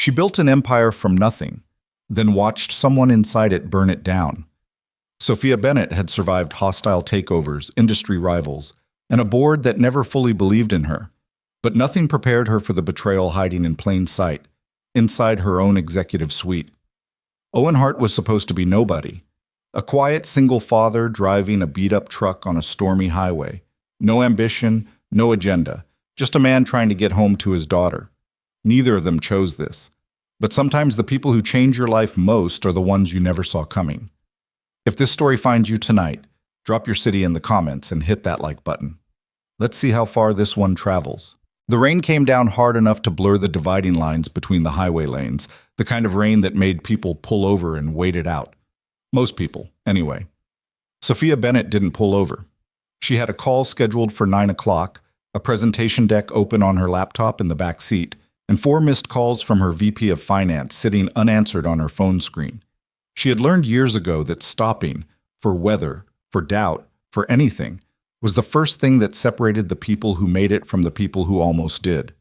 She built an empire from nothing, then watched someone inside it burn it down. Sophia Bennett had survived hostile takeovers, industry rivals, and a board that never fully believed in her. But nothing prepared her for the betrayal hiding in plain sight, inside her own executive suite. Owen Hart was supposed to be nobody. A quiet single father driving a beat-up truck on a stormy highway. No ambition, no agenda, just a man trying to get home to his daughter. Neither of them chose this. But sometimes the people who change your life most are the ones you never saw coming. If this story finds you tonight, drop your city in the comments and hit that like button. Let's see how far this one travels. The rain came down hard enough to blur the dividing lines between the highway lanes, the kind of rain that made people pull over and wait it out. Most people, anyway. Sophia Bennett didn't pull over. She had a call scheduled for 9 o'clock, a presentation deck open on her laptop in the back seat, and 4 missed calls from her VP of Finance sitting unanswered on her phone screen. She had learned years ago that stopping, for weather, for doubt, for anything, was the first thing that separated the people who made it from the people who almost did.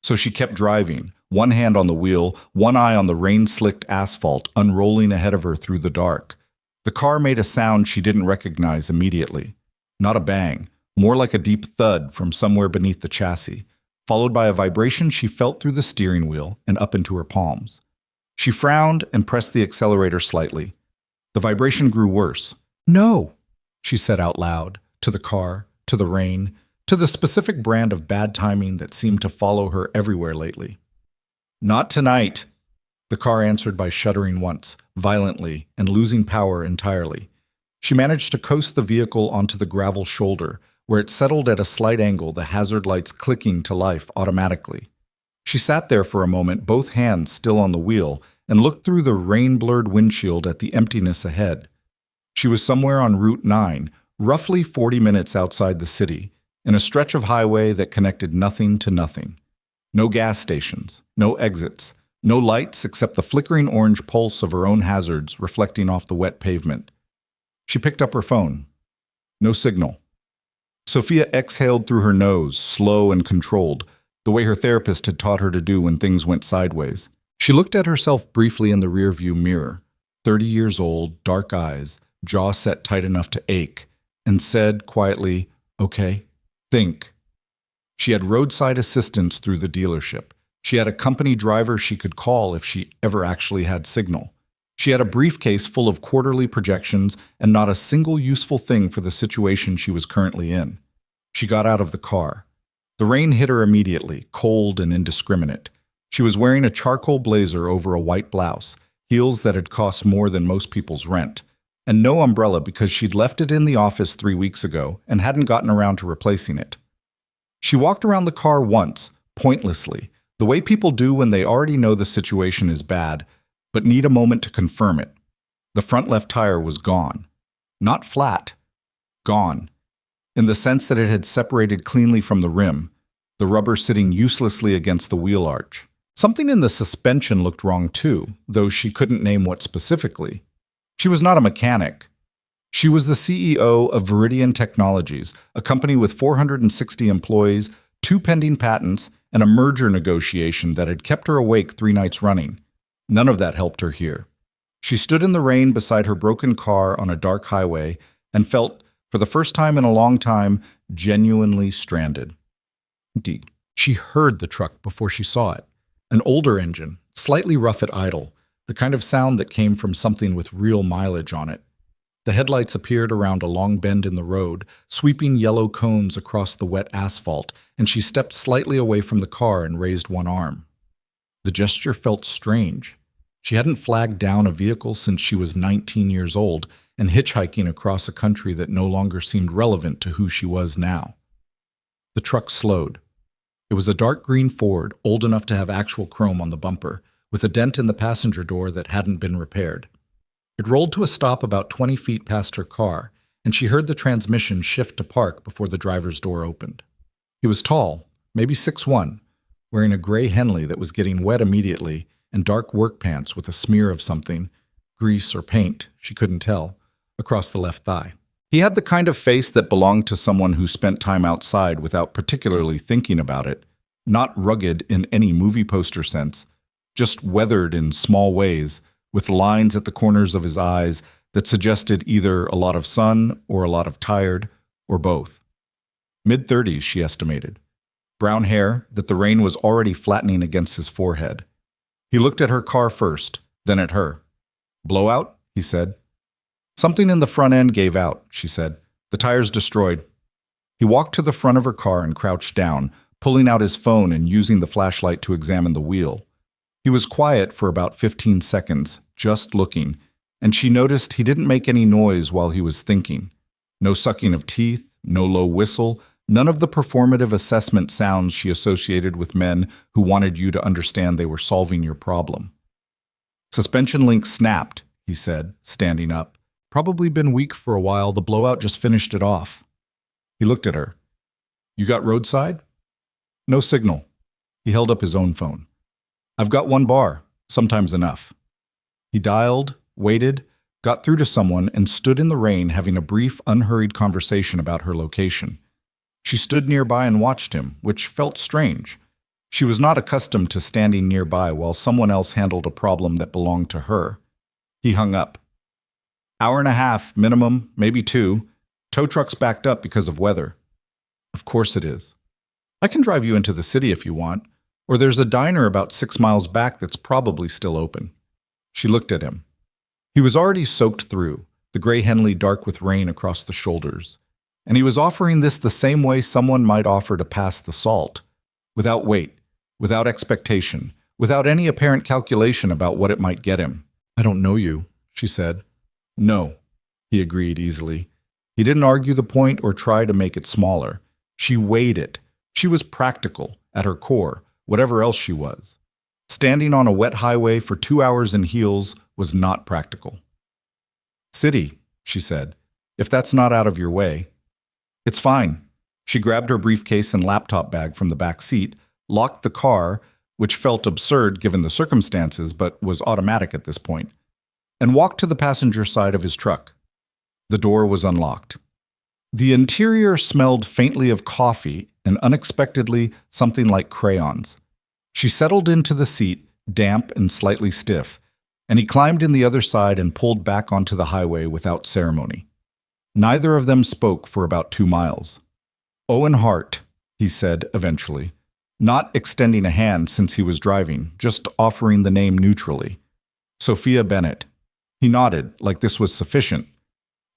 So she kept driving, one hand on the wheel, one eye on the rain-slicked asphalt unrolling ahead of her through the dark. The car made a sound she didn't recognize immediately. Not a bang, more like a deep thud from somewhere beneath the chassis, followed by a vibration she felt through the steering wheel and up into her palms. She frowned and pressed the accelerator slightly. The vibration grew worse. "No," she said out loud, to the car, to the rain, to the specific brand of bad timing that seemed to follow her everywhere lately. "Not tonight," the car answered by shuddering once, violently, and losing power entirely. She managed to coast the vehicle onto the gravel shoulder, where it settled at a slight angle, the hazard lights clicking to life automatically. She sat there for a moment, both hands still on the wheel, and looked through the rain-blurred windshield at the emptiness ahead. She was somewhere on Route 9, roughly 40 minutes outside the city, in a stretch of highway that connected nothing to nothing. No gas stations, no exits, no lights except the flickering orange pulse of her own hazards reflecting off the wet pavement. She picked up her phone. No signal. Sophia exhaled through her nose, slow and controlled, the way her therapist had taught her to do when things went sideways. She looked at herself briefly in the rearview mirror, 30 years old, dark eyes, jaw set tight enough to ache, and said quietly, "Okay, think." She had roadside assistance through the dealership. She had a company driver she could call if she ever actually had signal. She had a briefcase full of quarterly projections and not a single useful thing for the situation she was currently in. She got out of the car. The rain hit her immediately, cold and indiscriminate. She was wearing a charcoal blazer over a white blouse, heels that had cost more than most people's rent, and no umbrella because she'd left it in the office 3 weeks ago and hadn't gotten around to replacing it. She walked around the car once, pointlessly, the way people do when they already know the situation is bad, but need a moment to confirm it. The front left tire was gone. Not flat. Gone. In the sense that it had separated cleanly from the rim, the rubber sitting uselessly against the wheel arch. Something in the suspension looked wrong too, though she couldn't name what specifically. She was not a mechanic. She was the CEO of Viridian Technologies, a company with 460 employees, 2 pending patents, and a merger negotiation that had kept her awake 3 nights running. None of that helped her here. She stood in the rain beside her broken car on a dark highway and felt, for the first time in a long time, genuinely stranded. Indeed, she heard the truck before she saw it. An older engine, slightly rough at idle, the kind of sound that came from something with real mileage on it. The headlights appeared around a long bend in the road, sweeping yellow cones across the wet asphalt, and she stepped slightly away from the car and raised one arm. The gesture felt strange. She hadn't flagged down a vehicle since she was 19 years old and hitchhiking across a country that no longer seemed relevant to who she was now. The truck slowed. It was a dark green Ford, old enough to have actual chrome on the bumper, with a dent in the passenger door that hadn't been repaired. It rolled to a stop about 20 feet past her car, and she heard the transmission shift to park before the driver's door opened. He was tall, maybe 6'1", wearing a gray Henley that was getting wet immediately and dark work pants with a smear of something, grease or paint, she couldn't tell, across the left thigh. He had the kind of face that belonged to someone who spent time outside without particularly thinking about it, not rugged in any movie poster sense, just weathered in small ways, with lines at the corners of his eyes that suggested either a lot of sun or a lot of tired, or both. Mid-30s, she estimated. Brown hair that the rain was already flattening against his forehead. He looked at her car first, then at her. "Blowout?" he said. "Something in the front end gave out," she said. "The tire's destroyed." He walked to the front of her car and crouched down, pulling out his phone and using the flashlight to examine the wheel. He was quiet for about 15 seconds, just looking, and she noticed he didn't make any noise while he was thinking. No sucking of teeth, no low whistle, none of the performative assessment sounds she associated with men who wanted you to understand they were solving your problem. "Suspension link snapped," he said, standing up. "Probably been weak for a while. The blowout just finished it off." He looked at her. "You got roadside?" "No signal." He held up his own phone. "I've got 1 bar, sometimes enough." He dialed, waited, got through to someone, and stood in the rain having a brief, unhurried conversation about her location. She stood nearby and watched him, which felt strange. She was not accustomed to standing nearby while someone else handled a problem that belonged to her. He hung up. "Hour and a half, minimum, maybe 2. Tow truck's backed up because of weather." "Of course it is." "I can drive you into the city if you want, or there's a diner about 6 miles back that's probably still open." She looked at him. He was already soaked through, the gray Henley dark with rain across the shoulders, and he was offering this the same way someone might offer to pass the salt, without weight, without expectation, without any apparent calculation about what it might get him. "I don't know you," she said. "No," he agreed easily. He didn't argue the point or try to make it smaller. She weighed it. She was practical, at her core, whatever else she was. Standing on a wet highway for 2 hours in heels was not practical. "City," she said, "if that's not out of your way." "It's fine." She grabbed her briefcase and laptop bag from the back seat, locked the car, which felt absurd given the circumstances but was automatic at this point, and walked to the passenger side of his truck. The door was unlocked. The interior smelled faintly of coffee and unexpectedly something like crayons. She settled into the seat, damp and slightly stiff, and he climbed in the other side and pulled back onto the highway without ceremony. Neither of them spoke for about 2 miles. "Owen Hart," he said eventually, not extending a hand since he was driving, just offering the name neutrally. "Sophia Bennett." He nodded, like this was sufficient.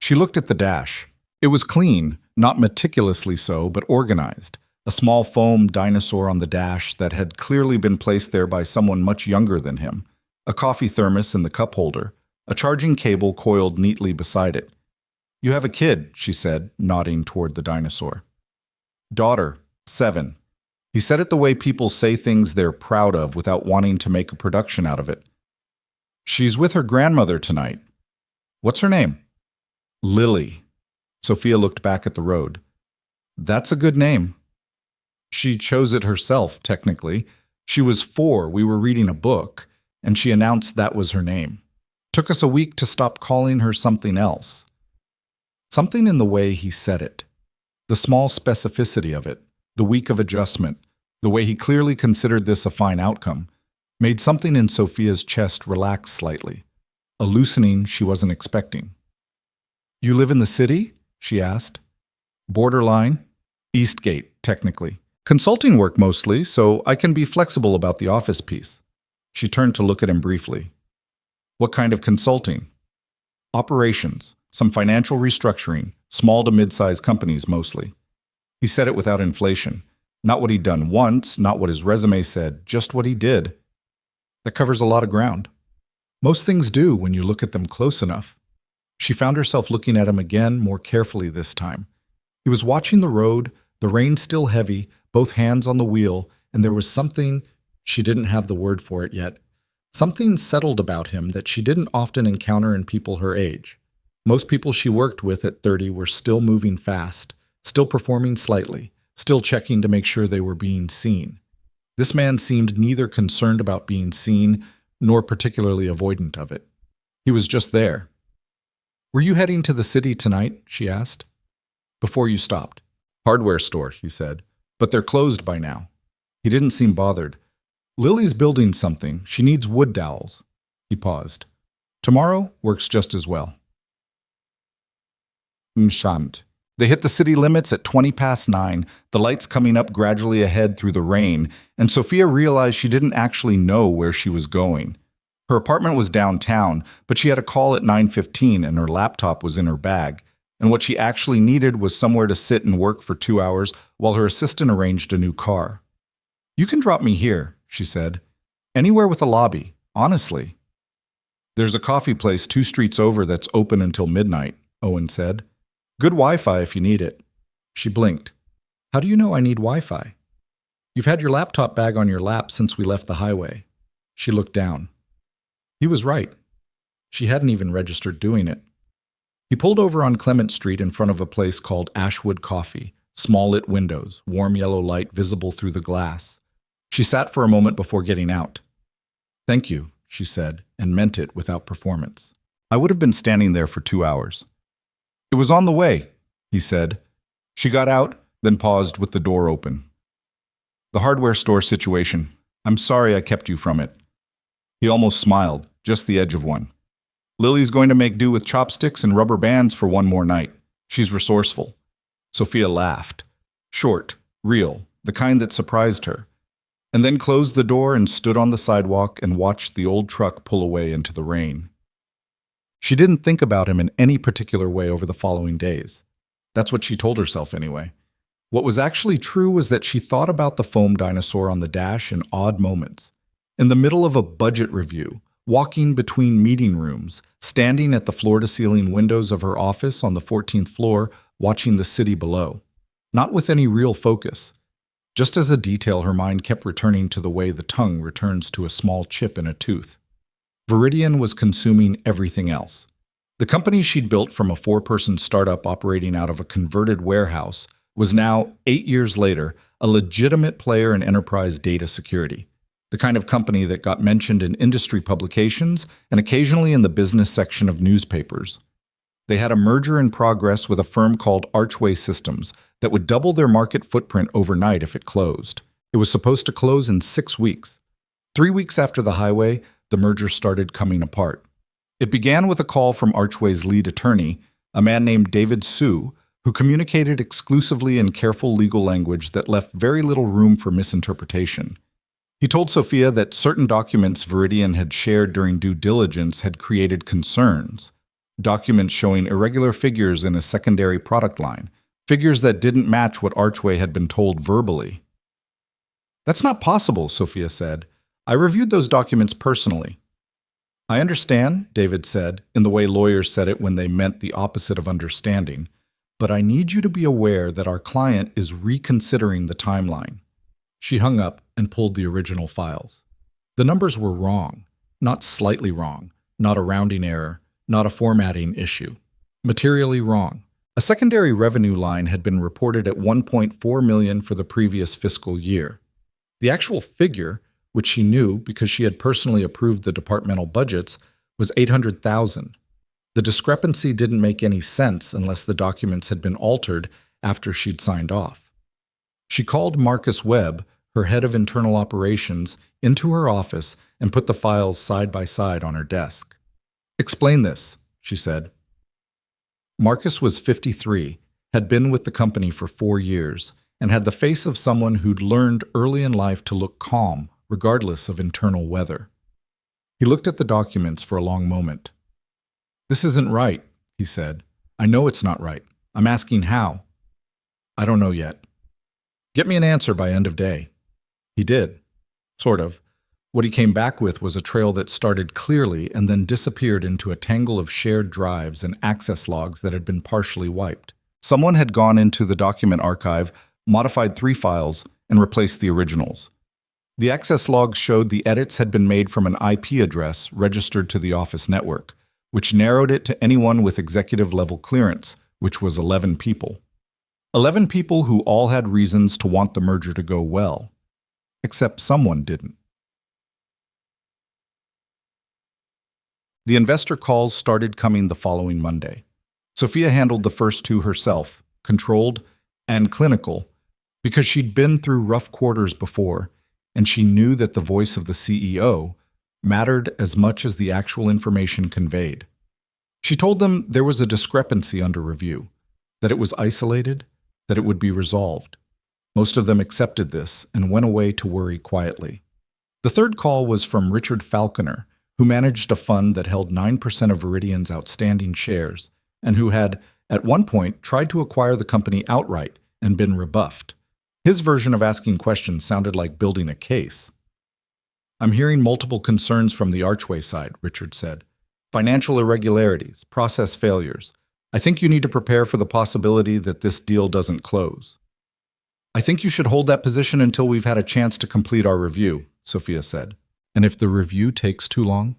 She looked at the dash. It was clean, not meticulously so, but organized. A small foam dinosaur on the dash that had clearly been placed there by someone much younger than him. A coffee thermos in the cup holder. A charging cable coiled neatly beside it. "You have a kid," she said, nodding toward the dinosaur. "Daughter, 7. He said it the way people say things they're proud of without wanting to make a production out of it. "She's with her grandmother tonight." "What's her name?" "Lily." Sophia looked back at the road. "That's a good name." "She chose it herself, technically. She was 4, we were reading a book, and she announced that was her name. Took us a week to stop calling her something else." Something in the way he said it. The small specificity of it, the week of adjustment, the way he clearly considered this a fine outcome, made something in Sophia's chest relax slightly, a loosening she wasn't expecting. "You live in the city?" she asked. "Borderline. Eastgate, technically. Consulting work mostly, so I can be flexible about the office piece." She turned to look at him briefly. "What kind of consulting?" "Operations, some financial restructuring, small to mid-sized companies mostly." He said it without inflation. Not what he'd done once, not what his resume said, just what he did. That covers a lot of ground. Most things do when you look at them close enough. She found herself looking at him again, more carefully this time. He was watching the road, the rain still heavy, both hands on the wheel, and there was something, she didn't have the word for it yet, something settled about him that she didn't often encounter in people her age. Most people she worked with at 30 were still moving fast, still performing slightly, still checking to make sure they were being seen. This man seemed neither concerned about being seen nor particularly avoidant of it. He was just there. "Were you heading to the city tonight?" she asked. "Before you stopped." "Hardware store," he said, "but they're closed by now." He didn't seem bothered. Lily's building something. She needs wood dowels. He paused. Tomorrow works just as well. Mshamt. They hit the city limits at 20 past 9, the lights coming up gradually ahead through the rain, and Sophia realized she didn't actually know where she was going. Her apartment was downtown, but she had a call at 9:15 and her laptop was in her bag, and what she actually needed was somewhere to sit and work for 2 hours while her assistant arranged a new car. "You can drop me here," she said. "Anywhere with a lobby, honestly." "There's a coffee place 2 streets over that's open until midnight," Owen said. "Good Wi-Fi if you need it." She blinked. "How do you know I need Wi-Fi?" "You've had your laptop bag on your lap since we left the highway." She looked down. He was right. She hadn't even registered doing it. He pulled over on Clement Street in front of a place called Ashwood Coffee, small lit windows, warm yellow light visible through the glass. She sat for a moment before getting out. "Thank you," she said, and meant it without performance. "I would have been standing there for 2 hours." "It was on the way," he said. She got out, then paused with the door open. "The hardware store situation. I'm sorry I kept you from it." He almost smiled, just the edge of one. "Lily's going to make do with chopsticks and rubber bands for one more night. She's resourceful." Sophia laughed. Short, real, the kind that surprised her. And then closed the door and stood on the sidewalk and watched the old truck pull away into the rain. She didn't think about him in any particular way over the following days. That's what she told herself anyway. What was actually true was that she thought about the foam dinosaur on the dash in odd moments. In the middle of a budget review, walking between meeting rooms, standing at the floor-to-ceiling windows of her office on the 14th floor, watching the city below. Not with any real focus. Just as a detail, her mind kept returning to the way the tongue returns to a small chip in a tooth. Viridian was consuming everything else. The company she'd built from a 4-person startup operating out of a converted warehouse was now, 8 years later, a legitimate player in enterprise data security. The kind of company that got mentioned in industry publications and occasionally in the business section of newspapers. They had a merger in progress with a firm called Archway Systems that would double their market footprint overnight if it closed. It was supposed to close in 6 weeks. 3 weeks after the highway, the merger started coming apart. It began with a call from Archway's lead attorney, a man named David Sue, who communicated exclusively in careful legal language that left very little room for misinterpretation. He told Sophia that certain documents Viridian had shared during due diligence had created concerns. Documents showing irregular figures in a secondary product line, figures that didn't match what Archway had been told verbally. "That's not possible," Sophia said. "I reviewed those documents personally." "I understand," David said, in the way lawyers said it when they meant the opposite of understanding, "but I need you to be aware that our client is reconsidering the timeline." She hung up and pulled the original files. The numbers were wrong, not slightly wrong, not a rounding error, not a formatting issue. Materially wrong. A secondary revenue line had been reported at $1.4 million for the previous fiscal year. The actual figure, which she knew because she had personally approved the departmental budgets, was $800,000. The discrepancy didn't make any sense unless the documents had been altered after she'd signed off. She called Marcus Webb, her head of internal operations, into her office and put the files side by side on her desk. "Explain this," she said. Marcus was 53, had been with the company for 4 years, and had the face of someone who'd learned early in life to look calm, regardless of internal weather. He looked at the documents for a long moment. "This isn't right," he said. "I know it's not right. I'm asking how." "I don't know yet." "Get me an answer by end of day." He did. Sort of. What he came back with was a trail that started clearly and then disappeared into a tangle of shared drives and access logs that had been partially wiped. Someone had gone into the document archive, modified 3 files, and replaced the originals. The access logs showed the edits had been made from an IP address registered to the office network, which narrowed it to anyone with executive-level clearance, which was 11 people. 11 people who all had reasons to want the merger to go well. Except someone didn't. The investor calls started coming the following Monday. Sophia handled the first 2 herself, controlled and clinical, because she'd been through rough quarters before, and she knew that the voice of the CEO mattered as much as the actual information conveyed. She told them there was a discrepancy under review, that it was isolated, that it would be resolved. Most of them accepted this and went away to worry quietly. The third call was from Richard Falconer, who managed a fund that held 9% of Viridian's outstanding shares, and who had, at one point, tried to acquire the company outright and been rebuffed. His version of asking questions sounded like building a case. "I'm hearing multiple concerns from the Archway side," Richard said. "Financial irregularities, process failures. I think you need to prepare for the possibility that this deal doesn't close." "I think you should hold that position until we've had a chance to complete our review," Sophia said. "And if the review takes too long,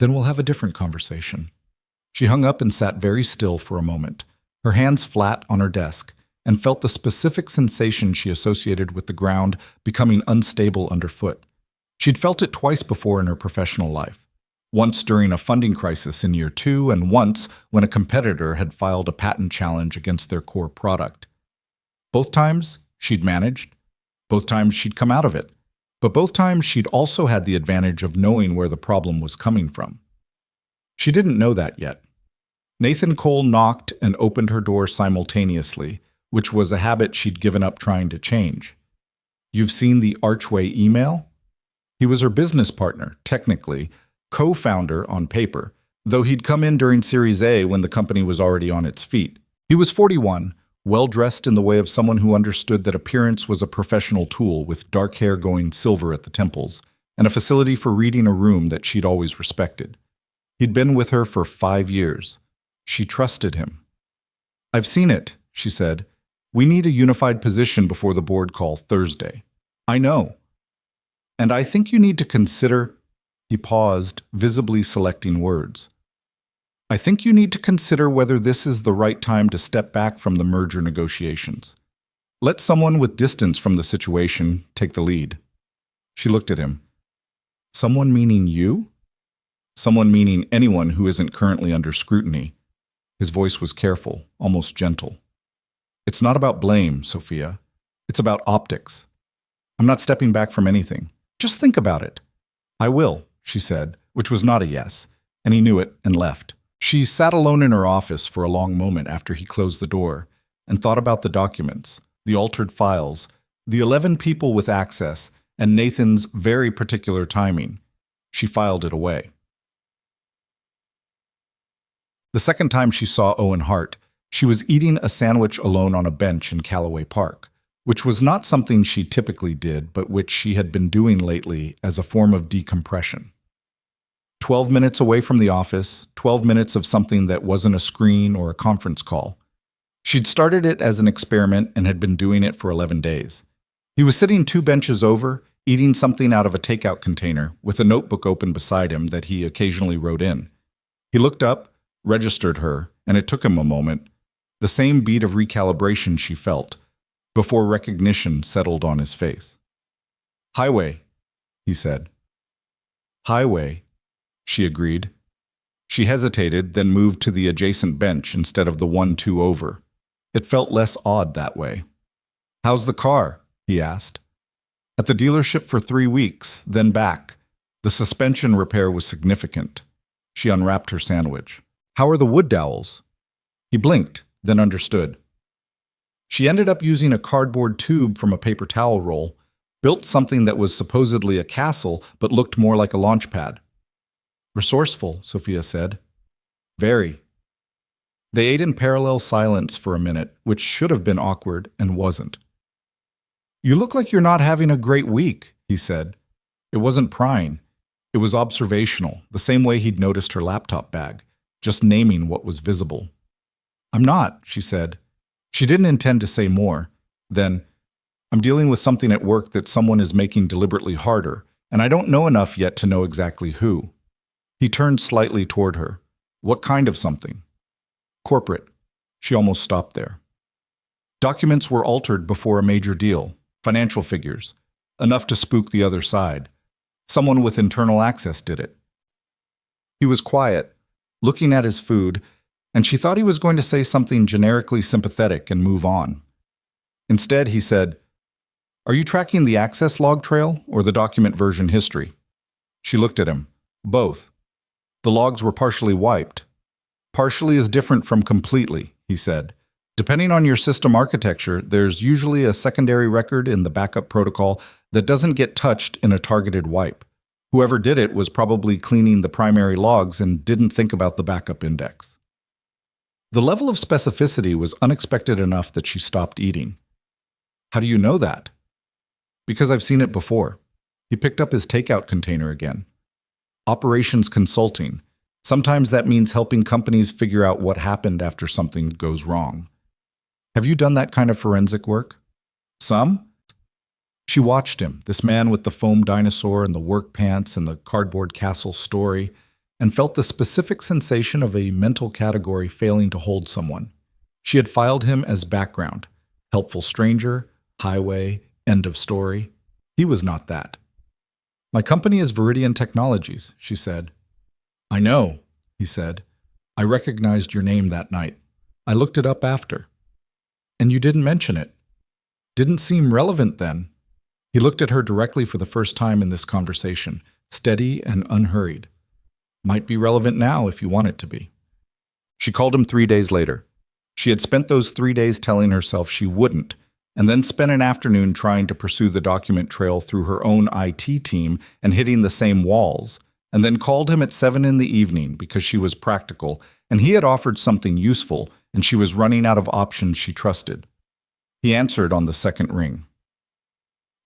then we'll have a different conversation." She hung up and sat very still for a moment, her hands flat on her desk, and felt the specific sensation she associated with the ground becoming unstable underfoot. She'd felt it twice before in her professional life. Once during a funding crisis in year 2, and once when a competitor had filed a patent challenge against their core product. Both times, she'd managed. Both times, she'd come out of it. But both times, she'd also had the advantage of knowing where the problem was coming from. She didn't know that yet. Nathan Cole knocked and opened her door simultaneously, which was a habit she'd given up trying to change. "You've seen the Archway email?" He was her business partner, technically, co-founder on paper, though he'd come in during Series A when the company was already on its feet. He was 41, well-dressed in the way of someone who understood that appearance was a professional tool, with dark hair going silver at the temples, and a facility for reading a room that she'd always respected. He'd been with her for 5 years. She trusted him. "I've seen it," she said. "We need a unified position before the board call Thursday." "I know. And I think you need to consider—" He paused, visibly selecting words. "I think you need to consider whether this is the right time to step back from the merger negotiations. Let someone with distance from the situation take the lead." She looked at him. "Someone meaning you?" "Someone meaning anyone who isn't currently under scrutiny." His voice was careful, almost gentle. "It's not about blame, Sophia. It's about optics. I'm not stepping back from anything. Just think about it." "I will," she said, which was not a yes, and he knew it and left. She sat alone in her office for a long moment after he closed the door and thought about the documents, the altered files, the 11 people with access, and Nathan's very particular timing. She filed it away. The second time she saw Owen Hart, she was eating a sandwich alone on a bench in Callaway Park, which was not something she typically did, but which she had been doing lately as a form of decompression. 12 minutes away from the office, 12 minutes of something that wasn't a screen or a conference call. She'd started it as an experiment and had been doing it for 11 days. He was sitting 2 benches over, eating something out of a takeout container, with a notebook open beside him that he occasionally wrote in. He looked up, registered her, and it took him a moment, the same beat of recalibration she felt, before recognition settled on his face. "Highway," he said. "Highway," she agreed. She hesitated, then moved to the adjacent bench instead of the one 2 over. It felt less odd that way. "How's the car?" he asked. "At the dealership for 3 weeks, then back. The suspension repair was significant." She unwrapped her sandwich. "How are the wood dowels?" He blinked, then understood. She ended up using a cardboard tube from a paper towel roll, built something that was supposedly a castle but looked more like a launch pad. "Resourceful," Sophia said. "Very." They ate in parallel silence for a minute, which should have been awkward and wasn't. "You look like you're not having a great week," he said. It wasn't prying. It was observational, the same way he'd noticed her laptop bag, just naming what was visible. "I'm not," she said. She didn't intend to say more. Then, "I'm dealing with something at work that someone is making deliberately harder, and I don't know enough yet to know exactly who." He turned slightly toward her. "What kind of something?" "Corporate." She almost stopped there. "Documents were altered before a major deal, financial figures, enough to spook the other side. Someone with internal access did it." He was quiet, looking at his food, and she thought he was going to say something generically sympathetic and move on. Instead, he said, Are you tracking the access log trail or the document version history? She looked at him. Both. The logs were partially wiped. Partially is different from completely, he said. Depending on your system architecture, there's usually a secondary record in the backup protocol that doesn't get touched in a targeted wipe. Whoever did it was probably cleaning the primary logs and didn't think about the backup index. The level of specificity was unexpected enough that she stopped eating. How do you know that? Because I've seen it before. He picked up his takeout container again. Operations consulting. Sometimes that means helping companies figure out what happened after something goes wrong. Have you done that kind of forensic work? Some? She watched him, this man with the foam dinosaur and the work pants and the cardboard castle story, and felt the specific sensation of a mental category failing to hold someone. She had filed him as background, helpful stranger, highway, end of story. He was not that. My company is Viridian Technologies, she said. I know, he said. I recognized your name that night. I looked it up after. And you didn't mention it. Didn't seem relevant then. He looked at her directly for the first time in this conversation, steady and unhurried. Might be relevant now if you want it to be. She called him 3 days later. She had spent those 3 days telling herself she wouldn't, and then spent an afternoon trying to pursue the document trail through her own IT team and hitting the same walls, and then called him at 7 in the evening because she was practical, and he had offered something useful, and she was running out of options she trusted. He answered on the second ring.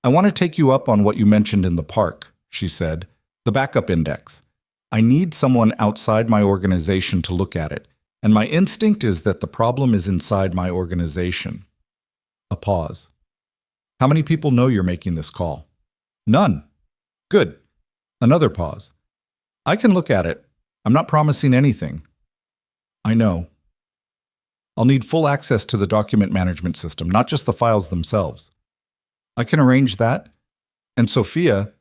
I want to take you up on what you mentioned in the park, she said. The backup index. I need someone outside my organization to look at it, and my instinct is that the problem is inside my organization. A pause. How many people know you're making this call? None. Good. Another pause. I can look at it. I'm not promising anything. I know. I'll need full access to the document management system, not just the files themselves. I can arrange that. And Sophia,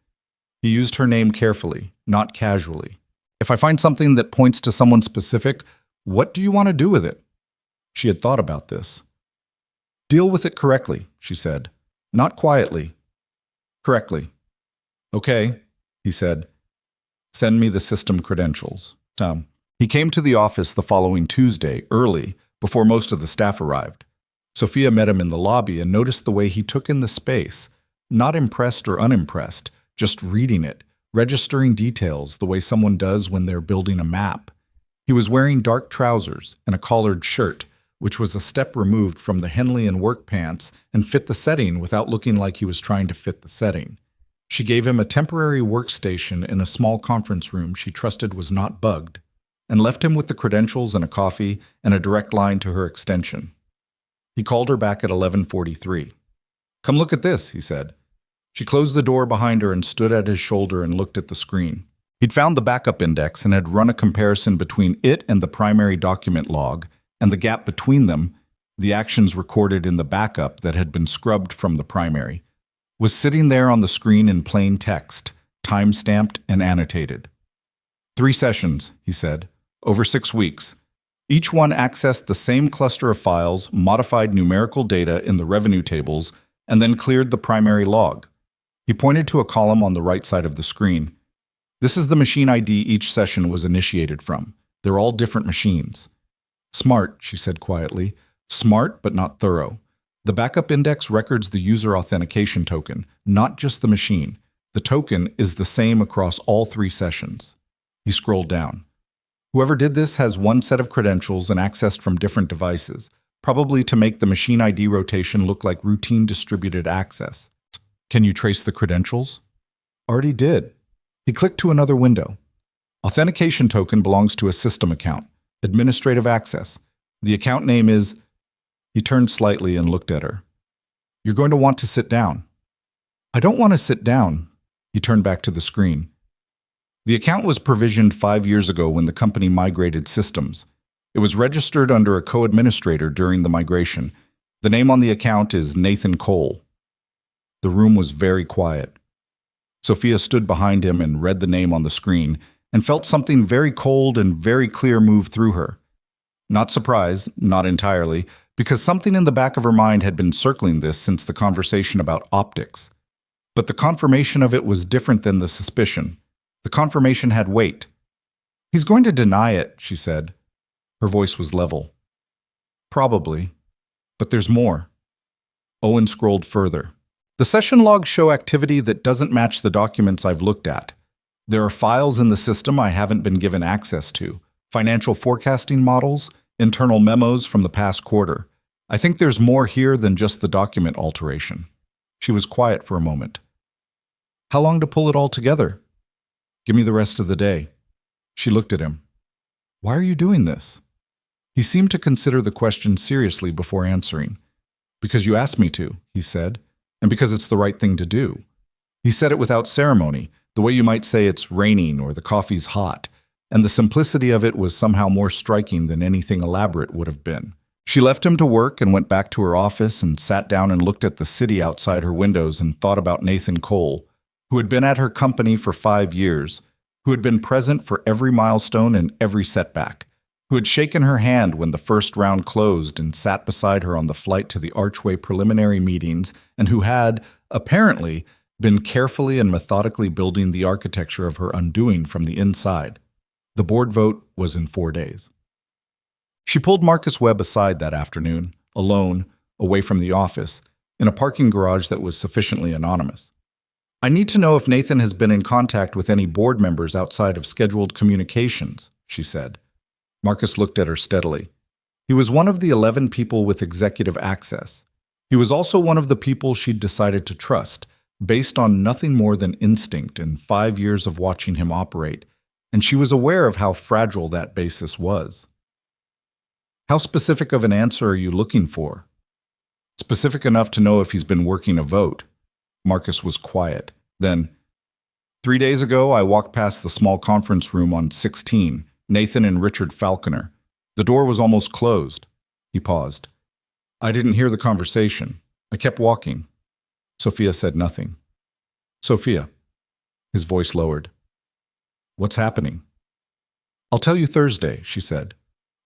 he used her name carefully, not casually. If I find something that points to someone specific, what do you want to do with it? She had thought about this. Deal with it correctly, she said. Not quietly. Correctly. Okay, he said. Send me the system credentials. He came to the office the following Tuesday, early, before most of the staff arrived. Sophia met him in the lobby and noticed the way he took in the space, not impressed or unimpressed, just reading it, registering details the way someone does when they're building a map. He was wearing dark trousers and a collared shirt, which was a step removed from the Henleyan work pants and fit the setting without looking like he was trying to fit the setting. She gave him a temporary workstation in a small conference room she trusted was not bugged, and left him with the credentials and a coffee and a direct line to her extension. He called her back at 11:43. Come look at this, he said. She closed the door behind her and stood at his shoulder and looked at the screen. He'd found the backup index and had run a comparison between it and the primary document log, and the gap between them, the actions recorded in the backup that had been scrubbed from the primary, was sitting there on the screen in plain text, time-stamped and annotated. 3 sessions, he said, over 6 weeks. Each one accessed the same cluster of files, modified numerical data in the revenue tables, and then cleared the primary log. He pointed to a column on the right side of the screen. This is the machine ID each session was initiated from. They're all different machines. Smart, she said quietly. Smart, but not thorough. The backup index records the user authentication token, not just the machine. The token is the same across all 3 sessions. He scrolled down. Whoever did this has one set of credentials and accessed from different devices, probably to make the machine ID rotation look like routine distributed access. Can you trace the credentials? Already did. He clicked to another window. Authentication token belongs to a system account. Administrative access. The account name is... He turned slightly and looked at her. You're going to want to sit down. I don't want to sit down. He turned back to the screen. The account was provisioned 5 years ago when the company migrated systems. It was registered under a co-administrator during the migration. The name on the account is Nathan Cole. The room was very quiet. Sophia stood behind him and read the name on the screen and felt something very cold and very clear move through her. Not surprise, not entirely, because something in the back of her mind had been circling this since the conversation about optics. But the confirmation of it was different than the suspicion. The confirmation had weight. "He's going to deny it," she said. Her voice was level. "Probably. But there's more." Owen scrolled further. "The session logs show activity that doesn't match the documents I've looked at. There are files in the system I haven't been given access to, financial forecasting models, internal memos from the past quarter. I think there's more here than just the document alteration." She was quiet for a moment. "How long to pull it all together?" "Give me the rest of the day." She looked at him. "Why are you doing this?" He seemed to consider the question seriously before answering. "Because you asked me to," he said, "and because it's the right thing to do." He said it without ceremony, the way you might say it's raining or the coffee's hot, and the simplicity of it was somehow more striking than anything elaborate would have been. She left him to work and went back to her office and sat down and looked at the city outside her windows and thought about Nathan Cole, who had been at her company for 5 years, who had been present for every milestone and every setback, who had shaken her hand when the first round closed and sat beside her on the flight to the Archway preliminary meetings, and who had, apparently, been carefully and methodically building the architecture of her undoing from the inside. The board vote was in 4 days. She pulled Marcus Webb aside that afternoon, alone, away from the office, in a parking garage that was sufficiently anonymous. "I need to know if Nathan has been in contact with any board members outside of scheduled communications," she said. Marcus looked at her steadily. He was one of the 11 people with executive access. He was also one of the people she'd decided to trust, based on nothing more than instinct and 5 years of watching him operate, and she was aware of how fragile that basis was. "How specific of an answer are you looking for?" "Specific enough to know if he's been working a vote." Marcus was quiet. Then, 3 days ago, I walked past the small conference room on 16, Nathan and Richard Falconer. The door was almost closed. He paused. "I didn't hear the conversation. I kept walking." Sophia said nothing. "Sophia." His voice lowered. "What's happening?" "I'll tell you Thursday," she said,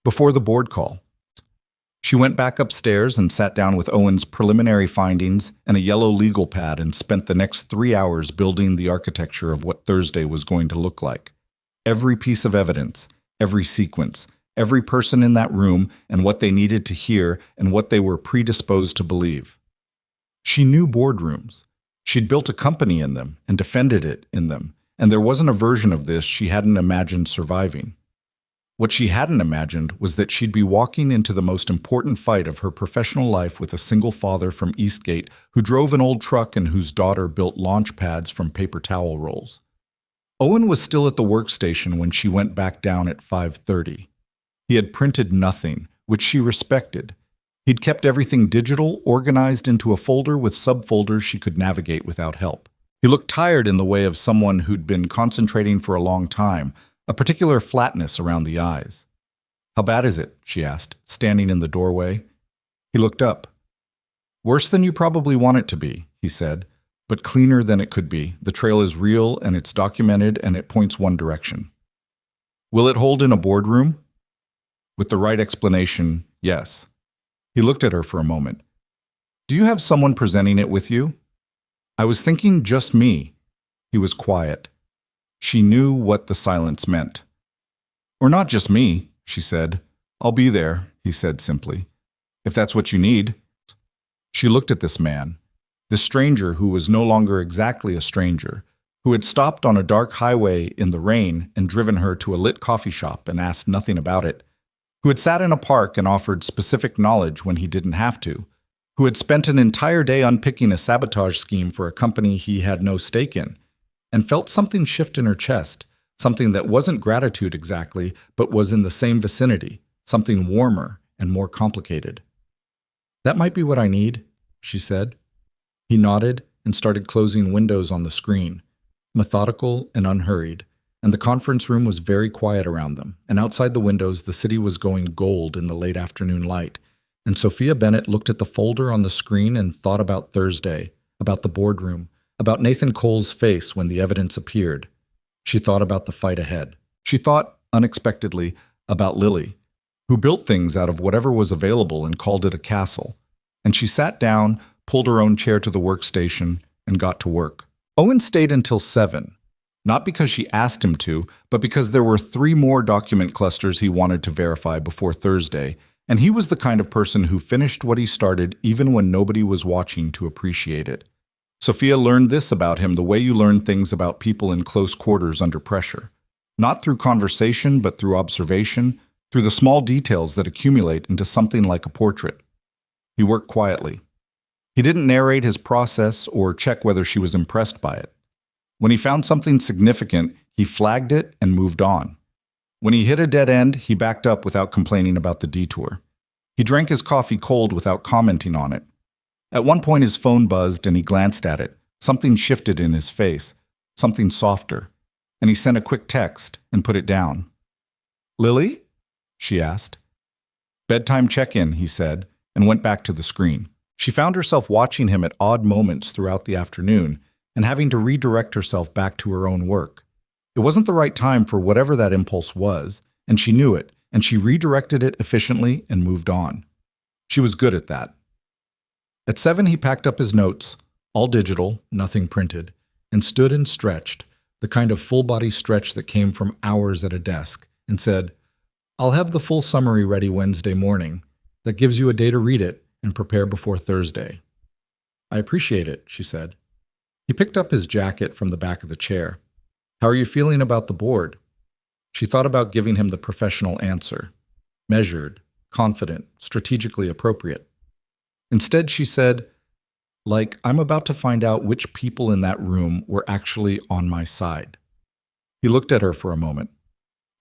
"before the board call." She went back upstairs and sat down with Owen's preliminary findings and a yellow legal pad and spent the next 3 hours building the architecture of what Thursday was going to look like. Every piece of evidence, every sequence, every person in that room and what they needed to hear and what they were predisposed to believe. She knew boardrooms. She'd built a company in them and defended it in them, and there wasn't a version of this she hadn't imagined surviving. What she hadn't imagined was that she'd be walking into the most important fight of her professional life with a single father from Eastgate who drove an old truck and whose daughter built launch pads from paper towel rolls. Owen was still at the workstation when she went back down at 5:30. He had printed nothing, which she respected. He'd kept everything digital, organized into a folder with subfolders she could navigate without help. He looked tired in the way of someone who'd been concentrating for a long time, a particular flatness around the eyes. "How bad is it?" she asked, standing in the doorway. He looked up. "Worse than you probably want it to be," he said, "but cleaner than it could be. The trail is real, and it's documented, and it points one direction." "Will it hold in a boardroom?" With the right explanation, yes. He looked at her for a moment. "Do you have someone presenting it with you?" "I was thinking just me." He was quiet. She knew what the silence meant. "Or not just me," she said. "I'll be there," he said simply. "If that's what you need." She looked at this man, this stranger who was no longer exactly a stranger, who had stopped on a dark highway in the rain and driven her to a lit coffee shop and asked nothing about it, who had sat in a park and offered specific knowledge when he didn't have to, who had spent an entire day unpicking a sabotage scheme for a company he had no stake in, and felt something shift in her chest, something that wasn't gratitude exactly, but was in the same vicinity, something warmer and more complicated. "That might be what I need," she said. He nodded and started closing windows on the screen, methodical and unhurried, and the conference room was very quiet around them, and outside the windows the city was going gold in the late afternoon light, and Sophia Bennett looked at the folder on the screen and thought about Thursday, about the boardroom, about Nathan Cole's face when the evidence appeared. She thought about the fight ahead. She thought, unexpectedly, about Lily. who built things out of whatever was available and called it a castle. And she sat down, pulled her own chair to the workstation, and got to work. Owen stayed until 7, not because she asked him to, but because there were 3 more document clusters he wanted to verify before Thursday, and he was the kind of person who finished what he started even when nobody was watching to appreciate it. Sophia learned this about him the way you learn things about people in close quarters under pressure. Not through conversation, but through observation, through the small details that accumulate into something like a portrait. He worked quietly. He didn't narrate his process or check whether she was impressed by it. When he found something significant, he flagged it and moved on. When he hit a dead end, he backed up without complaining about the detour. He drank his coffee cold without commenting on it. At one point his phone buzzed and he glanced at it. Something shifted in his face, something softer, and he sent a quick text and put it down. "Lily?" she asked. "Bedtime check-in," he said, and went back to the screen. She found herself watching him at odd moments throughout the afternoon and having to redirect herself back to her own work. It wasn't the right time for whatever that impulse was, and she knew it, and she redirected it efficiently and moved on. She was good at that. At 7, he packed up his notes, all digital, nothing printed, and stood and stretched, the kind of full-body stretch that came from hours at a desk, and said, "I'll have the full summary ready Wednesday morning. That gives you a day to read it and prepare before Thursday." "I appreciate it," she said. He picked up his jacket from the back of the chair. "How are you feeling about the board?" She thought about giving him the professional answer. Measured, confident, strategically appropriate. Instead, she said, "Like, I'm about to find out which people in that room were actually on my side." He looked at her for a moment.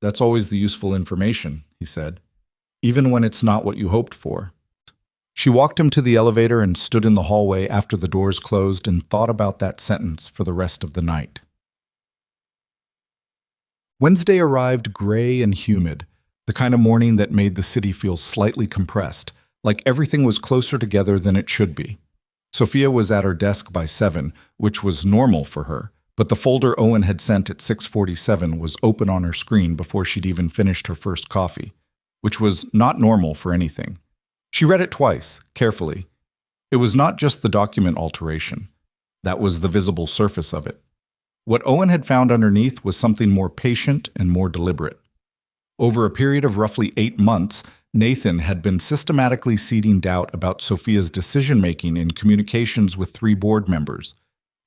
"That's always the useful information," he said, "even when it's not what you hoped for." She walked him to the elevator and stood in the hallway after the doors closed and thought about that sentence for the rest of the night. Wednesday arrived gray and humid, the kind of morning that made the city feel slightly compressed, like everything was closer together than it should be. Sophia was at her desk by 7, which was normal for her, but the folder Owen had sent at 6:47 was open on her screen before she'd even finished her first coffee, which was not normal for anything. She read it twice, carefully. It was not just the document alteration. That was the visible surface of it. What Owen had found underneath was something more patient and more deliberate. Over a period of roughly 8 months, Nathan had been systematically seeding doubt about Sophia's decision-making in communications with 3 board members,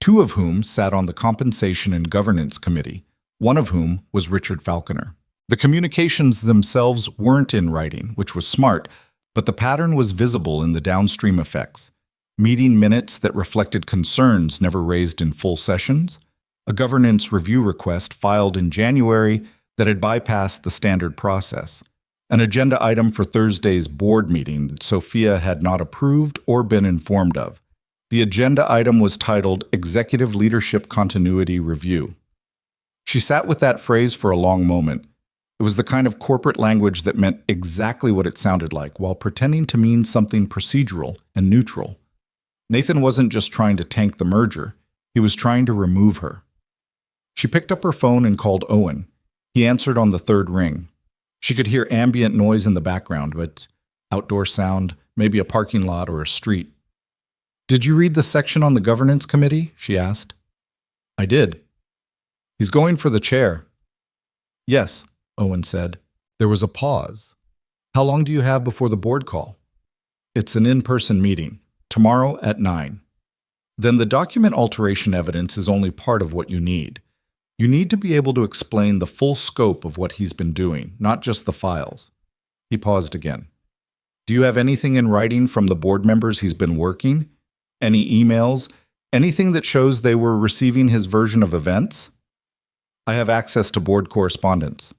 2 of whom sat on the Compensation and Governance Committee, one of whom was Richard Falconer. The communications themselves weren't in writing, which was smart, but the pattern was visible in the downstream effects. Meeting minutes that reflected concerns never raised in full sessions, a governance review request filed in January that had bypassed the standard process, an agenda item for Thursday's board meeting that Sophia had not approved or been informed of. The agenda item was titled Executive Leadership Continuity Review. She sat with that phrase for a long moment. It was the kind of corporate language that meant exactly what it sounded like, while pretending to mean something procedural and neutral. Nathan wasn't just trying to tank the merger, he was trying to remove her. She picked up her phone and called Owen. He answered on the 3rd ring. She could hear ambient noise in the background, but outdoor sound, maybe a parking lot or a street. "Did you read the section on the governance committee?" she asked. "I did." "He's going for the chair." "Yes," Owen said. There was a pause. "How long do you have before the board call?" "It's an in-person meeting. Tomorrow at 9. "Then the document alteration evidence is only part of what you need. You need to be able to explain the full scope of what he's been doing, not just the files." He paused again. "Do you have anything in writing from the board members he's been working? Any emails? Anything that shows they were receiving his version of events?" "I have access to board correspondence."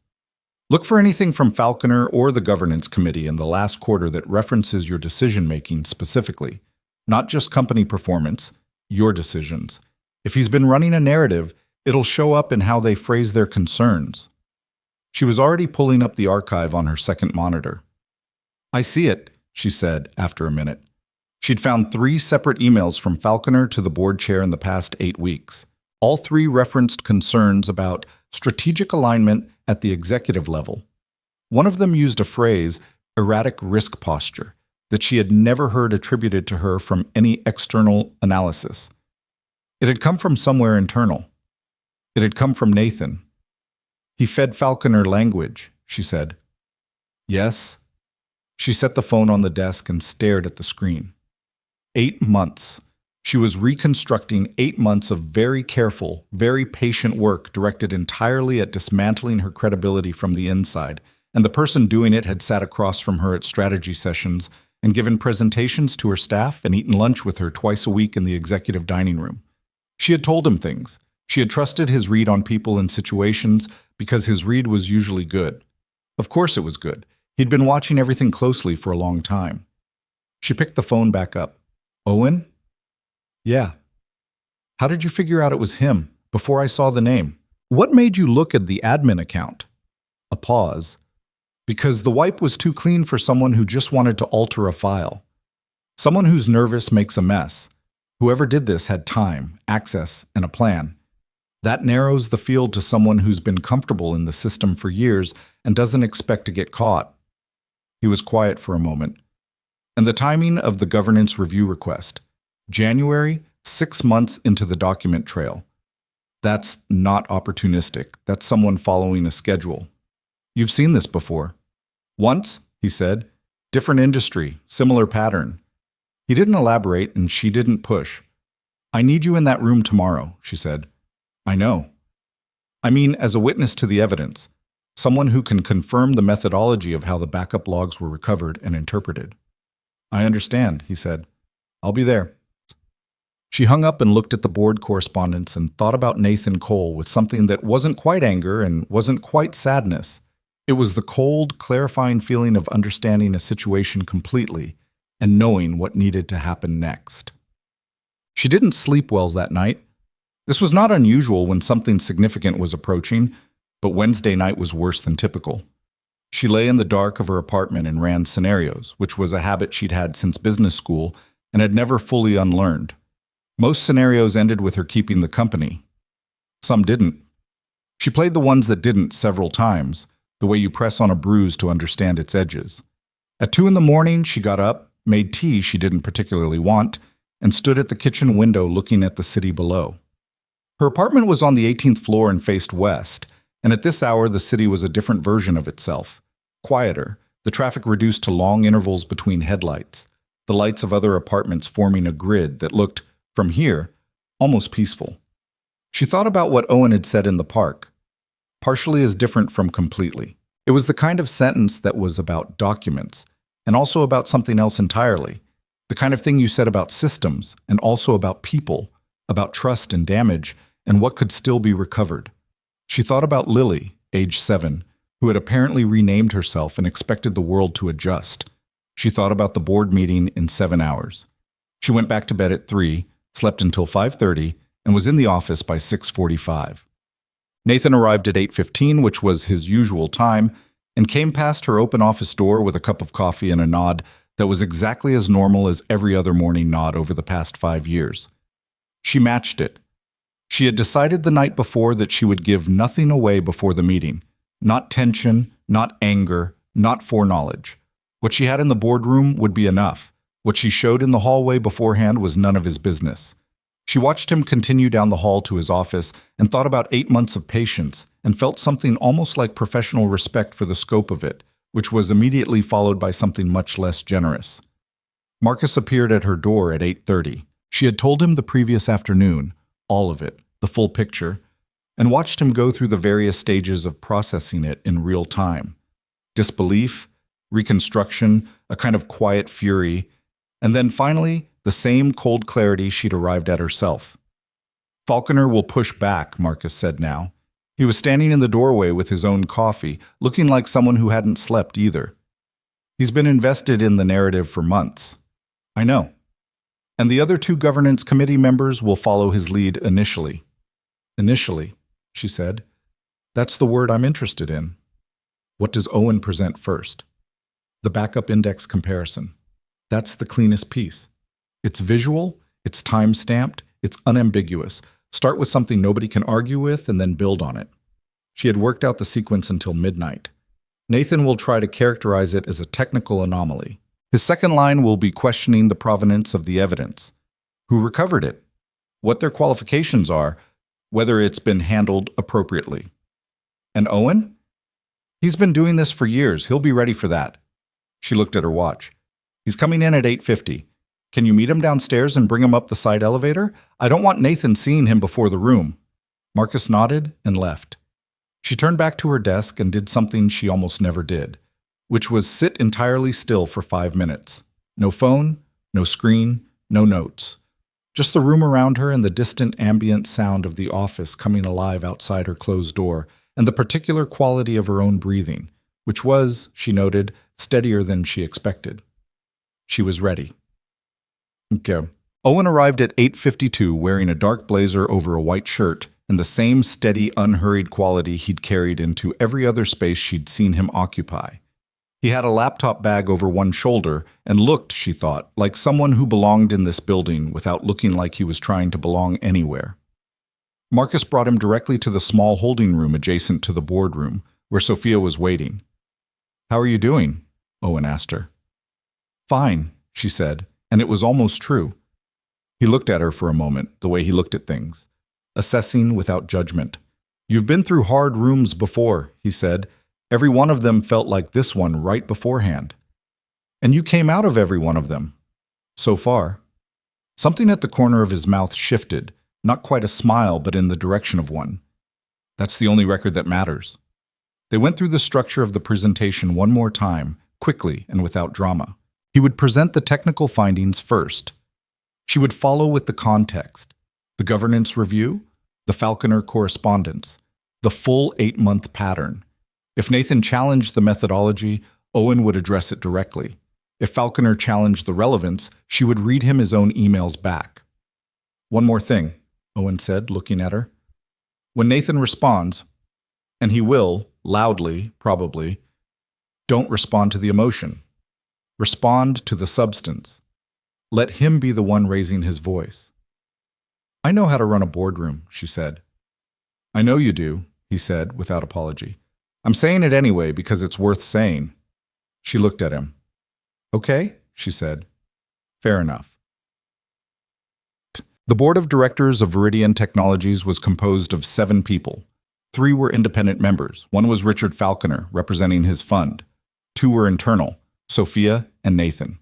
"Look for anything from Falconer or the governance committee in the last quarter that references your decision-making specifically, not just company performance, your decisions. If he's been running a narrative, it'll show up in how they phrase their concerns." She was already pulling up the archive on her second monitor. "I see it," she said after a minute. She'd found 3 separate emails from Falconer to the board chair in the past 8 weeks. All 3 referenced concerns about strategic alignment at the executive level. One of them used a phrase, erratic risk posture, that she had never heard attributed to her from any external analysis. It had come from somewhere internal. It had come from Nathan. He fed Falconer language, she said. Yes. She set the phone on the desk and stared at the screen. 8 months. She was reconstructing 8 months of very careful, very patient work directed entirely at dismantling her credibility from the inside, and the person doing it had sat across from her at strategy sessions and given presentations to her staff and eaten lunch with her twice a week in the executive dining room. She had told him things. She had trusted his read on people and situations because his read was usually good. Of course it was good. He'd been watching everything closely for a long time. She picked the phone back up. Owen? Yeah. How did you figure out it was him before I saw the name? What made you look at the admin account? A pause. Because the wipe was too clean for someone who just wanted to alter a file. Someone who's nervous makes a mess. Whoever did this had time, access, and a plan. That narrows the field to someone who's been comfortable in the system for years and doesn't expect to get caught. He was quiet for a moment. And the timing of the governance review request. January, 6 months into the document trail. That's not opportunistic. That's someone following a schedule. You've seen this before. Once, he said. Different industry, similar pattern. He didn't elaborate and she didn't push. I need you in that room tomorrow, she said. I know. I mean, as a witness to the evidence. Someone who can confirm the methodology of how the backup logs were recovered and interpreted. I understand, he said. I'll be there. She hung up and looked at the board correspondence and thought about Nathan Cole with something that wasn't quite anger and wasn't quite sadness. It was the cold, clarifying feeling of understanding a situation completely and knowing what needed to happen next. She didn't sleep well that night. This was not unusual when something significant was approaching, but Wednesday night was worse than typical. She lay in the dark of her apartment and ran scenarios, which was a habit she'd had since business school and had never fully unlearned. Most scenarios ended with her keeping the company. Some didn't. She played the ones that didn't several times, the way you press on a bruise to understand its edges. At 2 a.m, she got up, made tea she didn't particularly want, and stood at the kitchen window looking at the city below. Her apartment was on the 18th floor and faced west, and at this hour the city was a different version of itself. Quieter, the traffic reduced to long intervals between headlights, the lights of other apartments forming a grid that looked, from here, almost peaceful. She thought about what Owen had said in the park, partially as different from completely. It was the kind of sentence that was about documents, and also about something else entirely, the kind of thing you said about systems, and also about people, about trust and damage, and what could still be recovered. She thought about Lily, age 7, who had apparently renamed herself and expected the world to adjust. She thought about the board meeting in 7 hours. She went back to bed at 3, slept until 5:30, and was in the office by 6:45. Nathan arrived at 8:15, which was his usual time, and came past her open office door with a cup of coffee and a nod that was exactly as normal as every other morning nod over the past 5 years. She matched it. She had decided the night before that she would give nothing away before the meeting. Not tension, not anger, not foreknowledge. What she had in the boardroom would be enough. What she showed in the hallway beforehand was none of his business. She watched him continue down the hall to his office and thought about 8 months of patience and felt something almost like professional respect for the scope of it, which was immediately followed by something much less generous. Marcus appeared at her door at 8:30. She had told him the previous afternoon, all of it, the full picture, and watched him go through the various stages of processing it in real time. Disbelief, reconstruction, a kind of quiet fury, and then finally, the same cold clarity she'd arrived at herself. Falconer will push back, Marcus said now. He was standing in the doorway with his own coffee, looking like someone who hadn't slept either. He's been invested in the narrative for months. I know. And the other 2 governance committee members will follow his lead initially. Initially, she said. That's the word I'm interested in. What does Owen present first? The backup index comparison. That's the cleanest piece. It's visual, it's time-stamped, it's unambiguous. Start with something nobody can argue with and then build on it. She had worked out the sequence until midnight. Nathan will try to characterize it as a technical anomaly. His second line will be questioning the provenance of the evidence. Who recovered it? What their qualifications are, whether it's been handled appropriately. And Owen? He's been doing this for years. He'll be ready for that. She looked at her watch. He's coming in at 8:50. Can you meet him downstairs and bring him up the side elevator? I don't want Nathan seeing him before the room. Marcus nodded and left. She turned back to her desk and did something she almost never did, which was sit entirely still for 5 minutes. No phone, no screen, no notes. Just the room around her and the distant ambient sound of the office coming alive outside her closed door, and the particular quality of her own breathing, which was, she noted, steadier than she expected. She was ready. Okay. Owen arrived at 8:52 wearing a dark blazer over a white shirt and the same steady, unhurried quality he'd carried into every other space she'd seen him occupy. He had a laptop bag over one shoulder and looked, she thought, like someone who belonged in this building without looking like he was trying to belong anywhere. Marcus brought him directly to the small holding room adjacent to the boardroom, where Sophia was waiting. "How are you doing?" Owen asked her. "Fine," she said, and it was almost true. He looked at her for a moment, the way he looked at things, assessing without judgment. "You've been through hard rooms before," he said. "Every one of them felt like this one right beforehand. And you came out of every one of them. So far." Something at the corner of his mouth shifted, not quite a smile, but in the direction of one. "That's the only record that matters." They went through the structure of the presentation one more time, quickly and without drama. He would present the technical findings first. She would follow with the context, the governance review, the Falconer correspondence, the full 8-month pattern. If Nathan challenged the methodology, Owen would address it directly. If Falconer challenged the relevance, she would read him his own emails back. "One more thing," Owen said, looking at her. "When Nathan responds, and he will, loudly, probably, don't respond to the emotion. Respond to the substance. Let him be the one raising his voice." "I know how to run a boardroom," she said. "I know you do," he said, without apology. "I'm saying it anyway because it's worth saying." She looked at him. "Okay," she said. "Fair enough." The board of directors of Viridian Technologies was composed of 7 people. 3 were independent members. 1 was Richard Falconer, representing his fund. 2 were internal, Sophia and Nathan.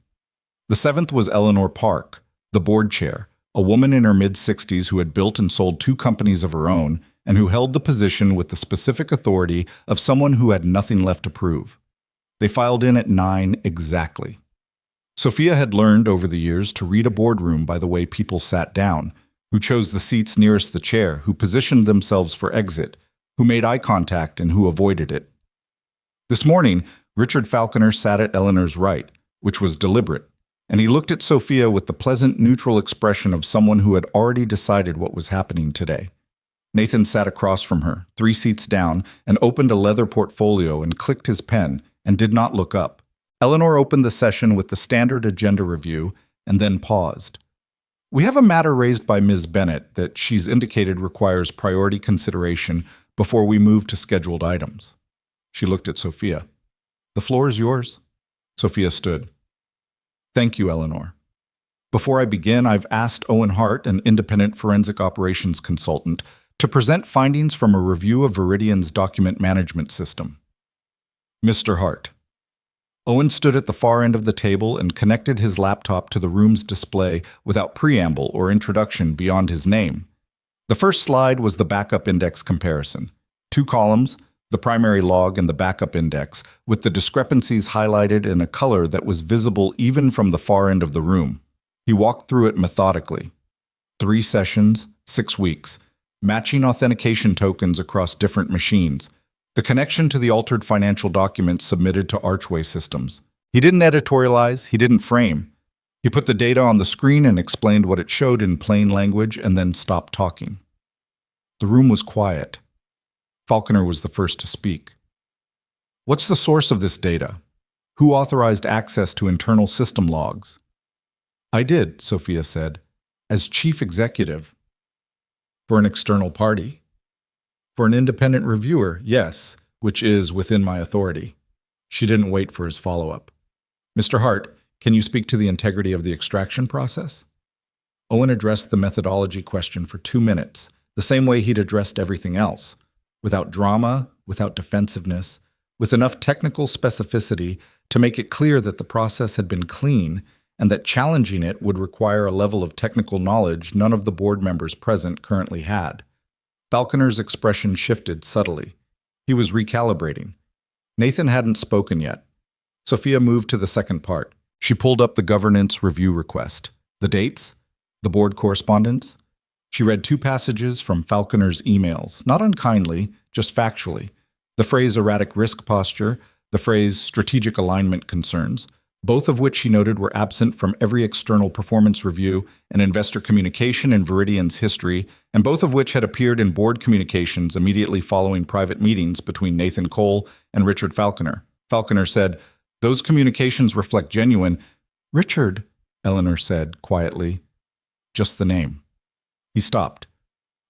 The 7th was Eleanor Park, the board chair, a woman in her mid-60s who had built and sold 2 companies of her own and who held the position with the specific authority of someone who had nothing left to prove. They filed in at 9 exactly. Sophia had learned over the years to read a boardroom by the way people sat down, who chose the seats nearest the chair, who positioned themselves for exit, who made eye contact and who avoided it. This morning, Richard Falconer sat at Eleanor's right, which was deliberate, and he looked at Sophia with the pleasant, neutral expression of someone who had already decided what was happening today. Nathan sat across from her, 3 seats down, and opened a leather portfolio and clicked his pen and did not look up. Eleanor opened the session with the standard agenda review and then paused. "We have a matter raised by Ms. Bennett that she's indicated requires priority consideration before we move to scheduled items." She looked at Sophia. "The floor is yours." Sophia stood. "Thank you, Eleanor. Before I begin, I've asked Owen Hart, an independent forensic operations consultant, to present findings from a review of Viridian's document management system." "Mr. Hart." Owen stood at the far end of the table and connected his laptop to the room's display without preamble or introduction beyond his name. The first slide was the backup index comparison. 2 columns, the primary log and the backup index, with the discrepancies highlighted in a color that was visible even from the far end of the room. He walked through it methodically. 3 sessions, 6 weeks, matching authentication tokens across different machines, the connection to the altered financial documents submitted to Archway Systems. He didn't editorialize, he didn't frame. He put the data on the screen and explained what it showed in plain language and then stopped talking. The room was quiet. Falconer was the first to speak. "What's the source of this data? Who authorized access to internal system logs?" "I did," Sophia said, "as chief executive." "For an external party?" "For an independent reviewer, yes, which is within my authority." She didn't wait for his follow-up. Mr. Hart, can you speak to the integrity of the extraction process? Owen addressed the methodology question for 2 minutes, the same way he'd addressed everything else, without drama, without defensiveness, with enough technical specificity to make it clear that the process had been clean and that challenging it would require a level of technical knowledge none of the board members present currently had. Falconer's expression shifted subtly. He was recalibrating. Nathan hadn't spoken yet. Sophia moved to the second part. She pulled up the governance review request. The dates? The board correspondence? She read 2 passages from Falconer's emails, not unkindly, just factually. The phrase erratic risk posture, the phrase strategic alignment concerns, both of which she noted were absent from every external performance review and investor communication in Viridian's history, and both of which had appeared in board communications immediately following private meetings between Nathan Cole and Richard Falconer. Falconer said, "Those communications reflect genuine—" "Richard," Eleanor said quietly. Just the name. He stopped.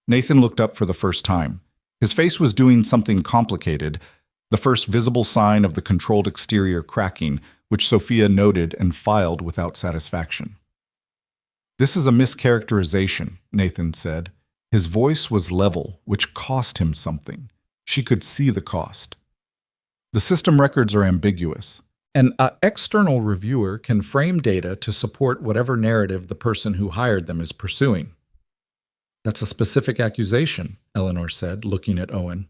Nathan looked up for the first time. His face was doing something complicated, the first visible sign of the controlled exterior cracking, which Sophia noted and filed without satisfaction. "This is a mischaracterization," Nathan said. His voice was level, which cost him something. She could see the cost. "The system records are ambiguous. An external reviewer can frame data to support whatever narrative the person who hired them is pursuing." "That's a specific accusation," Eleanor said, looking at Owen.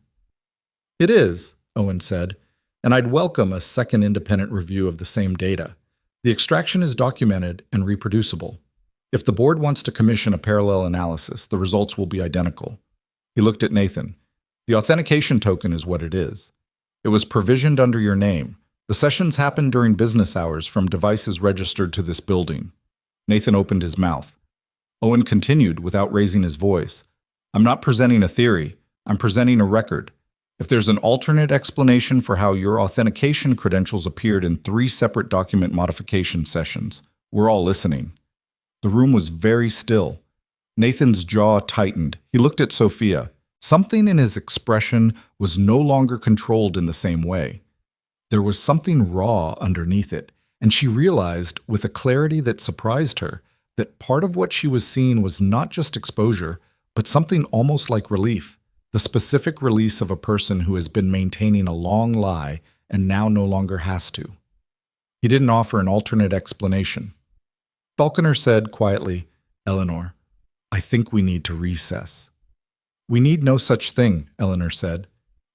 "It is," Owen said, "and I'd welcome a second independent review of the same data. The extraction is documented and reproducible. If the board wants to commission a parallel analysis, the results will be identical." He looked at Nathan. "The authentication token is what it is. It was provisioned under your name. The sessions happened during business hours from devices registered to this building." Nathan opened his mouth. Owen continued without raising his voice. "I'm not presenting a theory. I'm presenting a record. If there's an alternate explanation for how your authentication credentials appeared in 3 separate document modification sessions, we're all listening." The room was very still. Nathan's jaw tightened. He looked at Sophia. Something in his expression was no longer controlled in the same way. There was something raw underneath it, and she realized, with a clarity that surprised her, that part of what she was seeing was not just exposure, but something almost like relief, the specific release of a person who has been maintaining a long lie and now no longer has to. He didn't offer an alternate explanation. Falconer said quietly, "Eleanor, I think we need to recess." "We need no such thing," Eleanor said.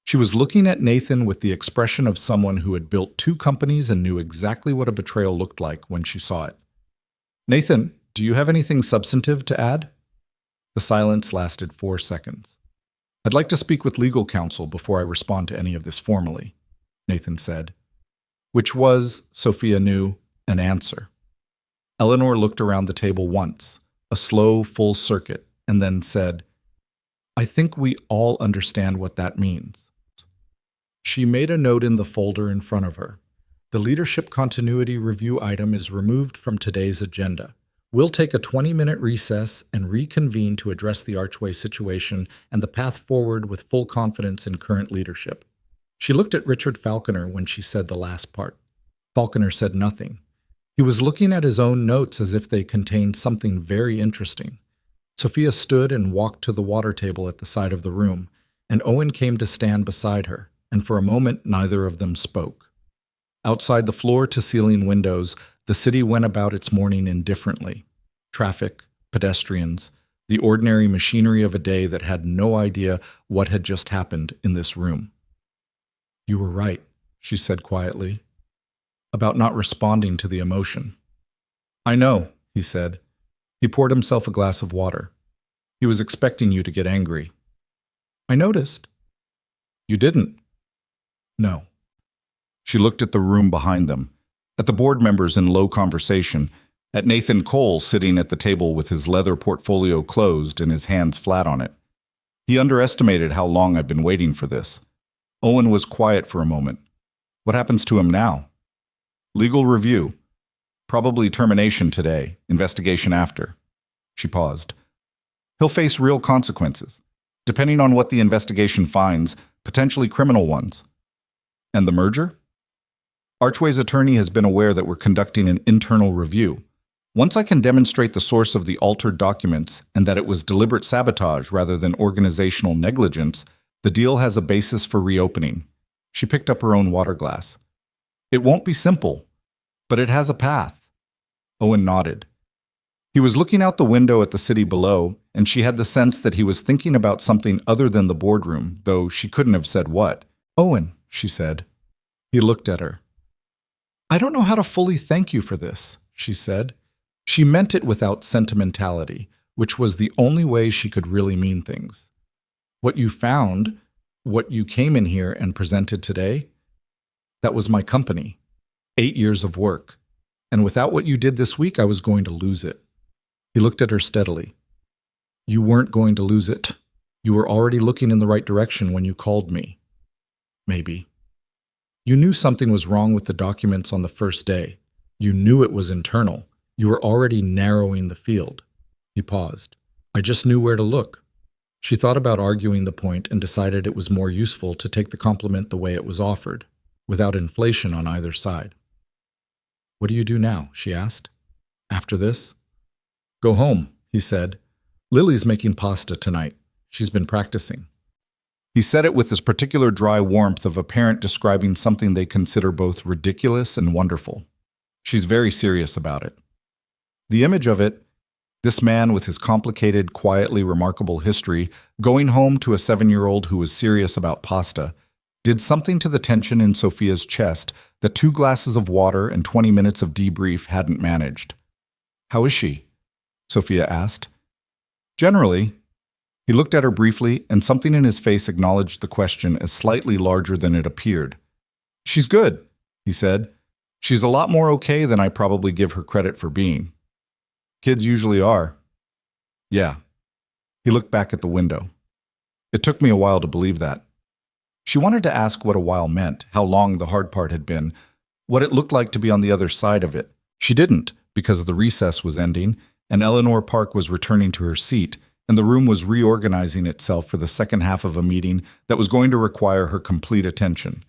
She was looking at Nathan with the expression of someone who had built 2 companies and knew exactly what a betrayal looked like when she saw it. "Nathan, do you have anything substantive to add?" The silence lasted 4 seconds. "I'd like to speak with legal counsel before I respond to any of this formally," Nathan said. Which was, Sophia knew, an answer. Eleanor looked around the table once, a slow, full circuit, and then said, "I think we all understand what that means." She made a note in the folder in front of her. "The leadership continuity review item is removed from today's agenda. We'll take a 20-minute recess and reconvene to address the Archway situation and the path forward with full confidence in current leadership." She looked at Richard Falconer when she said the last part. Falconer said nothing. He was looking at his own notes as if they contained something very interesting. Sophia stood and walked to the water table at the side of the room, and Owen came to stand beside her, and for a moment neither of them spoke. Outside the floor-to-ceiling windows, the city went about its morning indifferently. Traffic, pedestrians, the ordinary machinery of a day that had no idea what had just happened in this room. "You were right," she said quietly, "about not responding to the emotion." "I know," he said. He poured himself a glass of water. "He was expecting you to get angry." "I noticed." "You didn't." "No." She looked at the room behind them, at the board members in low conversation, at Nathan Cole sitting at the table with his leather portfolio closed and his hands flat on it. He underestimated how long I've been waiting for this. Owen was quiet for a moment. "What happens to him now?" "Legal review. Probably termination today, investigation after." She paused. "He'll face real consequences, depending on what the investigation finds, potentially criminal ones." "And the merger?" Archway's attorney has been aware that we're conducting an internal review. Once I can demonstrate the source of the altered documents and that it was deliberate sabotage rather than organizational negligence, the deal has a basis for reopening. She picked up her own water glass. It won't be simple, but it has a path. Owen nodded. He was looking out the window at the city below, and she had the sense that he was thinking about something other than the boardroom, though she couldn't have said what. "Owen," she said. He looked at her. "I don't know how to fully thank you for this," she said. She meant it without sentimentality, which was the only way she could really mean things. "What you found, what you came in here and presented today, that was my company. 8 years of work. And without what you did this week, I was going to lose it." He looked at her steadily. "You weren't going to lose it. You were already looking in the right direction when you called me. Maybe. You knew something was wrong with the documents on the first day. You knew it was internal. You were already narrowing the field." He paused. "I just knew where to look." She thought about arguing the point and decided it was more useful to take the compliment the way it was offered, without inflation on either side. "What do you do now?" she asked. "After this?" "Go home," he said. "Lily's making pasta tonight. She's been practicing." He said it with this particular dry warmth of a parent describing something they consider both ridiculous and wonderful. She's very serious about it. The image of it, this man with his complicated, quietly remarkable history, going home to a 7-year-old who was serious about pasta, did something to the tension in Sophia's chest that 2 glasses of water and 20 minutes of debrief hadn't managed. "How is she?" Sophia asked. "Generally." He looked at her briefly, and something in his face acknowledged the question as slightly larger than it appeared. "She's good," he said. "She's a lot more okay than I probably give her credit for being. Kids usually are." "Yeah." He looked back at the window. "It took me a while to believe that." She wanted to ask what a while meant, how long the hard part had been, what it looked like to be on the other side of it. She didn't, because the recess was ending, and Eleanor Park was returning to her seat, and the room was reorganizing itself for the second half of a meeting that was going to require her complete attention.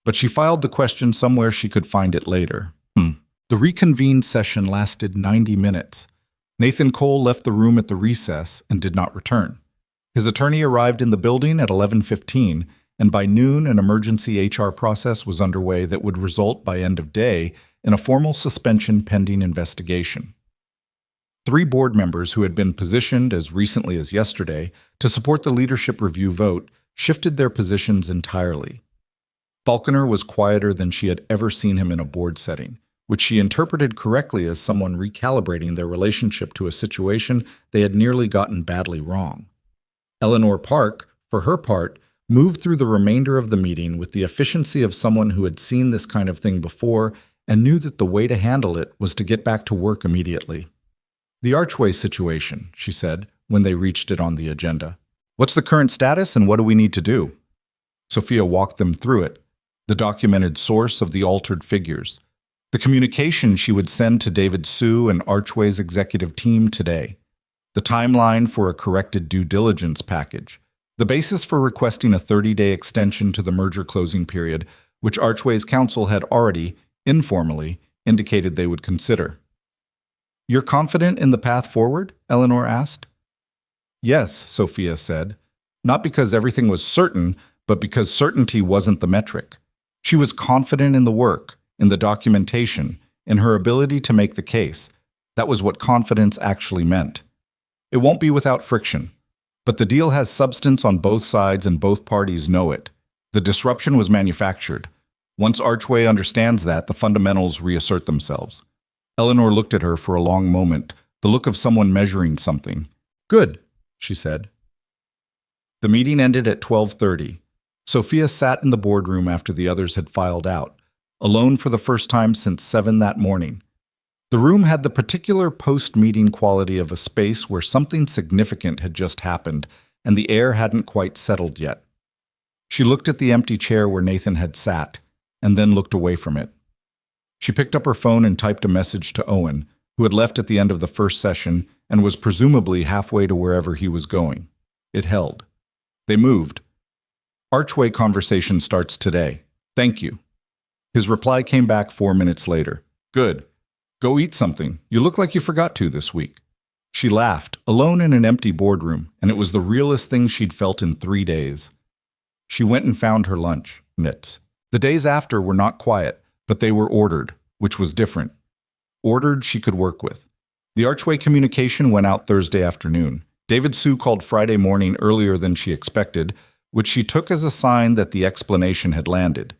But she filed the question somewhere she could find it later. The reconvened session lasted 90 minutes. Nathan Cole left the room at the recess and did not return. His attorney arrived in the building at 11:15, and by noon an emergency HR process was underway that would result by end of day in a formal suspension pending investigation. 3 board members who had been positioned as recently as yesterday to support the leadership review vote shifted their positions entirely. Falconer was quieter than she had ever seen him in a board setting, which she interpreted correctly as someone recalibrating their relationship to a situation they had nearly gotten badly wrong. Eleanor Park, for her part, moved through the remainder of the meeting with the efficiency of someone who had seen this kind of thing before and knew that the way to handle it was to get back to work immediately. "The Archway situation," she said, when they reached it on the agenda. "What's the current status and what do we need to do?" Sophia walked them through it, the documented source of the altered figures, the communication she would send to David Sue and Archway's executive team today, the timeline for a corrected due diligence package, the basis for requesting a 30-day extension to the merger closing period, which Archway's counsel had already, informally, indicated they would consider. "You're confident in the path forward?" Eleanor asked. "Yes," Sophia said, not because everything was certain, but because certainty wasn't the metric. She was confident in the work, in the documentation, in her ability to make the case. That was what confidence actually meant. It won't be without friction. But the deal has substance on both sides and both parties know it. The disruption was manufactured. Once Archway understands that, the fundamentals reassert themselves. Eleanor looked at her for a long moment, the look of someone measuring something. "Good," she said. The meeting ended at 12:30. Sophia sat in the boardroom after the others had filed out, alone for the first time since 7 that morning. The room had the particular post-meeting quality of a space where something significant had just happened, and the air hadn't quite settled yet. She looked at the empty chair where Nathan had sat, and then looked away from it. She picked up her phone and typed a message to Owen, who had left at the end of the first session and was presumably halfway to wherever he was going. It held. They moved. "Archway conversation starts today. Thank you." His reply came back 4 minutes later. Good. Go eat something. You look like you forgot to this week. She laughed, alone in an empty boardroom, and it was the realest thing she'd felt in 3 days. She went and found her lunch. Knits. The days after were not quiet, but they were ordered, which was different. Ordered she could work with. The Archway communication went out Thursday afternoon. David Sue called Friday morning earlier than she expected, which she took as a sign that the explanation had landed.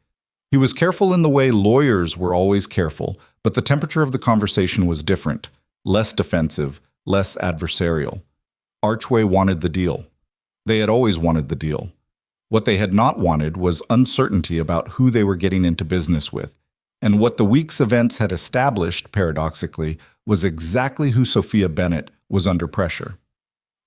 He was careful in the way lawyers were always careful, but the temperature of the conversation was different, less defensive, less adversarial. Archway wanted the deal. They had always wanted the deal. What they had not wanted was uncertainty about who they were getting into business with, and what the week's events had established, paradoxically, was exactly who Sophia Bennett was under pressure.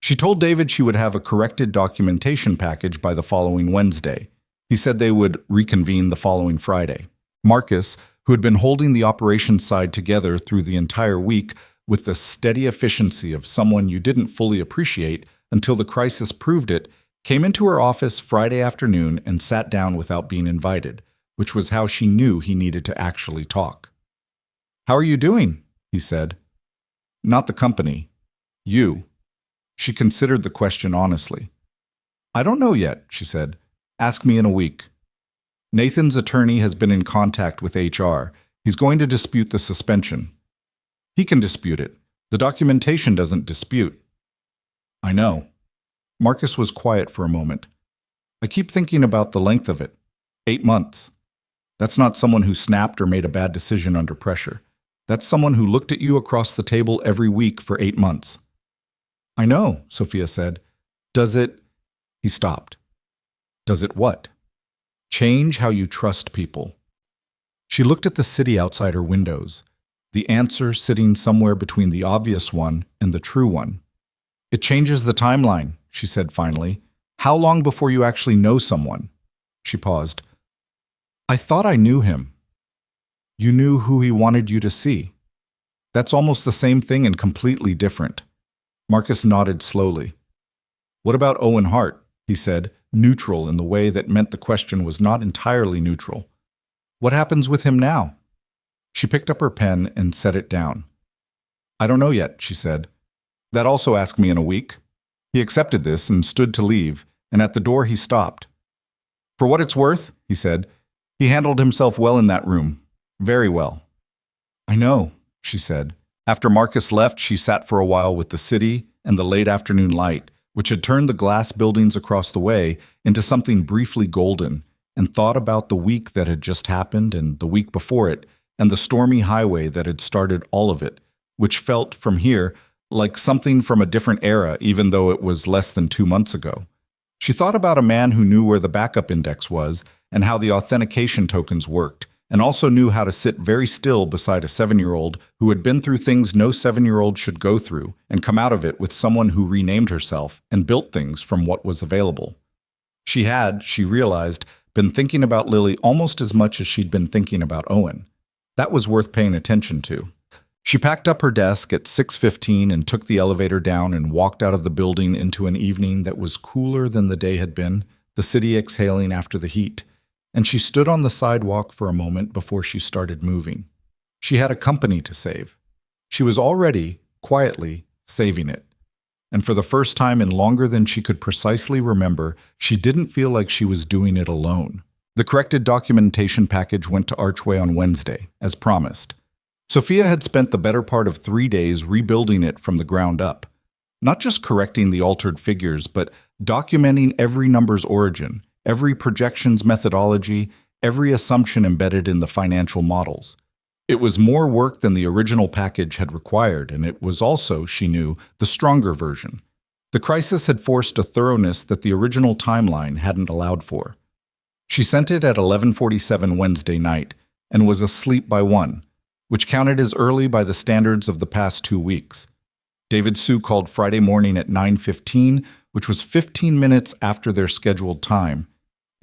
She told David she would have a corrected documentation package by the following Wednesday. He said they would reconvene the following Friday. Marcus, who had been holding the operations side together through the entire week with the steady efficiency of someone you didn't fully appreciate until the crisis proved it, came into her office Friday afternoon and sat down without being invited, which was how she knew he needed to actually talk. "How are you doing?" he said. "Not the company. You." She considered the question honestly. "I don't know yet," she said. "Ask me in a week." Nathan's attorney has been in contact with HR. He's going to dispute the suspension. He can dispute it. The documentation doesn't dispute. I know. Marcus was quiet for a moment. I keep thinking about the length of it. 8 months. That's not someone who snapped or made a bad decision under pressure. That's someone who looked at you across the table every week for 8 months. I know, Sophia said. Does it... He stopped. Does it what? Change how you trust people. She looked at the city outside her windows, the answer sitting somewhere between the obvious one and the true one. It changes the timeline, she said finally. How long before you actually know someone? She paused. I thought I knew him. You knew who he wanted you to see. That's almost the same thing and completely different. Marcus nodded slowly. What about Owen Hart? He said, neutral in the way that meant the question was not entirely neutral. What happens with him now? She picked up her pen and set it down. I don't know yet, she said. That also asked me in a week. He accepted this and stood to leave, and at the door he stopped. For what it's worth, he said, he handled himself well in that room. Very well. I know, she said. After Marcus left, she sat for a while with the city and the late afternoon light, which had turned the glass buildings across the way into something briefly golden, and thought about the week that had just happened and the week before it, and the stormy highway that had started all of it, which felt, from here, like something from a different era, even though it was less than 2 months ago. She thought about a man who knew where the backup index was and how the authentication tokens worked, and also knew how to sit very still beside a 7-year-old who had been through things no 7-year-old should go through and come out of it with someone who renamed herself and built things from what was available. She had, she realized, been thinking about Lily almost as much as she'd been thinking about Owen. That was worth paying attention to. She packed up her desk at 6:15 and took the elevator down and walked out of the building into an evening that was cooler than the day had been, the city exhaling after the heat. And she stood on the sidewalk for a moment before she started moving. She had a company to save. She was already, quietly, saving it. And for the first time in longer than she could precisely remember, she didn't feel like she was doing it alone. The corrected documentation package went to Archway on Wednesday, as promised. Sophia had spent the better part of 3 days rebuilding it from the ground up. Not just correcting the altered figures, but documenting every number's origin, every projection's methodology, every assumption embedded in the financial models. It was more work than the original package had required, and it was also, she knew, the stronger version. The crisis had forced a thoroughness that the original timeline hadn't allowed for. She sent it at 11:47 Wednesday night and was asleep by 1, which counted as early by the standards of the past 2 weeks. David Sue called Friday morning at 9:15, which was 15 minutes after their scheduled time,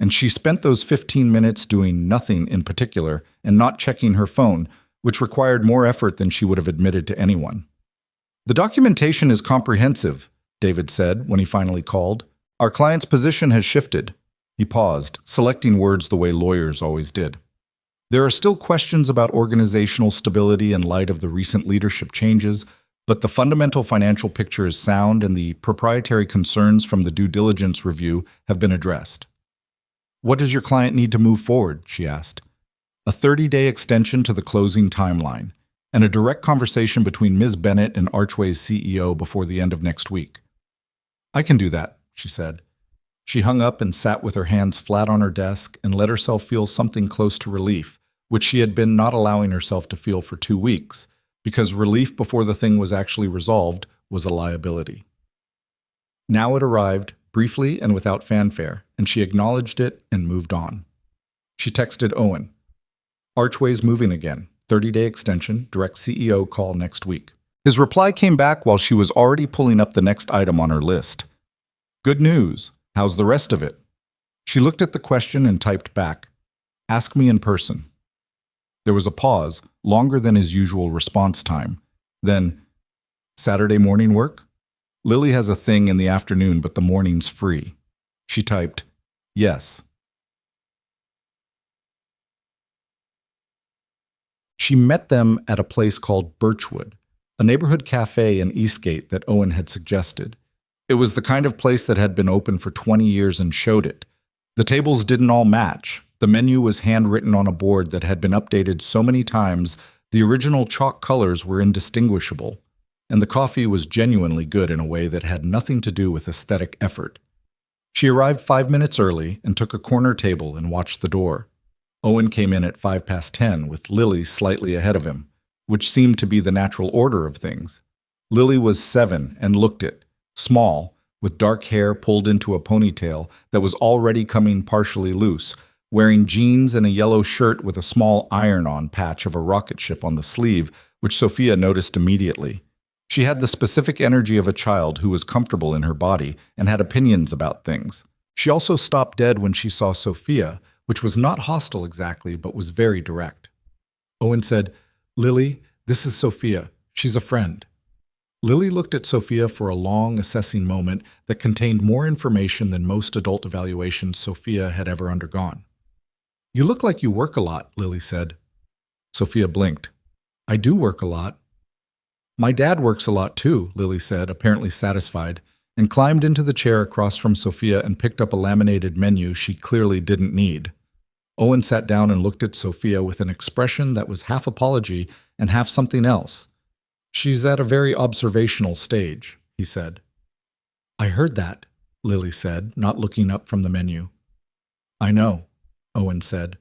and she spent those 15 minutes doing nothing in particular and not checking her phone, which required more effort than she would have admitted to anyone. The documentation is comprehensive, David said when he finally called. Our client's position has shifted. He paused, selecting words the way lawyers always did. There are still questions about organizational stability in light of the recent leadership changes, but the fundamental financial picture is sound and the proprietary concerns from the due diligence review have been addressed. What does your client need to move forward? She asked. A 30-day extension to the closing timeline, and a direct conversation between Ms. Bennett and Archway's CEO before the end of next week. I can do that, she said. She hung up and sat with her hands flat on her desk and let herself feel something close to relief, which she had been not allowing herself to feel for 2 weeks, because relief before the thing was actually resolved was a liability. Now it arrived, briefly and without fanfare, and she acknowledged it and moved on. She texted Owen. Archway's moving again. 30-day extension, direct CEO call next week. His reply came back while she was already pulling up the next item on her list. Good news. How's the rest of it? She looked at the question and typed back. Ask me in person. There was a pause, longer than his usual response time. Then, Saturday morning work? Lily has a thing in the afternoon, but the morning's free. She typed, yes. She met them at a place called Birchwood, a neighborhood cafe in Eastgate that Owen had suggested. It was the kind of place that had been open for 20 years and showed it. The tables didn't all match. The menu was handwritten on a board that had been updated so many times the original chalk colors were indistinguishable, and the coffee was genuinely good in a way that had nothing to do with aesthetic effort. She arrived 5 minutes early and took a corner table and watched the door. Owen came in at 10:05, with Lily slightly ahead of him, which seemed to be the natural order of things. Lily was 7 and looked it, small, with dark hair pulled into a ponytail that was already coming partially loose, wearing jeans and a yellow shirt with a small iron-on patch of a rocket ship on the sleeve, which Sophia noticed immediately. She had the specific energy of a child who was comfortable in her body and had opinions about things. She also stopped dead when she saw Sophia, which was not hostile exactly, but was very direct. Owen said, Lily, this is Sophia. She's a friend. Lily looked at Sophia for a long, assessing moment that contained more information than most adult evaluations Sophia had ever undergone. You look like you work a lot, Lily said. Sophia blinked. I do work a lot. My dad works a lot too, Lily said, apparently satisfied, and climbed into the chair across from Sophia and picked up a laminated menu she clearly didn't need. Owen sat down and looked at Sophia with an expression that was half apology and half something else. She's at a very observational stage, he said. I heard that, Lily said, not looking up from the menu. I know, Owen said.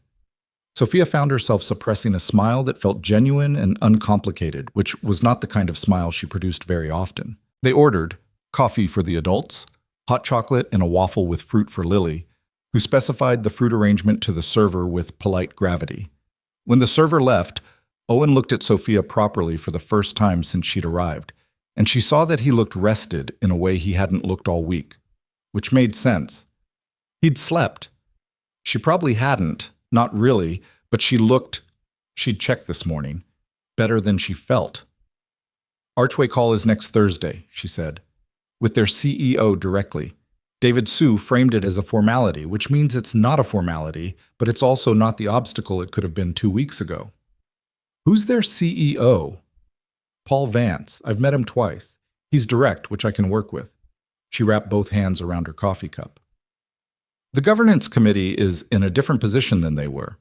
Sophia found herself suppressing a smile that felt genuine and uncomplicated, which was not the kind of smile she produced very often. They ordered coffee for the adults, hot chocolate and a waffle with fruit for Lily, who specified the fruit arrangement to the server with polite gravity. When the server left, Owen looked at Sophia properly for the first time since she'd arrived, and she saw that he looked rested in a way he hadn't looked all week, which made sense. He'd slept. She probably hadn't, not really, but she'd checked this morning, better than she felt. Archway call is next Thursday, she said, with their CEO directly. David Sue framed it as a formality, which means it's not a formality, but it's also not the obstacle it could have been 2 weeks ago. Who's their CEO? Paul Vance. I've met him twice. He's direct, which I can work with. She wrapped both hands around her coffee cup. The governance committee is in a different position than they were.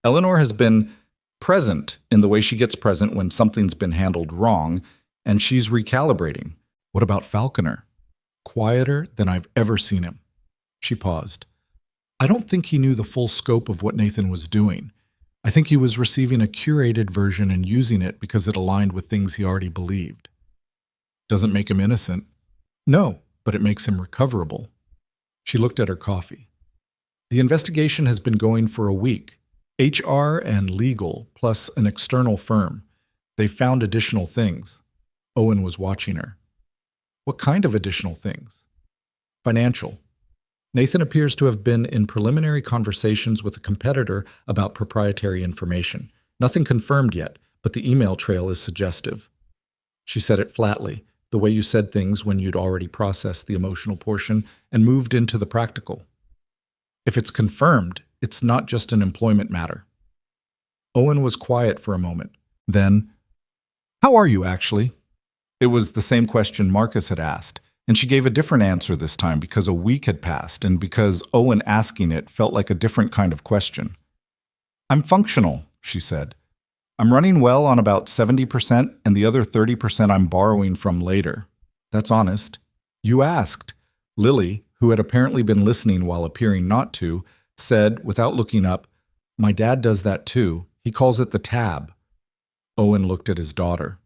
Eleanor has been present in the way she gets present when something's been handled wrong, and she's recalibrating. What about Falconer? Quieter than I've ever seen him. She paused. I don't think he knew the full scope of what Nathan was doing. I think he was receiving a curated version and using it because it aligned with things he already believed. Doesn't make him innocent. No, but it makes him recoverable. She looked at her coffee. The investigation has been going for a week. HR and legal, plus an external firm. They've found additional things. Owen was watching her. What kind of additional things? Financial. Nathan appears to have been in preliminary conversations with a competitor about proprietary information. Nothing confirmed yet, but the email trail is suggestive. She said it flatly, the way you said things when you'd already processed the emotional portion and moved into the practical. If it's confirmed, it's not just an employment matter. Owen was quiet for a moment. Then, "How are you, actually?" It was the same question Marcus had asked, and she gave a different answer this time because a week had passed and because Owen asking it felt like a different kind of question. "I'm functional," she said. "I'm running well on about 70%, and the other 30% I'm borrowing from later. That's honest." "You asked." Lily, who had apparently been listening while appearing not to, said, without looking up, "My dad does that too. He calls it the tab." Owen looked at his daughter.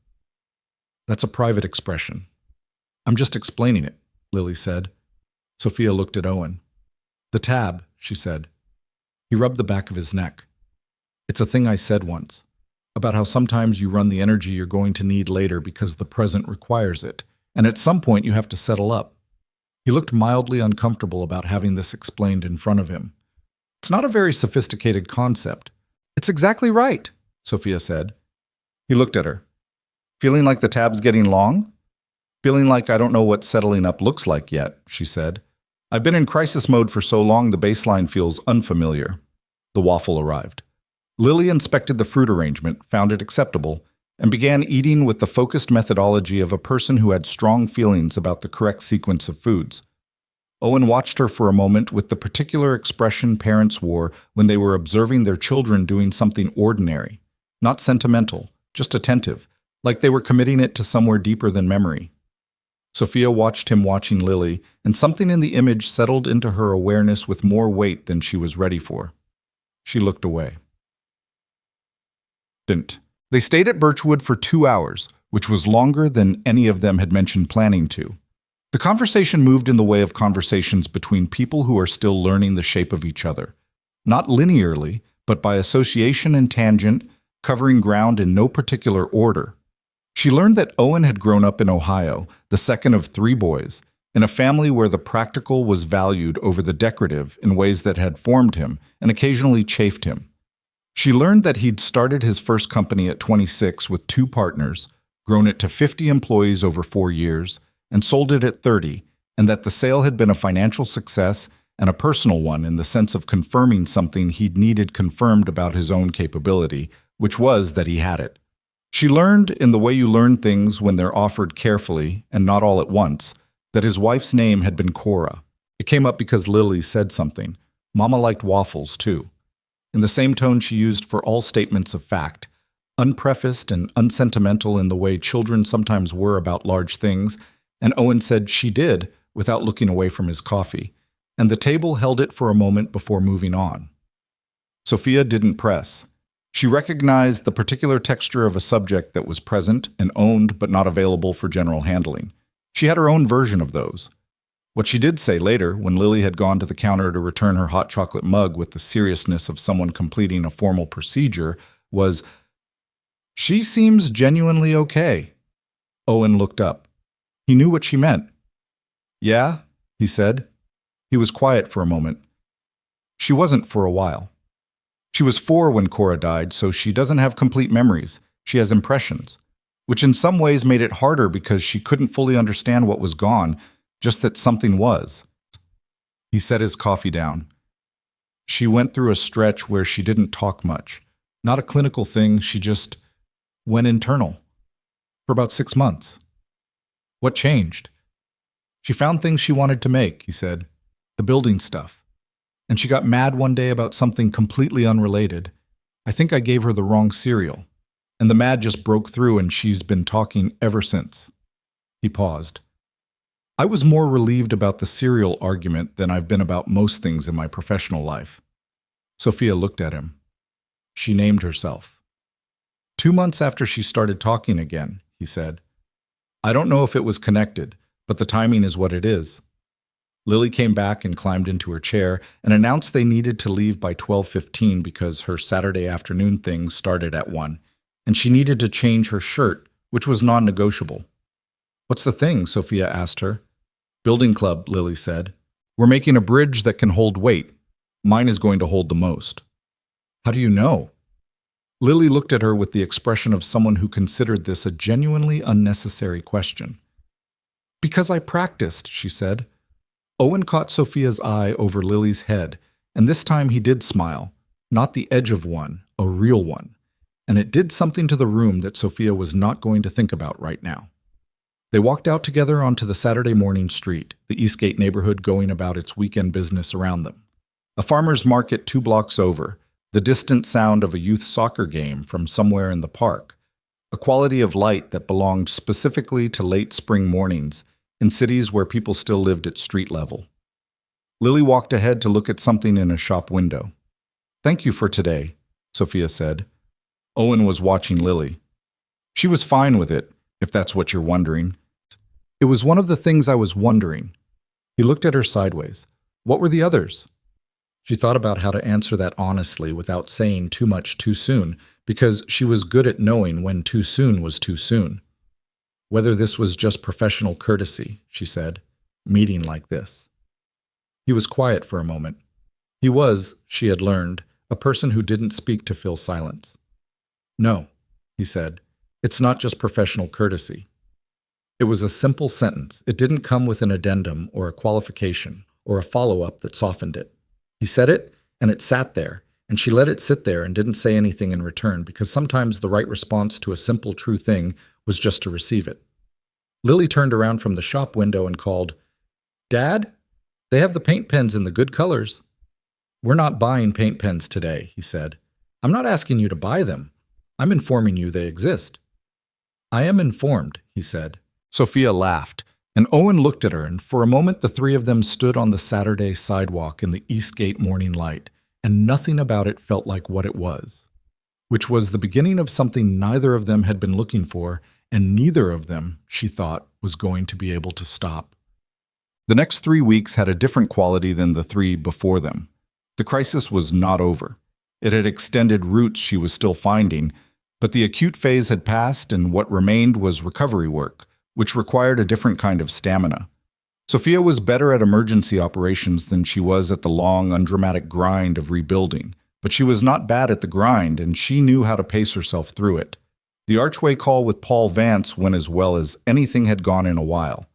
"That's a private expression." "I'm just explaining it," Lily said. Sophia looked at Owen. "The tab," she said. He rubbed the back of his neck. "It's a thing I said once, about how sometimes you run the energy you're going to need later because the present requires it, and at some point you have to settle up." He looked mildly uncomfortable about having this explained in front of him. "It's not a very sophisticated concept." "It's exactly right," Sophia said. He looked at her. "Feeling like the tab's getting long?" "Feeling like I don't know what settling up looks like yet," she said. "I've been in crisis mode for so long the baseline feels unfamiliar." The waffle arrived. Lily inspected the fruit arrangement, found it acceptable, and began eating with the focused methodology of a person who had strong feelings about the correct sequence of foods. Owen watched her for a moment with the particular expression parents wore when they were observing their children doing something ordinary, not sentimental, just attentive, like they were committing it to somewhere deeper than memory. Sophia watched him watching Lily, and something in the image settled into her awareness with more weight than she was ready for. She looked away. They stayed at Birchwood for 2 hours, which was longer than any of them had mentioned planning to. The conversation moved in the way of conversations between people who are still learning the shape of each other. Not linearly, but by association and tangent, covering ground in no particular order. She learned that Owen had grown up in Ohio, the second of 3 boys, in a family where the practical was valued over the decorative in ways that had formed him and occasionally chafed him. She learned that he'd started his first company at 26 with 2 partners, grown it to 50 employees over 4 years, and sold it at 30, and that the sale had been a financial success and a personal one in the sense of confirming something he'd needed confirmed about his own capability, which was that he had it. She learned, in the way you learn things when they're offered carefully and not all at once, that his wife's name had been Cora. It came up because Lily said something. Mama liked waffles, too. In the same tone she used for all statements of fact, unprefaced and unsentimental in the way children sometimes were about large things, and Owen said she did without looking away from his coffee, and the table held it for a moment before moving on. Sophia didn't press. She recognized the particular texture of a subject that was present and owned but not available for general handling. She had her own version of those. What she did say later, when Lily had gone to the counter to return her hot chocolate mug with the seriousness of someone completing a formal procedure, was, "She seems genuinely okay." Owen looked up. He knew what she meant. "Yeah," he said. He was quiet for a moment. "She wasn't for a while. She was 4 when Cora died, so she doesn't have complete memories. She has impressions, which in some ways made it harder because she couldn't fully understand what was gone, just that something was." He set his coffee down. "She went through a stretch where she didn't talk much. Not a clinical thing, she just went internal. For about 6 months. What changed? She found things she wanted to make," he said. "The building stuff. And she got mad one day about something completely unrelated. I think I gave her the wrong cereal. And the mad just broke through and she's been talking ever since." He paused. "I was more relieved about the cereal argument than I've been about most things in my professional life." Sophia looked at him. She named herself. 2 months after she started talking again, he said. "I don't know if it was connected, but the timing is what it is." Lily came back and climbed into her chair and announced they needed to leave by 12:15 because her Saturday afternoon thing started at 1, and she needed to change her shirt, which was non-negotiable. "What's the thing?" Sophia asked her. "Building club," Lily said. "We're making a bridge that can hold weight. Mine is going to hold the most." "How do you know?" Lily looked at her with the expression of someone who considered this a genuinely unnecessary question. "Because I practiced," she said. Owen caught Sophia's eye over Lily's head, and this time he did smile. Not the edge of one, a real one. and it did something to the room that Sophia was not going to think about right now. They walked out together onto the Saturday morning street, the Eastgate neighborhood going about its weekend business around them. A farmer's market 2 blocks over, the distant sound of a youth soccer game from somewhere in the park, a quality of light that belonged specifically to late spring mornings in cities where people still lived at street level. Lily walked ahead to look at something in a shop window. "Thank you for today," Sophia said. Owen was watching Lily. She was fine with it, if that's what you're wondering. It was one of the things I was wondering. He looked at her sideways. What were the others? She thought about how to answer that honestly without saying too much too soon, because she was good at knowing when too soon was too soon. Whether this was just professional courtesy, she said, meeting like this. He was quiet for a moment. He was, she had learned, a person who didn't speak to fill silence. "No," he said, "it's not just professional courtesy." It was a simple sentence. It didn't come with an addendum or a qualification or a follow-up that softened it. He said it, and it sat there, and she let it sit there and didn't say anything in return, because sometimes the right response to a simple, true thing was just to receive it. Lily turned around from the shop window and called, "Dad, they have the paint pens in the good colors." "We're not buying paint pens today," he said. "I'm not asking you to buy them. I'm informing you they exist." "I am informed," he said. Sophia laughed, and Owen looked at her, and for a moment the three of them stood on the Saturday sidewalk in the Eastgate morning light, and nothing about it felt like what it was, which was the beginning of something neither of them had been looking for, and neither of them, she thought, was going to be able to stop. The next 3 weeks had a different quality than the 3 before them. The crisis was not over. It had extended roots she was still finding, but the acute phase had passed, and what remained was recovery work, which required a different kind of stamina. Sophia was better at emergency operations than she was at the long, undramatic grind of rebuilding, but she was not bad at the grind, and she knew how to pace herself through it. The Archway call with Paul Vance went as well as anything had gone in a while.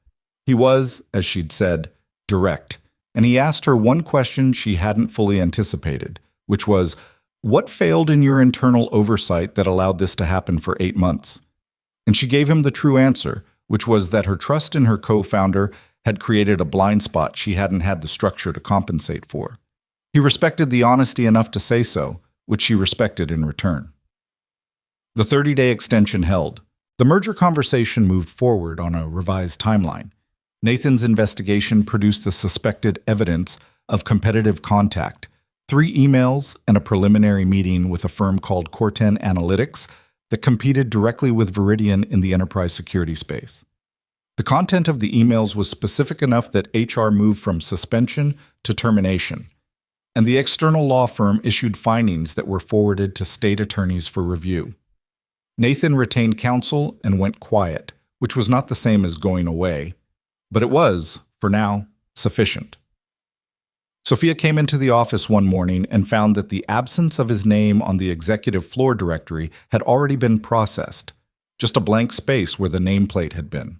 He was, as she'd said, direct, and he asked her one question she hadn't fully anticipated, which was, "What failed in your internal oversight that allowed this to happen for 8 months?" And she gave him the true answer, which was that her trust in her co-founder had created a blind spot she hadn't had the structure to compensate for. He respected the honesty enough to say so, which she respected in return. The 30-day extension held. The merger conversation moved forward on a revised timeline. Nathan's investigation produced the suspected evidence of competitive contact, 3 emails and a preliminary meeting with a firm called Corten Analytics that competed directly with Viridian in the enterprise security space. The content of the emails was specific enough that HR moved from suspension to termination, and the external law firm issued findings that were forwarded to state attorneys for review. Nathan retained counsel and went quiet, which was not the same as going away, but it was, for now, sufficient. Sophia came into the office one morning and found that the absence of his name on the executive floor directory had already been processed, just a blank space where the nameplate had been.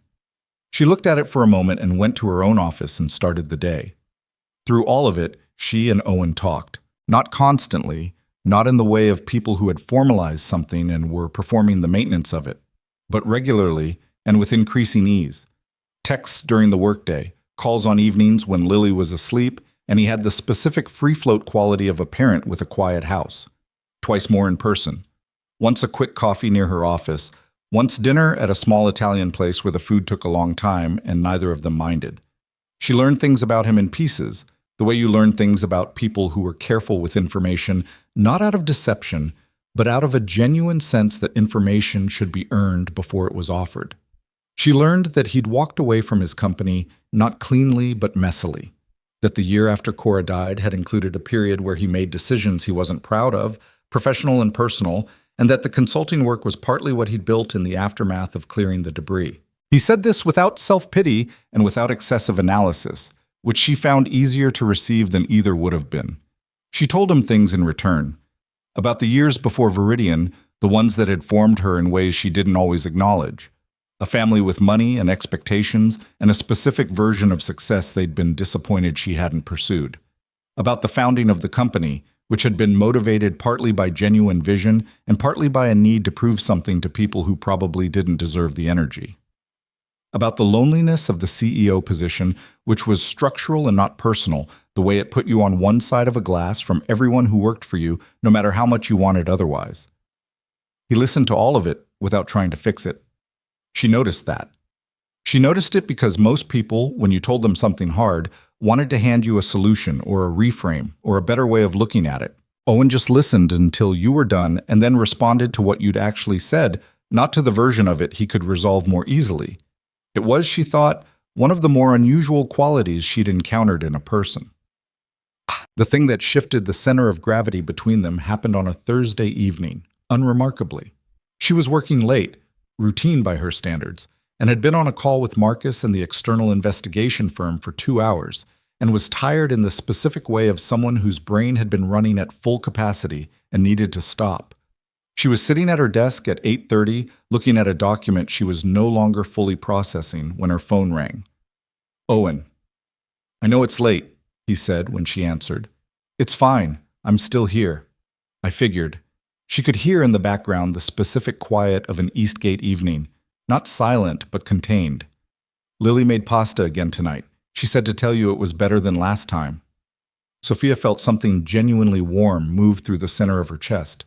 She looked at it for a moment and went to her own office and started the day. Through all of it, she and Owen talked, not constantly, not in the way of people who had formalized something and were performing the maintenance of it, but regularly and with increasing ease. Texts during the workday, calls on evenings when Lily was asleep, and he had the specific free-float quality of a parent with a quiet house. Twice more in person. Once a quick coffee near her office, once dinner at a small Italian place where the food took a long time and neither of them minded. She learned things about him in pieces, the way you learn things about people who were careful with information, not out of deception, but out of a genuine sense that information should be earned before it was offered. She learned that he'd walked away from his company, not cleanly but messily. That the year after Cora died had included a period where he made decisions he wasn't proud of, professional and personal, and that the consulting work was partly what he'd built in the aftermath of clearing the debris. He said this without self-pity and without excessive analysis, which she found easier to receive than either would have been. She told him things in return. About the years before Viridian, the ones that had formed her in ways she didn't always acknowledge. A family with money and expectations, and a specific version of success they'd been disappointed she hadn't pursued. About the founding of the company, which had been motivated partly by genuine vision and partly by a need to prove something to people who probably didn't deserve the energy. About the loneliness of the CEO position, which was structural and not personal, the way it put you on one side of a glass from everyone who worked for you, no matter how much you wanted otherwise. He listened to all of it without trying to fix it. She noticed that. She noticed it because most people, when you told them something hard, wanted to hand you a solution or a reframe or a better way of looking at it. Owen just listened until you were done and then responded to what you'd actually said, not to the version of it he could resolve more easily. It was, she thought, one of the more unusual qualities she'd encountered in a person. The thing that shifted the center of gravity between them happened on a Thursday evening, unremarkably. She was working late, routine by her standards, and had been on a call with Marcus and the external investigation firm for 2 hours, and was tired in the specific way of someone whose brain had been running at full capacity and needed to stop. She was sitting at her desk at 8:30, looking at a document she was no longer fully processing when her phone rang. "Owen." "I know it's late," he said when she answered. "It's fine. I'm still here." I figured. She could hear in the background the specific quiet of an Eastgate evening, not silent but contained. "Lily made pasta again tonight. She said to tell you it was better than last time." Sophia felt something genuinely warm move through the center of her chest.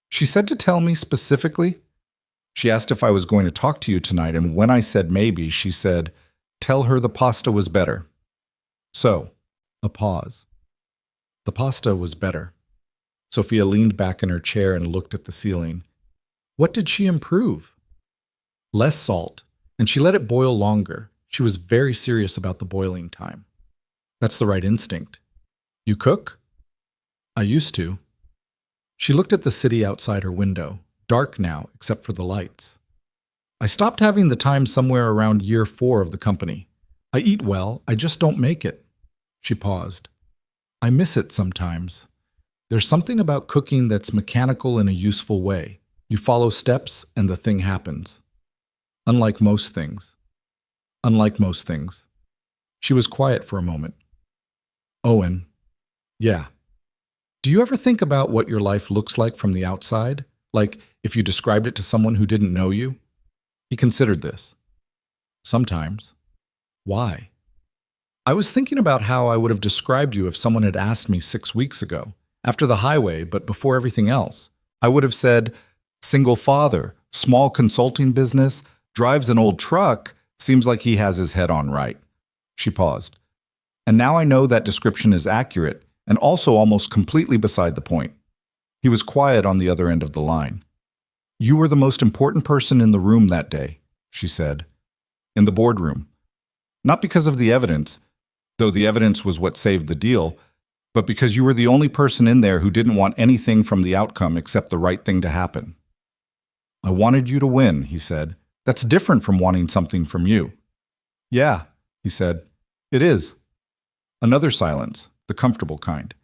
"She said to tell me specifically?" "She asked if I was going to talk to you tonight, and when I said maybe, she said, 'Tell her the pasta was better.'" "So," a pause. "The pasta was better." Sophia leaned back in her chair and looked at the ceiling. What did she improve? Less salt, and she let it boil longer. She was very serious about the boiling time. That's the right instinct. "You cook?" "I used to." She looked at the city outside her window, dark now except for the lights. "I stopped having the time somewhere around year 4 of the company. I eat well, I just don't make it." She paused. "I miss it sometimes. There's something about cooking that's mechanical in a useful way. You follow steps and the thing happens. Unlike most things." "Unlike most things." She was quiet for a moment. "Owen." "Yeah. Do you ever think about what your life looks like from the outside? Like if you described it to someone who didn't know you?" He considered this. "Sometimes." "Why?" "I was thinking about how I would have described you if someone had asked me 6 weeks ago, after the highway, but before everything else. I would have said, single father, small consulting business, drives an old truck, seems like he has his head on right." She paused. "And now I know that description is accurate, and also almost completely beside the point." He was quiet on the other end of the line. "You were the most important person in the room that day," she said. "In the boardroom. Not because of the evidence, though the evidence was what saved the deal, but because you were the only person in there who didn't want anything from the outcome except the right thing to happen." "I wanted you to win," he said. "That's different from wanting something from you." "Yeah," he said. "It is." Another silence, the comfortable kind.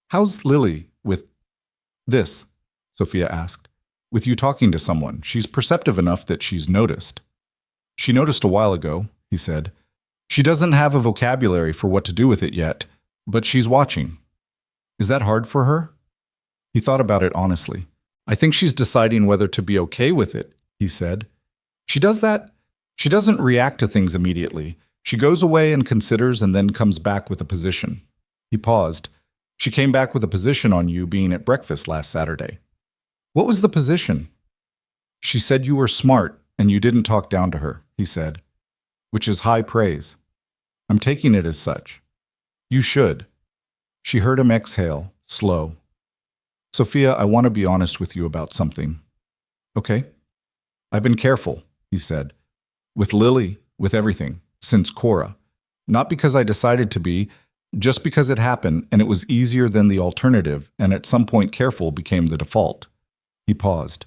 "How's Lily with this?" Sophia asked. "With you talking to someone. She's perceptive enough that she's noticed." "She noticed a while ago," he said. "She doesn't have a vocabulary for what to do with it yet, but she's watching." "Is that hard for her?" He thought about it honestly. "I think she's deciding whether to be okay with it," he said. "She does that. She doesn't react to things immediately. She goes away and considers and then comes back with a position." He paused. "She came back with a position on you being at breakfast last Saturday." "What was the position?" "She said you were smart and you didn't talk down to her," he said, "which is high praise. I'm taking it as such." "You should." She heard him exhale, slow. "Sophia, I want to be honest with you about something." "Okay." "I've been careful," he said. "With Lily, with everything, since Cora. Not because I decided to be, just because it happened and it was easier than the alternative, and at some point careful became the default." He paused.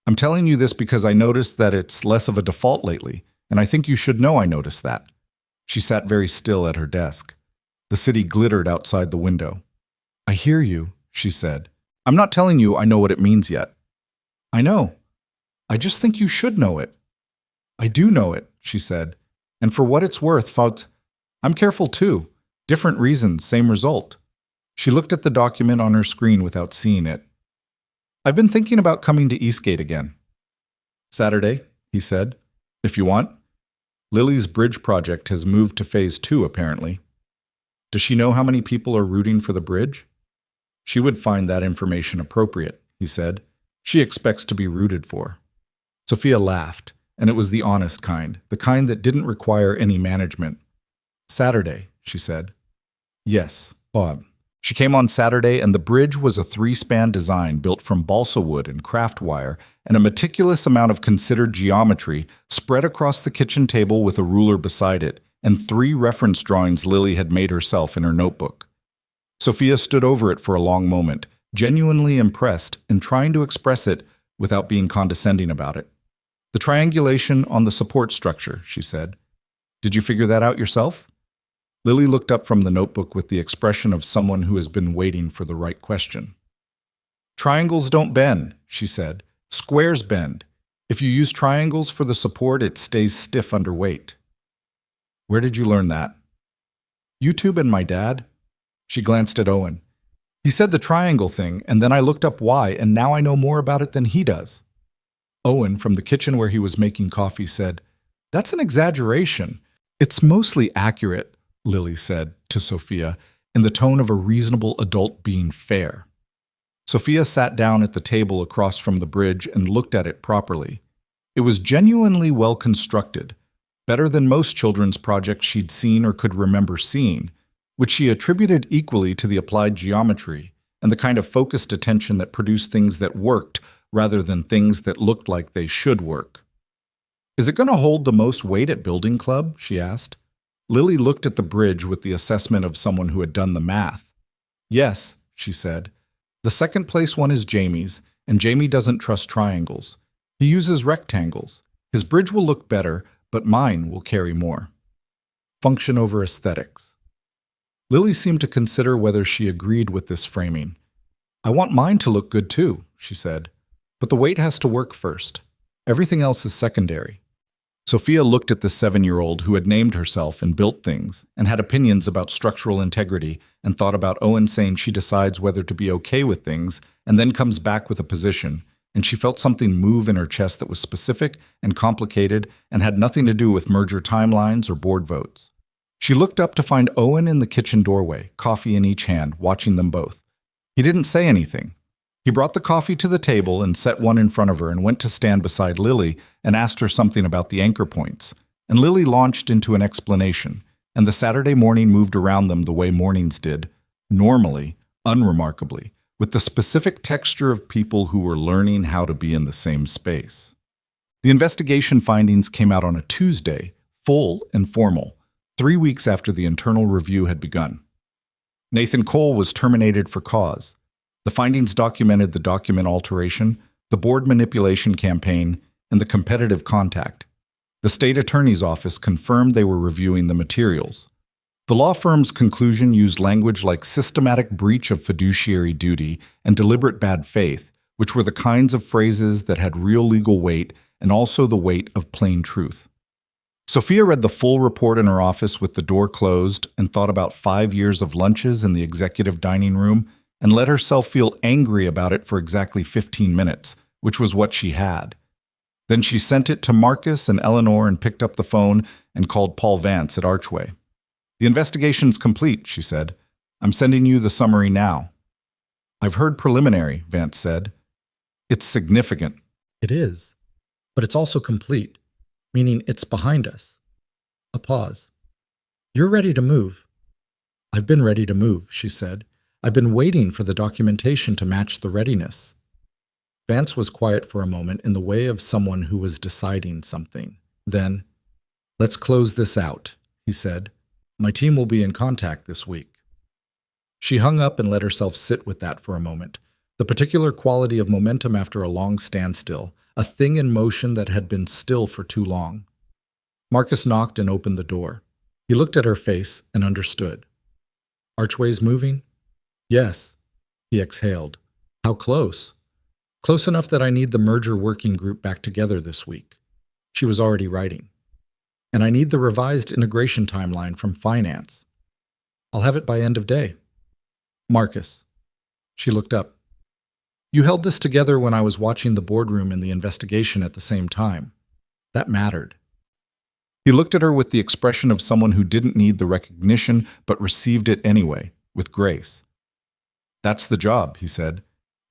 "I'm telling you this because I noticed that it's less of a default lately, and I think you should know I noticed that." She sat very still at her desk. The city glittered outside the window. "I hear you," she said. "I'm not telling you I know what it means yet." "I know. I just think you should know it." "I do know it," she said. "And for what it's worth, I'm careful too. Different reasons, same result." She looked at the document on her screen without seeing it. I've been thinking about coming to Eastgate again. Saturday, he said, if you want. Lily's bridge project has moved to phase 2, apparently. Does she know how many people are rooting for the bridge? She would find that information appropriate, he said. She expects to be rooted for. Sophia laughed, and it was the honest kind, the kind that didn't require any management. Saturday, she said. Yes, Bob. She came on Saturday, and the bridge was a 3-span design built from balsa wood and craft wire and a meticulous amount of considered geometry spread across the kitchen table with a ruler beside it and 3 reference drawings Lily had made herself in her notebook. Sophia stood over it for a long moment, genuinely impressed and trying to express it without being condescending about it. The triangulation on the support structure, she said. Did you figure that out yourself? Lily looked up from the notebook with the expression of someone who has been waiting for the right question. Triangles don't bend, she said. Squares bend. If you use triangles for the support, it stays stiff under weight. Where did you learn that? YouTube and my dad. She glanced at Owen. He said the triangle thing, and then I looked up why, and now I know more about it than he does. Owen, from the kitchen where he was making coffee, said, That's an exaggeration. It's mostly accurate, Lily said to Sophia, in the tone of a reasonable adult being fair. Sophia sat down at the table across from the bridge and looked at it properly. It was genuinely well constructed, better than most children's projects she'd seen or could remember seeing, which she attributed equally to the applied geometry and the kind of focused attention that produced things that worked rather than things that looked like they should work. Is it going to hold the most weight at building club? She asked. Lily looked at the bridge with the assessment of someone who had done the math. Yes, she said. The second place one is Jamie's, and Jamie doesn't trust triangles. He uses rectangles. His bridge will look better, but mine will carry more. Function over aesthetics. Lily seemed to consider whether she agreed with this framing. I want mine to look good too, she said. But the weight has to work first. Everything else is secondary. Sophia looked at the 7-year-old who had named herself and built things and had opinions about structural integrity and thought about Owen saying she decides whether to be okay with things and then comes back with a position, and she felt something move in her chest that was specific and complicated and had nothing to do with merger timelines or board votes. She looked up to find Owen in the kitchen doorway, coffee in each hand, watching them both. He didn't say anything. He brought the coffee to the table and set one in front of her and went to stand beside Lily and asked her something about the anchor points. And Lily launched into an explanation, and the Saturday morning moved around them the way mornings did, normally, unremarkably, with the specific texture of people who were learning how to be in the same space. The investigation findings came out on a Tuesday, full and formal, 3 weeks after the internal review had begun. Nathan Cole was terminated for cause. The findings documented the document alteration, the board manipulation campaign, and the competitive contact. The state attorney's office confirmed they were reviewing the materials. The law firm's conclusion used language like systematic breach of fiduciary duty and deliberate bad faith, which were the kinds of phrases that had real legal weight and also the weight of plain truth. Sophia read the full report in her office with the door closed and thought about 5 years of lunches in the executive dining room and let herself feel angry about it for exactly 15 minutes, which was what she had. Then she sent it to Marcus and Eleanor and picked up the phone and called Paul Vance at Archway. The investigation's complete, she said. I'm sending you the summary now. I've heard preliminary, Vance said. It's significant. It is, but it's also complete, meaning it's behind us. A pause. You're ready to move. I've been ready to move, she said. I've been waiting for the documentation to match the readiness. Vance was quiet for a moment in the way of someone who was deciding something. Then, let's close this out, he said. My team will be in contact this week. She hung up and let herself sit with that for a moment, the particular quality of momentum after a long standstill, a thing in motion that had been still for too long. Marcus knocked and opened the door. He looked at her face and understood. Archway's moving? Yes, he exhaled. How close? Close enough that I need the merger working group back together this week. She was already writing. And I need the revised integration timeline from finance. I'll have it by end of day. Marcus. She looked up. You held this together when I was watching the boardroom and the investigation at the same time. That mattered. He looked at her with the expression of someone who didn't need the recognition but received it anyway, with grace. That's the job, he said.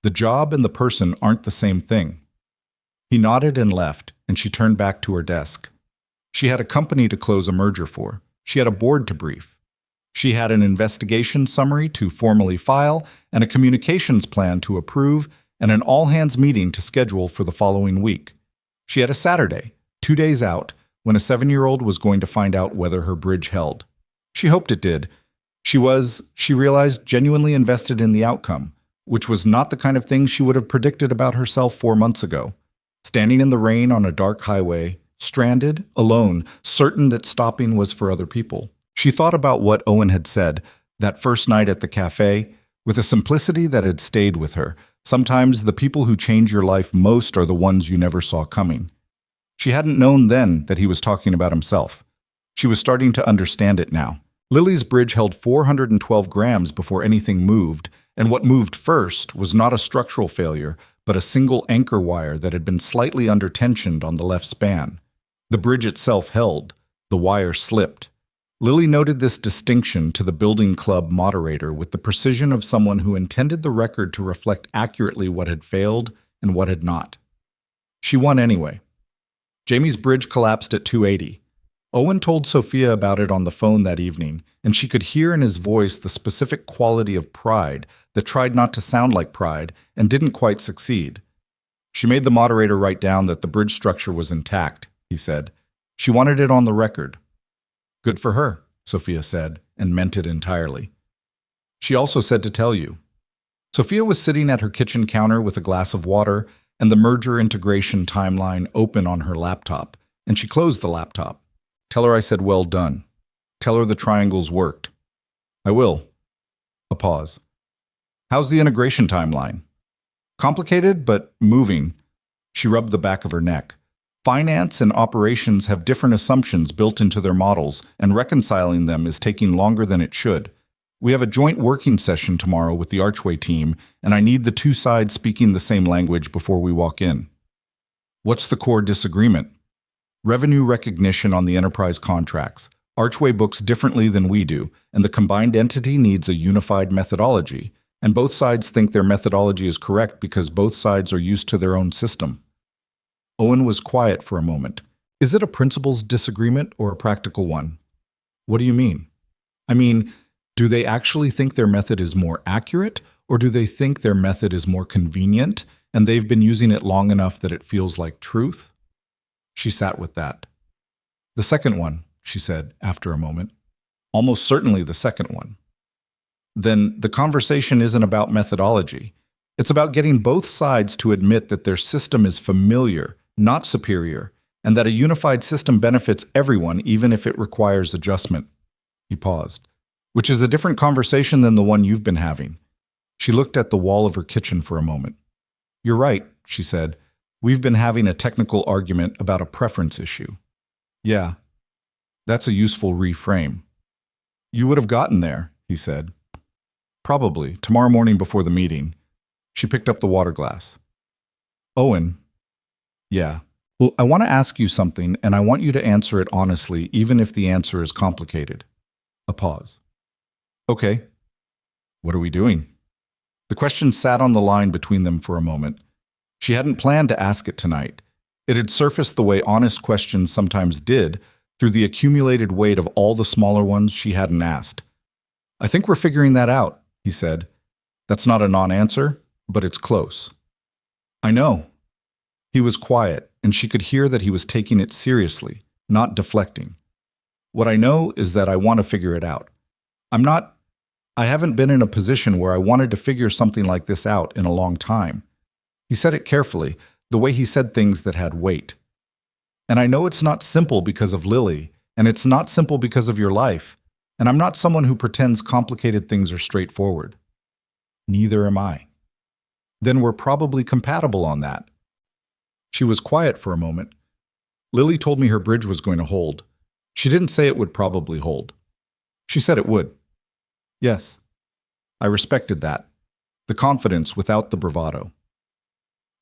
The job and the person aren't the same thing. He nodded and left, and she turned back to her desk. She had a company to close a merger for. She had a board to brief. She had an investigation summary to formally file and a communications plan to approve and an all-hands meeting to schedule for the following week. She had a Saturday, 2 days out, when a 7-year-old was going to find out whether her bridge held. She hoped it did. She realized, genuinely invested in the outcome, which was not the kind of thing she would have predicted about herself 4 months ago. Standing in the rain on a dark highway, stranded, alone, certain that stopping was for other people. She thought about what Owen had said that first night at the cafe, with a simplicity that had stayed with her. Sometimes the people who change your life most are the ones you never saw coming. She hadn't known then that he was talking about himself. She was starting to understand it now. Lily's bridge held 412 grams before anything moved, and what moved first was not a structural failure, but a single anchor wire that had been slightly undertensioned on the left span. The bridge itself held. The wire slipped. Lily noted this distinction to the building club moderator with the precision of someone who intended the record to reflect accurately what had failed and what had not. She won anyway. Jamie's bridge collapsed at 280. Owen told Sophia about it on the phone that evening, and she could hear in his voice the specific quality of pride that tried not to sound like pride and didn't quite succeed. She made the moderator write down that the bridge structure was intact, he said. She wanted it on the record. Good for her, Sophia said, and meant it entirely. She also said to tell you. Sophia was sitting at her kitchen counter with a glass of water and the merger integration timeline open on her laptop, and she closed the laptop. Tell her I said well done. Tell her the triangles worked. I will. A pause. How's the integration timeline? Complicated, but moving. She rubbed the back of her neck. Finance and operations have different assumptions built into their models, and reconciling them is taking longer than it should. We have a joint working session tomorrow with the Archway team, and I need the two sides speaking the same language before we walk in. What's the core disagreement? Revenue recognition on the enterprise contracts. Archway books differently than we do, and the combined entity needs a unified methodology, and both sides think their methodology is correct because both sides are used to their own system. Owen was quiet for a moment. Is it a principles disagreement or a practical one? What do you mean? I mean, do they actually think their method is more accurate, or do they think their method is more convenient, and they've been using it long enough that it feels like truth? She sat with that. The second one, she said after a moment. Almost certainly the second one. Then the conversation isn't about methodology. It's about getting both sides to admit that their system is familiar, not superior, and that a unified system benefits everyone even if it requires adjustment. He paused. Which is a different conversation than the one you've been having. She looked at the wall of her kitchen for a moment. You're right, she said. We've been having a technical argument about a preference issue. Yeah, that's a useful reframe. You would have gotten there, he said. Probably, tomorrow morning before the meeting. She picked up the water glass. Owen. Yeah. Well, I want to ask you something, and I want you to answer it honestly, even if the answer is complicated. A pause. Okay. What are we doing? The question sat on the line between them for a moment. She hadn't planned to ask it tonight. It had surfaced the way honest questions sometimes did, through the accumulated weight of all the smaller ones she hadn't asked. I think we're figuring that out, he said. That's not a non-answer, but it's close. I know. He was quiet, and she could hear that he was taking it seriously, not deflecting. What I know is that I want to figure it out. I haven't been in a position where I wanted to figure something like this out in a long time. He said it carefully, the way he said things that had weight. And I know it's not simple because of Lily, and it's not simple because of your life, and I'm not someone who pretends complicated things are straightforward. Neither am I. Then we're probably compatible on that. She was quiet for a moment. Lily told me her bridge was going to hold. She didn't say it would probably hold. She said it would. Yes. I respected that. The confidence without the bravado.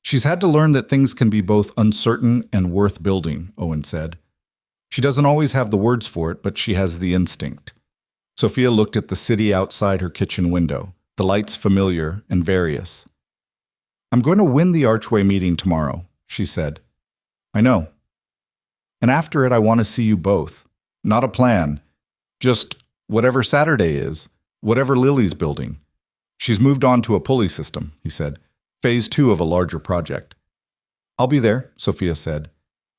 She's had to learn that things can be both uncertain and worth building, Owen said. She doesn't always have the words for it, but she has the instinct. Sophia looked at the city outside her kitchen window, the lights familiar and various. I'm going to win the Archway meeting tomorrow, she said. I know. And after it, I want to see you both. Not a plan. Just whatever Saturday is, whatever Lily's building. She's moved on to a pulley system, he said. Phase 2 of a larger project. I'll be there, Sophia said.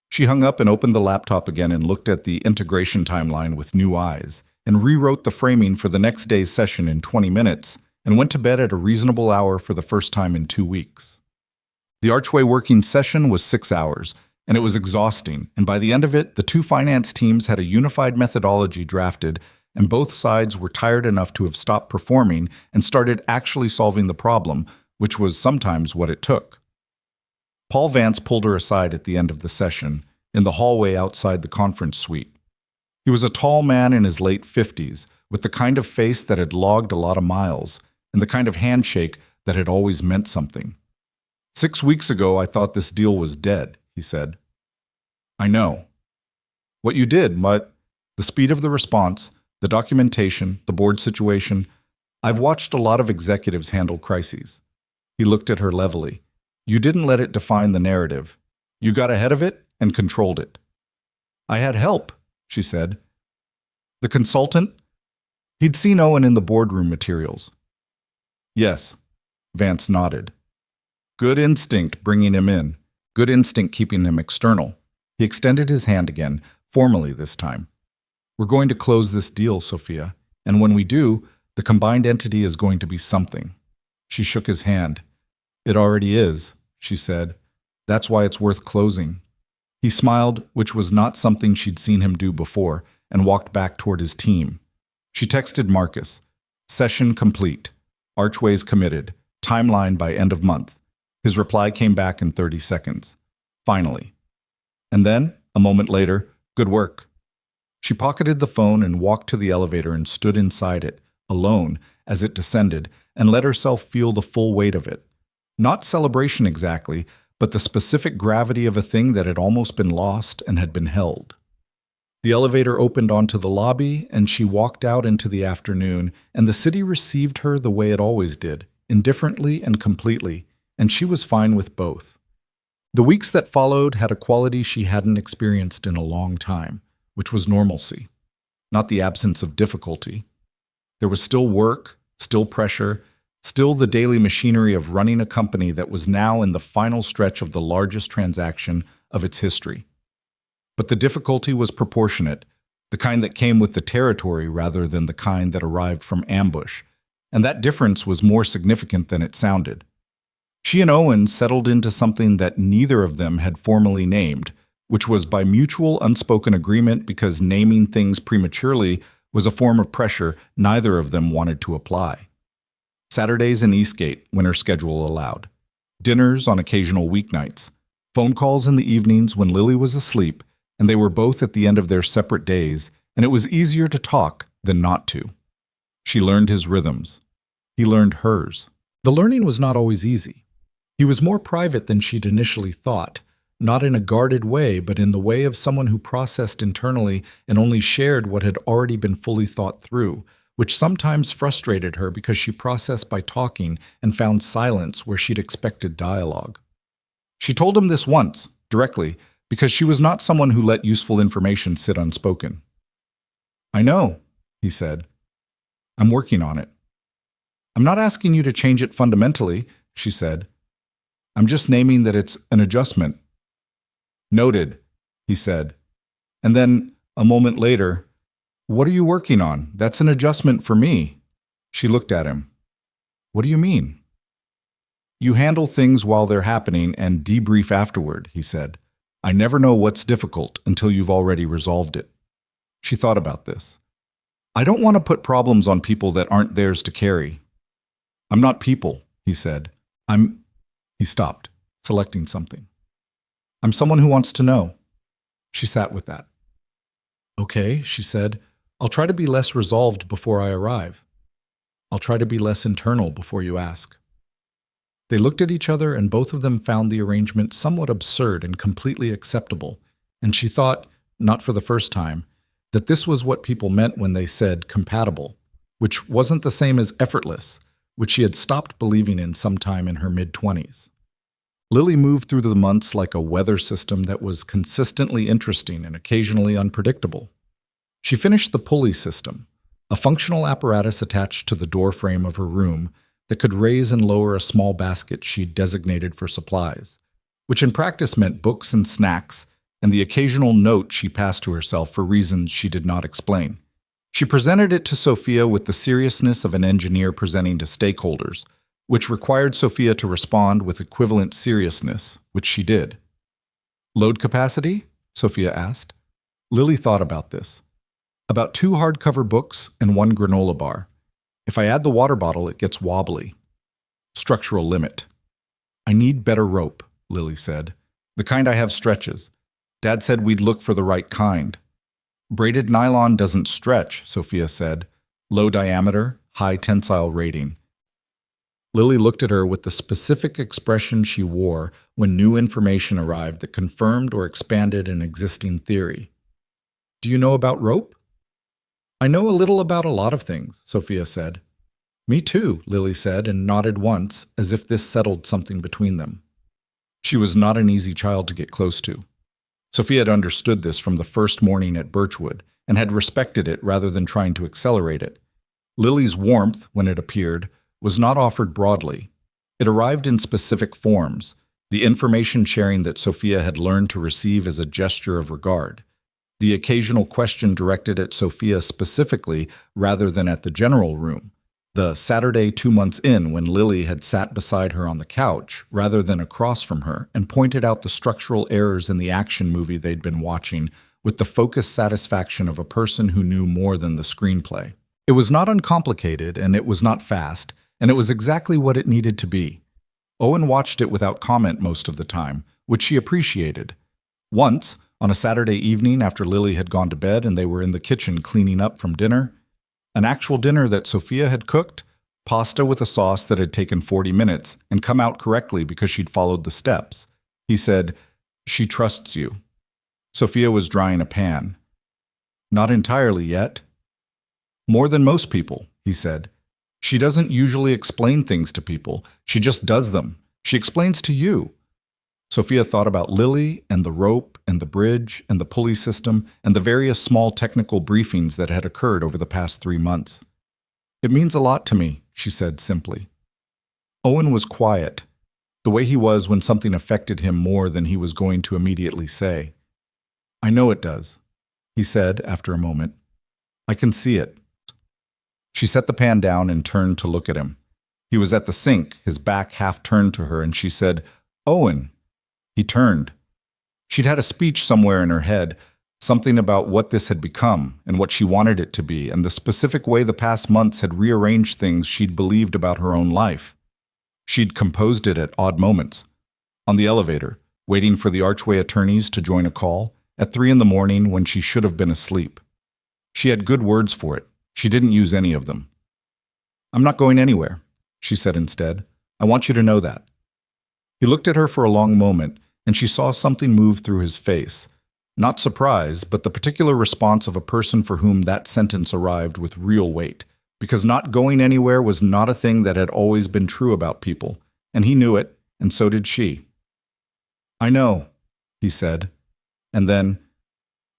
She hung up and opened the laptop again and looked at the integration timeline with new eyes, and rewrote the framing for the next day's session in 20 minutes, and went to bed at a reasonable hour for the first time in 2 weeks. The Archway working session was 6 hours, and it was exhausting, and by the end of it, the two finance teams had a unified methodology drafted, and both sides were tired enough to have stopped performing and started actually solving the problem, which was sometimes what it took. Paul Vance pulled her aside at the end of the session, in the hallway outside the conference suite. He was a tall man in his late 50s, with the kind of face that had logged a lot of miles, and the kind of handshake that had always meant something. 6 weeks ago, I thought this deal was dead, he said. I know. What you did, but the speed of the response, the documentation, the board situation, I've watched a lot of executives handle crises. He looked at her levelly. You didn't let it define the narrative. You got ahead of it and controlled it. I had help, she said. The consultant? He'd seen Owen in the boardroom materials. Yes, Vance nodded. Good instinct bringing him in. Good instinct keeping him external. He extended his hand again, formally this time. We're going to close this deal, Sophia, and when we do, the combined entity is going to be something. She shook his hand. It already is, she said. That's why it's worth closing. He smiled, which was not something she'd seen him do before, and walked back toward his team. She texted Marcus. Session complete. Archways committed. Timeline by end of month. His reply came back in 30 seconds. Finally. And then, a moment later, good work. She pocketed the phone and walked to the elevator and stood inside it, alone, as it descended, and let herself feel the full weight of it. Not celebration exactly, but the specific gravity of a thing that had almost been lost and had been held. The elevator opened onto the lobby, and she walked out into the afternoon, and the city received her the way it always did, indifferently and completely, and she was fine with both. The weeks that followed had a quality she hadn't experienced in a long time, which was normalcy, not the absence of difficulty. There was still work, still pressure, still the daily machinery of running a company that was now in the final stretch of the largest transaction of its history. But the difficulty was proportionate, the kind that came with the territory rather than the kind that arrived from ambush, and that difference was more significant than it sounded. She and Owen settled into something that neither of them had formally named, which was by mutual unspoken agreement because naming things prematurely was a form of pressure neither of them wanted to apply. Saturdays in Eastgate when her schedule allowed. Dinners on occasional weeknights. Phone calls in the evenings when Lily was asleep, and they were both at the end of their separate days, and it was easier to talk than not to. She learned his rhythms. He learned hers. The learning was not always easy. He was more private than she'd initially thought, not in a guarded way, but in the way of someone who processed internally and only shared what had already been fully thought through, which sometimes frustrated her because she processed by talking and found silence where she'd expected dialogue. She told him this once, directly, because she was not someone who let useful information sit unspoken. I know, he said. I'm working on it. I'm not asking you to change it fundamentally, she said. I'm just naming that it's an adjustment. Noted, he said. And then, a moment later, what are you working on? That's an adjustment for me. She looked at him. What do you mean? You handle things while they're happening and debrief afterward, he said. I never know what's difficult until you've already resolved it. She thought about this. I don't want to put problems on people that aren't theirs to carry. I'm not people, he said. He stopped, selecting something. I'm someone who wants to know. She sat with that. Okay, she said. I'll try to be less resolved before I arrive. I'll try to be less internal before you ask." They looked at each other, and both of them found the arrangement somewhat absurd and completely acceptable, and she thought, not for the first time, that this was what people meant when they said compatible, which wasn't the same as effortless, which she had stopped believing in sometime in her mid-20s. Lily moved through the months like a weather system that was consistently interesting and occasionally unpredictable. She finished the pulley system, a functional apparatus attached to the door frame of her room that could raise and lower a small basket she'd designated for supplies, which in practice meant books and snacks and the occasional note she passed to herself for reasons she did not explain. She presented it to Sophia with the seriousness of an engineer presenting to stakeholders, which required Sophia to respond with equivalent seriousness, which she did. "Load capacity?" Sophia asked. Lily thought about this. "About 2 hardcover books and 1 granola bar. If I add the water bottle, it gets wobbly." "Structural limit." "I need better rope," Lily said. "The kind I have stretches. Dad said we'd look for the right kind." "Braided nylon doesn't stretch," Sophia said. "Low diameter, high tensile rating." Lily looked at her with the specific expression she wore when new information arrived that confirmed or expanded an existing theory. "Do you know about rope?" "I know a little about a lot of things," Sophia said. "Me too," Lily said, and nodded once, as if this settled something between them. She was not an easy child to get close to. Sophia had understood this from the first morning at Birchwood, and had respected it rather than trying to accelerate it. Lily's warmth, when it appeared, was not offered broadly. It arrived in specific forms, the information sharing that Sophia had learned to receive as a gesture of regard. The occasional question directed at Sophia specifically rather than at the general room. The Saturday 2 months in when Lily had sat beside her on the couch rather than across from her and pointed out the structural errors in the action movie they'd been watching with the focused satisfaction of a person who knew more than the screenplay. It was not uncomplicated, and it was not fast, and it was exactly what it needed to be. Owen watched it without comment most of the time, which she appreciated. Once, on a Saturday evening after Lily had gone to bed and they were in the kitchen cleaning up from dinner, an actual dinner that Sophia had cooked, pasta with a sauce that had taken 40 minutes and come out correctly because she'd followed the steps, he said, "She trusts you." Sophia was drying a pan. "Not entirely yet." "More than most people," he said. "She doesn't usually explain things to people. She just does them. She explains to you." Sophia thought about Lily and the rope and the bridge and the pulley system and the various small technical briefings that had occurred over the past 3 months. "It means a lot to me," she said simply. Owen was quiet, the way he was when something affected him more than he was going to immediately say. "I know it does," he said after a moment. "I can see it." She set the pan down and turned to look at him. He was at the sink, his back half turned to her, and she said, "Owen." He turned. She'd had a speech somewhere in her head, something about what this had become and what she wanted it to be, and the specific way the past months had rearranged things she'd believed about her own life. She'd composed it at odd moments. On the elevator, waiting for the Archway attorneys to join a call, at 3 a.m. when she should have been asleep. She had good words for it. She didn't use any of them. "I'm not going anywhere," she said instead. "I want you to know that." He looked at her for a long moment, and she saw something move through his face. Not surprise, but the particular response of a person for whom that sentence arrived with real weight, because not going anywhere was not a thing that had always been true about people, and he knew it, and so did she. "I know," he said, and then,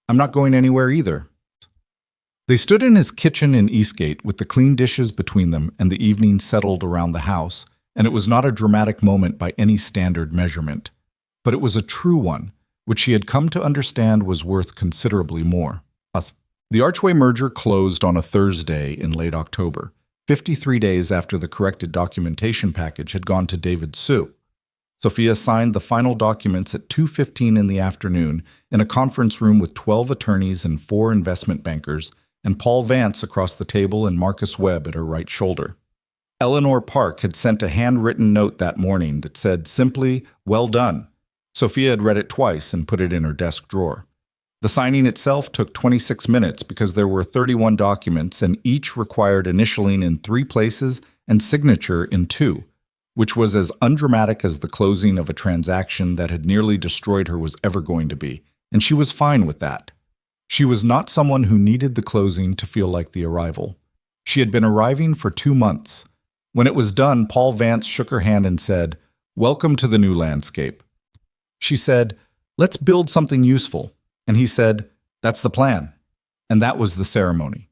"I'm not going anywhere either." They stood in his kitchen in Eastgate with the clean dishes between them, and the evening settled around the house, and it was not a dramatic moment by any standard measurement. But it was a true one, which she had come to understand was worth considerably more. The Archway merger closed on a Thursday in late October, 53 days after the corrected documentation package had gone to David Sue. Sophia signed the final documents at 2:15 in the afternoon in a conference room with 12 attorneys and 4 investment bankers, and Paul Vance across the table and Marcus Webb at her right shoulder. Eleanor Park had sent a handwritten note that morning that said simply, "Well done." Sophia had read it twice and put it in her desk drawer. The signing itself took 26 minutes because there were 31 documents and each required initialing in 3 places and signature in 2, which was as undramatic as the closing of a transaction that had nearly destroyed her was ever going to be, and she was fine with that. She was not someone who needed the closing to feel like the arrival. She had been arriving for 2 months. When it was done, Paul Vance shook her hand and said, "Welcome to the new landscape." She said, "Let's build something useful." And he said, "That's the plan." And that was the ceremony.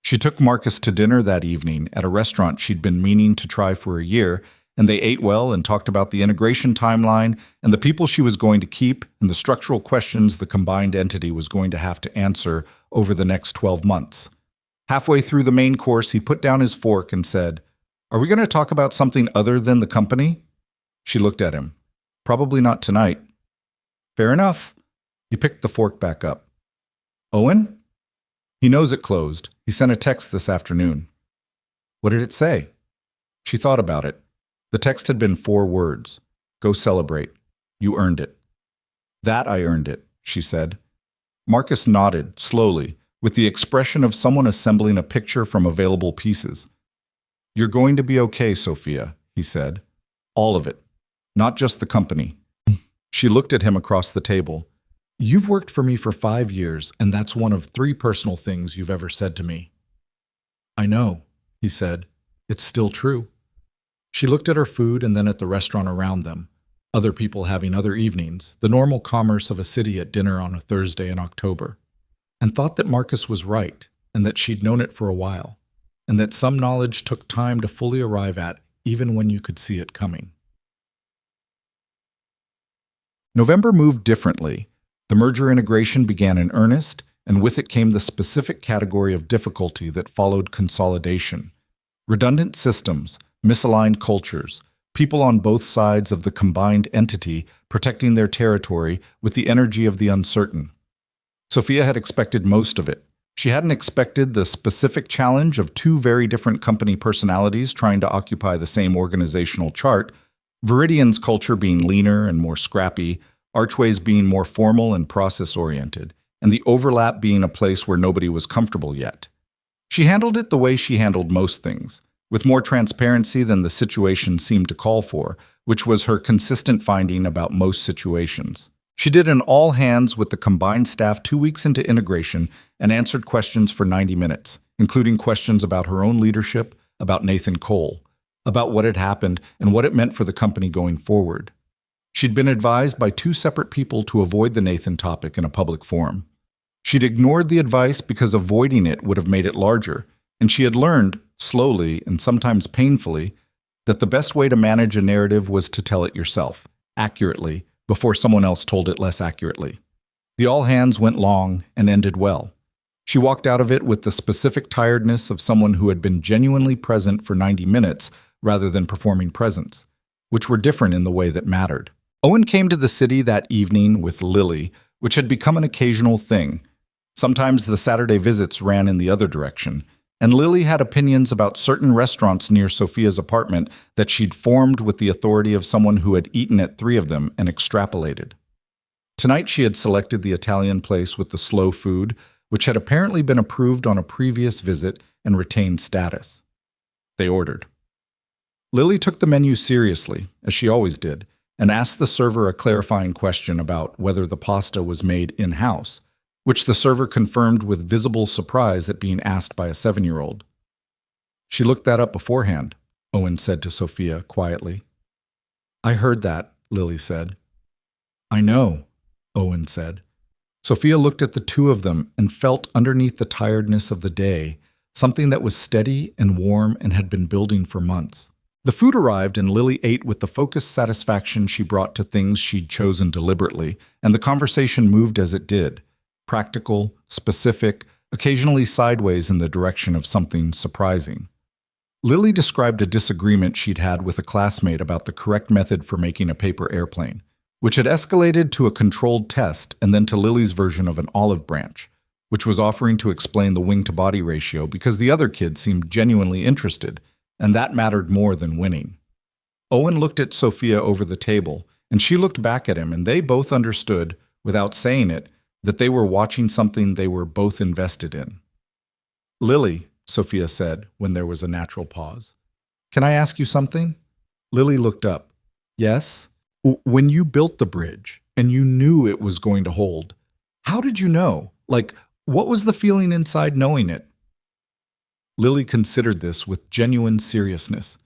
She took Marcus to dinner that evening at a restaurant she'd been meaning to try for a year, and they ate well and talked about the integration timeline and the people she was going to keep and the structural questions the combined entity was going to have to answer over the next 12 months. Halfway through the main course, he put down his fork and said, "Are we going to talk about something other than the company?" She looked at him. "Probably not tonight." "Fair enough." He picked the fork back up. "Owen?" "He knows it closed. He sent a text this afternoon." "What did it say?" She thought about it. The text had been 4 words. "Go celebrate. You earned it." "That I earned it," she said. Marcus nodded, slowly, with the expression of someone assembling a picture from available pieces. "You're going to be okay, Sophia," he said. "All of it. Not just the company." She looked at him across the table. "You've worked for me for 5 years, and that's one of 3 personal things you've ever said to me." "I know," he said. "It's still true." She looked at her food and then at the restaurant around them, other people having other evenings, the normal commerce of a city at dinner on a Thursday in October, and thought that Marcus was right, and that she'd known it for a while, and that some knowledge took time to fully arrive at, even when you could see it coming. November moved differently. The merger integration began in earnest, and with it came the specific category of difficulty that followed consolidation. Redundant systems, misaligned cultures, people on both sides of the combined entity protecting their territory with the energy of the uncertain. Sophia had expected most of it. She hadn't expected the specific challenge of 2 very different company personalities trying to occupy the same organizational chart, Viridian's culture being leaner and more scrappy, Archway's being more formal and process-oriented, and the overlap being a place where nobody was comfortable yet. She handled it the way she handled most things, with more transparency than the situation seemed to call for, which was her consistent finding about most situations. She did an all-hands with the combined staff 2 weeks into integration and answered questions for 90 minutes, including questions about her own leadership, about Nathan Cole, about what had happened and what it meant for the company going forward. She'd been advised by 2 separate people to avoid the Nathan topic in a public forum. She'd ignored the advice because avoiding it would have made it larger, and she had learned, slowly and sometimes painfully, that the best way to manage a narrative was to tell it yourself, accurately, before someone else told it less accurately. The all-hands went long and ended well. She walked out of it with the specific tiredness of someone who had been genuinely present for 90 minutes rather than performing presence, which were different in the way that mattered. Owen came to the city that evening with Lily, which had become an occasional thing. Sometimes the Saturday visits ran in the other direction, and Lily had opinions about certain restaurants near Sophia's apartment that she'd formed with the authority of someone who had eaten at 3 of them and extrapolated. Tonight she had selected the Italian place with the slow food, which had apparently been approved on a previous visit and retained status. They ordered. Lily took the menu seriously, as she always did, and asked the server a clarifying question about whether the pasta was made in-house, which the server confirmed with visible surprise at being asked by a 7-year-old. "She looked that up beforehand," Owen said to Sophia quietly. "I heard that," Lily said. "I know," Owen said. Sophia looked at the 2 of them and felt underneath the tiredness of the day something that was steady and warm and had been building for months. The food arrived and Lily ate with the focused satisfaction she brought to things she'd chosen deliberately, and the conversation moved as it did, practical, specific, occasionally sideways in the direction of something surprising. Lily described a disagreement she'd had with a classmate about the correct method for making a paper airplane, which had escalated to a controlled test and then to Lily's version of an olive branch, which was offering to explain the wing-to-body ratio because the other kid seemed genuinely interested, and that mattered more than winning. Owen looked at Sophia over the table, and she looked back at him, and they both understood, without saying it, that they were watching something they were both invested in. "Lily," Sophia said when there was a natural pause, "can I ask you something?" Lily looked up. "Yes?" When you built the bridge and you knew it was going to hold, how did you know? Like, what was the feeling inside knowing it?" Lily considered this with genuine seriousness.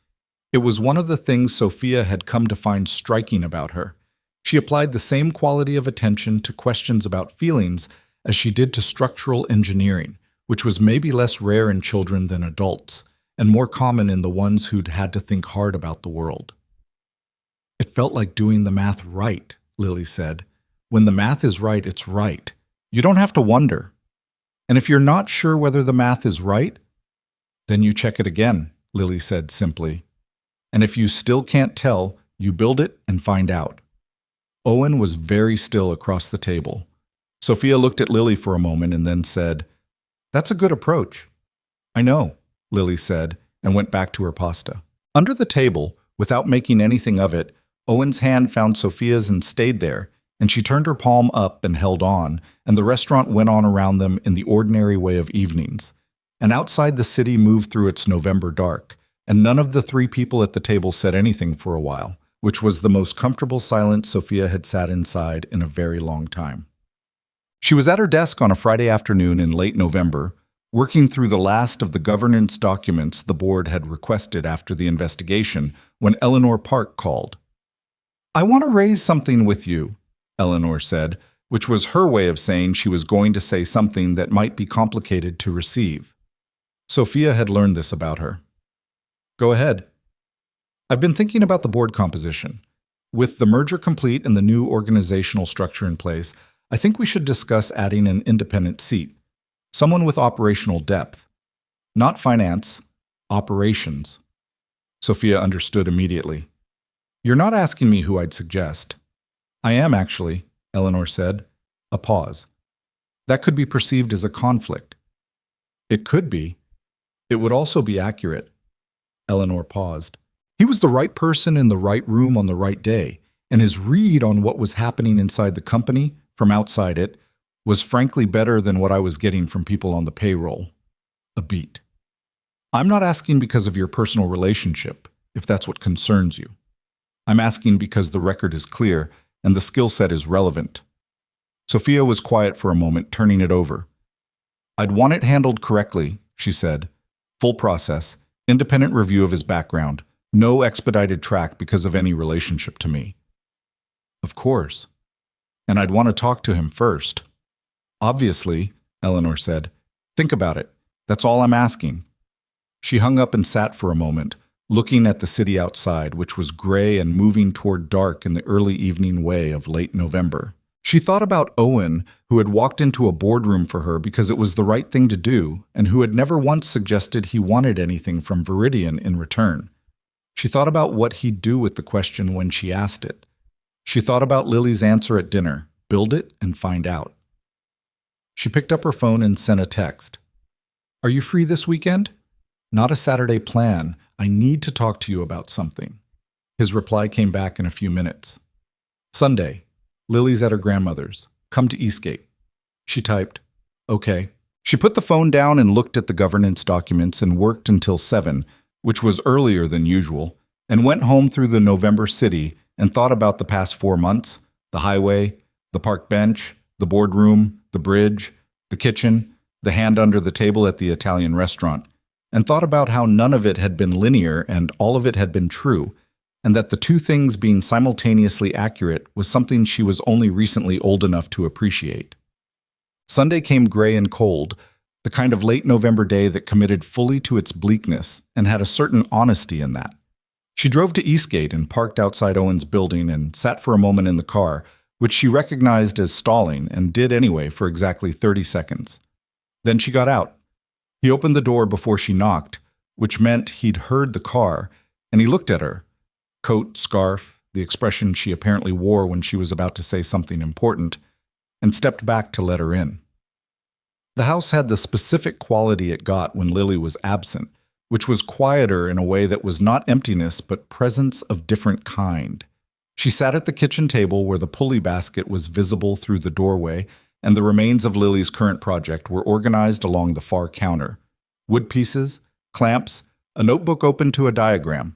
It was one of the things Sophia had come to find striking about her. She applied the same quality of attention to questions about feelings as she did to structural engineering, which was maybe less rare in children than adults, and more common in the ones who'd had to think hard about the world. "It felt like doing the math right," Lily said. "When the math is right, it's right. You don't have to wonder. And if you're not sure whether the math is right, then you check it again," Lily said simply. "And if you still can't tell, you build it and find out." Owen was very still across the table. Sophia looked at Lily for a moment and then said, "That's a good approach." "I know," Lily said, and went back to her pasta. Under the table, without making anything of it, Owen's hand found Sophia's and stayed there, and she turned her palm up and held on, and the restaurant went on around them in the ordinary way of evenings. And outside the city moved through its November dark, and none of the three people at the table said anything for a while, which was the most comfortable silence Sophia had sat inside in a very long time. She was at her desk on a Friday afternoon in late November, working through the last of the governance documents the board had requested after the investigation, when Eleanor Park called. "I want to raise something with you," Eleanor said, which was her way of saying she was going to say something that might be complicated to receive. Sophia had learned this about her. "Go ahead." "I've been thinking about the board composition. With the merger complete and the new organizational structure in place, I think we should discuss adding an independent seat. Someone with operational depth. Not finance, operations." Sophia understood immediately. "You're not asking me who I'd suggest." "I am, actually," Eleanor said. A pause. "That could be perceived as a conflict." "It could be. It would also be accurate." Eleanor paused. He was the right person in the right room on the right day, and his read on what was happening inside the company, from outside it, was frankly better than what I was getting from people on the payroll. A beat. "I'm not asking because of your personal relationship, if that's what concerns you. I'm asking because the record is clear and the skill set is relevant." Sophia was quiet for a moment, turning it over. "I'd want it handled correctly," she said. "Full process, independent review of his background, no expedited track because of any relationship to me." "Of course. And I'd want to talk to him first." "Obviously," Eleanor said. "Think about it. That's all I'm asking." She hung up and sat for a moment, looking at the city outside, which was gray and moving toward dark in the early evening way of late November. She thought about Owen, who had walked into a boardroom for her because it was the right thing to do, and who had never once suggested he wanted anything from Viridian in return. She thought about what he'd do with the question when she asked it. She thought about Lily's answer at dinner, build it and find out. She picked up her phone and sent a text. "Are you free this weekend? Not a Saturday plan. I need to talk to you about something." His reply came back in a few minutes. "Sunday. Lily's at her grandmother's. Come to Eastgate." She typed, "Okay." She put the phone down and looked at the governance documents and worked until 7, which was earlier than usual, and went home through the November city and thought about the past 4 months, the highway, the park bench, the boardroom, the bridge, the kitchen, the hand under the table at the Italian restaurant, and thought about how none of it had been linear and all of it had been true, and that the two things being simultaneously accurate was something she was only recently old enough to appreciate. Sunday came gray and cold, the kind of late November day that committed fully to its bleakness and had a certain honesty in that. She drove to Eastgate and parked outside Owen's building and sat for a moment in the car, which she recognized as stalling and did anyway for exactly 30 seconds. Then she got out. He opened the door before she knocked, which meant he'd heard the car, and he looked at her. Coat, scarf, the expression she apparently wore when she was about to say something important, and stepped back to let her in. The house had the specific quality it got when Lily was absent, which was quieter in a way that was not emptiness but presence of different kind. She sat at the kitchen table where the pulley basket was visible through the doorway and the remains of Lily's current project were organized along the far counter. Wood pieces, clamps, a notebook open to a diagram.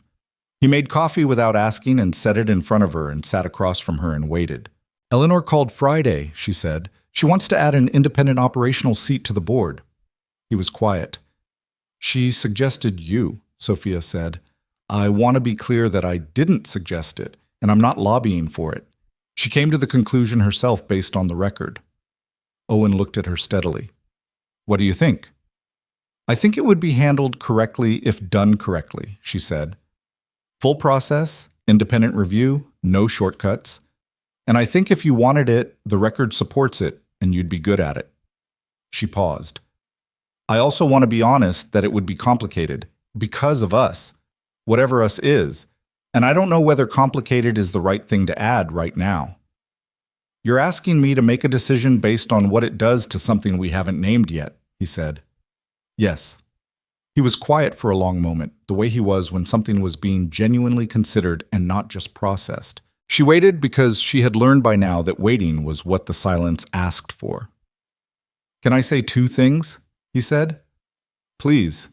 He made coffee without asking and set it in front of her and sat across from her and waited. "Eleanor called Friday," she said. "She wants to add an independent operational seat to the board." He was quiet. "She suggested you," Sophia said. "I want to be clear that I didn't suggest it, and I'm not lobbying for it. She came to the conclusion herself based on the record." Owen looked at her steadily. "What do you think?" "I think it would be handled correctly if done correctly," she said. "Full process, independent review, no shortcuts. And I think if you wanted it, the record supports it, and you'd be good at it." She paused. "I also want to be honest that it would be complicated, because of us, whatever us is, and I don't know whether complicated is the right thing to add right now." "You're asking me to make a decision based on what it does to something we haven't named yet," he said. "Yes." He was quiet for a long moment, the way he was when something was being genuinely considered and not just processed. She waited because she had learned by now that waiting was what the silence asked for. "Can I say 2 things?" he said. "Please."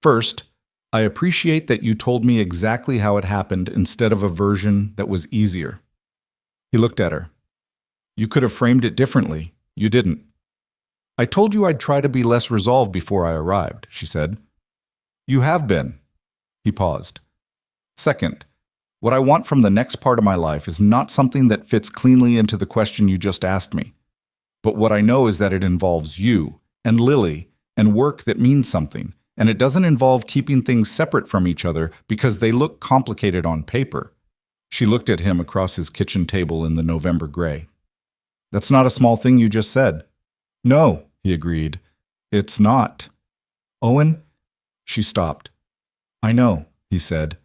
"First, I appreciate that you told me exactly how it happened instead of a version that was easier." He looked at her. "You could have framed it differently. You didn't." "I told you I'd try to be less resolved before I arrived," she said. "You have been." He paused. "Second, what I want from the next part of my life is not something that fits cleanly into the question you just asked me. But what I know is that it involves you and Lily and work that means something, and it doesn't involve keeping things separate from each other because they look complicated on paper." She looked at him across his kitchen table in the November gray. "That's not a small thing you just said." "No," he agreed. "It's not." "Owen?" She stopped. "I know," he said.